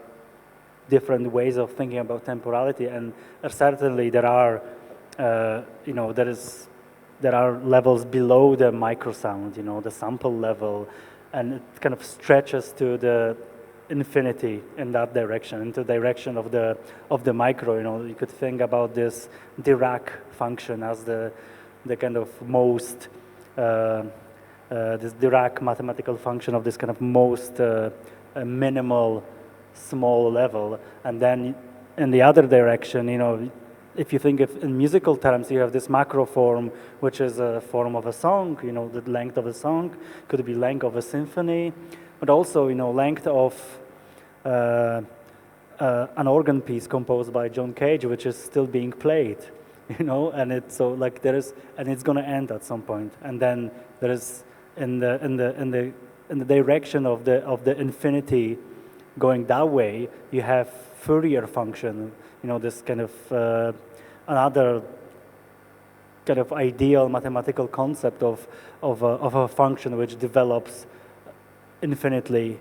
different ways of thinking about temporality, and certainly there are there are levels below the microsound, the sample level, and it kind of stretches to the infinity in that direction, into the direction of the micro. You could think about this Dirac function as the kind of most this Dirac mathematical function of this kind of most minimal small level, and then in the other direction, if you think of in musical terms, you have this macro form, which is a form of a song. The length of a song could be length of a symphony, but also length of an organ piece composed by John Cage, which is still being played. And it's so like there is, and it's going to end at some point, and then there is in the direction of the infinity, going that way, you have Fourier function. This kind of another kind of ideal mathematical concept of a function which develops infinitely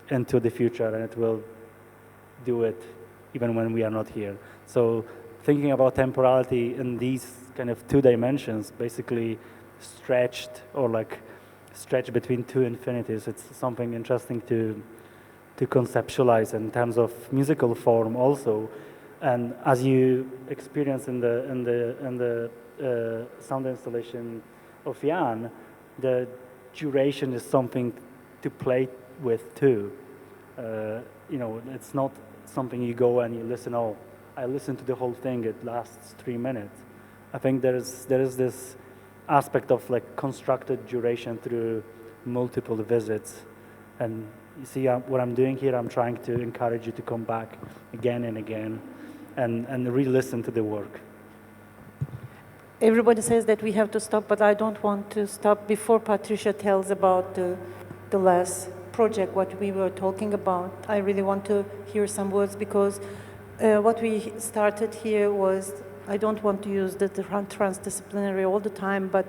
into the future, and it will do it even when we are not here. So thinking about temporality in these kind of two dimensions, basically stretched between two infinities, it's something interesting to conceptualize in terms of musical form also. And as you experience in the sound installation of Jan, the duration is something to play with too. It's not something you go and you listen. Oh, I listened to the whole thing. It lasts 3 minutes. I think there is this aspect of like constructed duration through multiple visits. And you see what I'm doing here. I'm trying to encourage you to come back again and again, and re-listen to the work. Everybody says that we have to stop, but I don't want to stop before Patricia tells about the last project, what we were talking about. I really want to hear some words, because what we started here was, I don't want to use the transdisciplinary all the time, but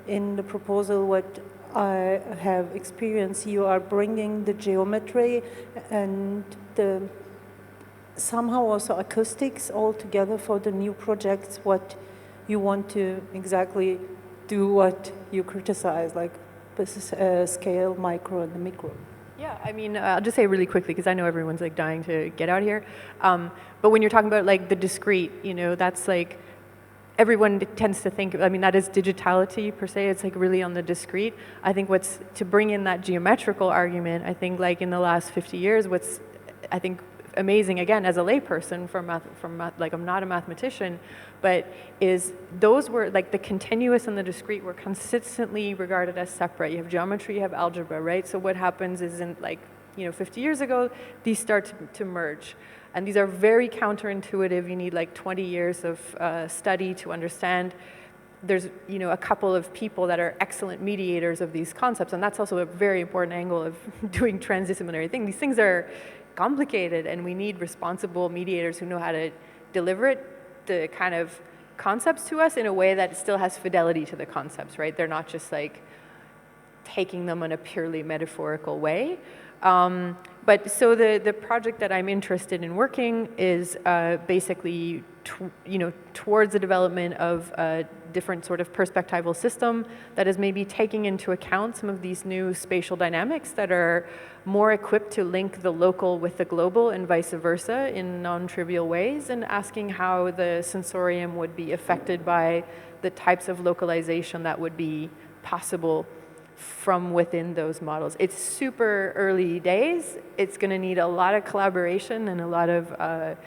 in the proposal, what I have experienced, you are bringing the geometry and the somehow also acoustics all together for the new projects, what you want to exactly do, what you criticize, like scale, micro, and the micro. Yeah, I mean, I'll just say really quickly, because I know everyone's like dying to get out here. But when you're talking about like the discrete, that's like, everyone tends to think, I mean, that is digitality per se. It's like really on the discrete. I think what's, to bring in that geometrical argument, I think like in the last 50 years, what's, I think, amazing, again, as a layperson from math, like I'm not a mathematician, but is those were, like the continuous and the discrete were consistently regarded as separate. You have geometry, you have algebra, right? So what happens is in like, 50 years ago, these start to merge. And these are very counterintuitive. You need like 20 years of study to understand. There's, you know, a couple of people that are excellent mediators of these concepts, and that's also a very important angle of doing transdisciplinary things. These things are complicated, and we need responsible mediators who know how to deliver it, the kind of concepts to us in a way that still has fidelity to the concepts, right? They're not just like taking them in a purely metaphorical way. But so the project that I'm interested in working is basically towards the development of a different sort of perspectival system that is maybe taking into account some of these new spatial dynamics that are more equipped to link the local with the global and vice versa in non-trivial ways, and asking how the sensorium would be affected by the types of localization that would be possible from within those models. It's super early days. It's going to need a lot of collaboration and a lot of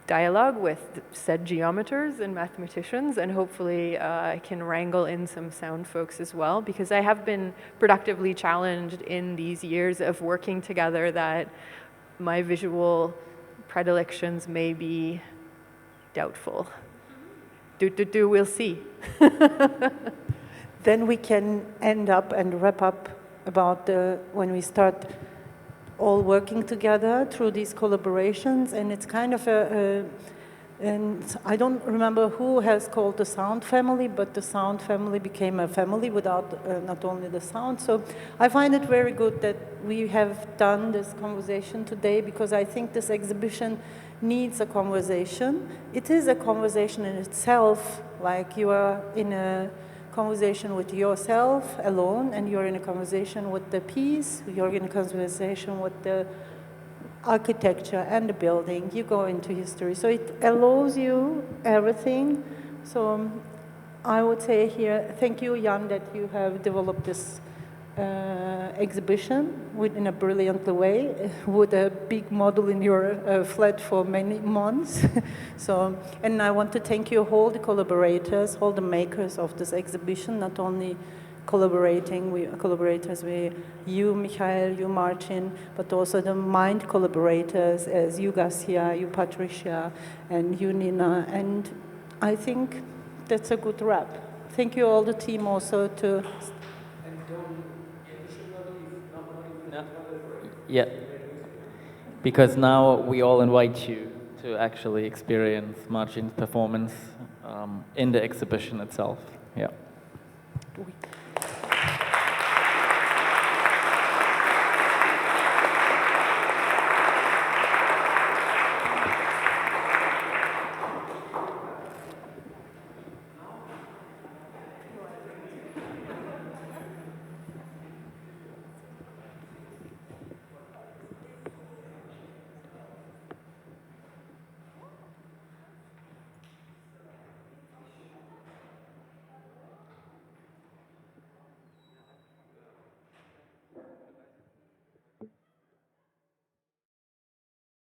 dialogue with said geometers and mathematicians, and hopefully I can wrangle in some sound folks as well, because I have been productively challenged in these years of working together that my visual predilections may be doubtful. We'll see. Then we can end up and wrap up about when we start all working together through these collaborations, and it's kind of and I don't remember who has called the sound family, but the sound family became a family without not only the sound. So I find it very good that we have done this conversation today, because I think this exhibition needs a conversation. It is a conversation in itself, like you are in a conversation with yourself alone, and you're in a conversation with the piece, you're in a conversation with the architecture and the building, you go into history. So it allows you everything. So I would say here, thank you, Jan, that you have developed this exhibition in a brilliant way, with a big model in your flat for many months. So, and I want to thank you, all the collaborators, all the makers of this exhibition, not only collaborators with you, Michael, you, Marcin, but also the mind collaborators as you, Gascia, you, Patricia, and you, Nina. And I think that's a good wrap. Thank you all the team also to... Yeah, because now we all invite you to actually experience Marcin's performance in the exhibition itself. Yeah.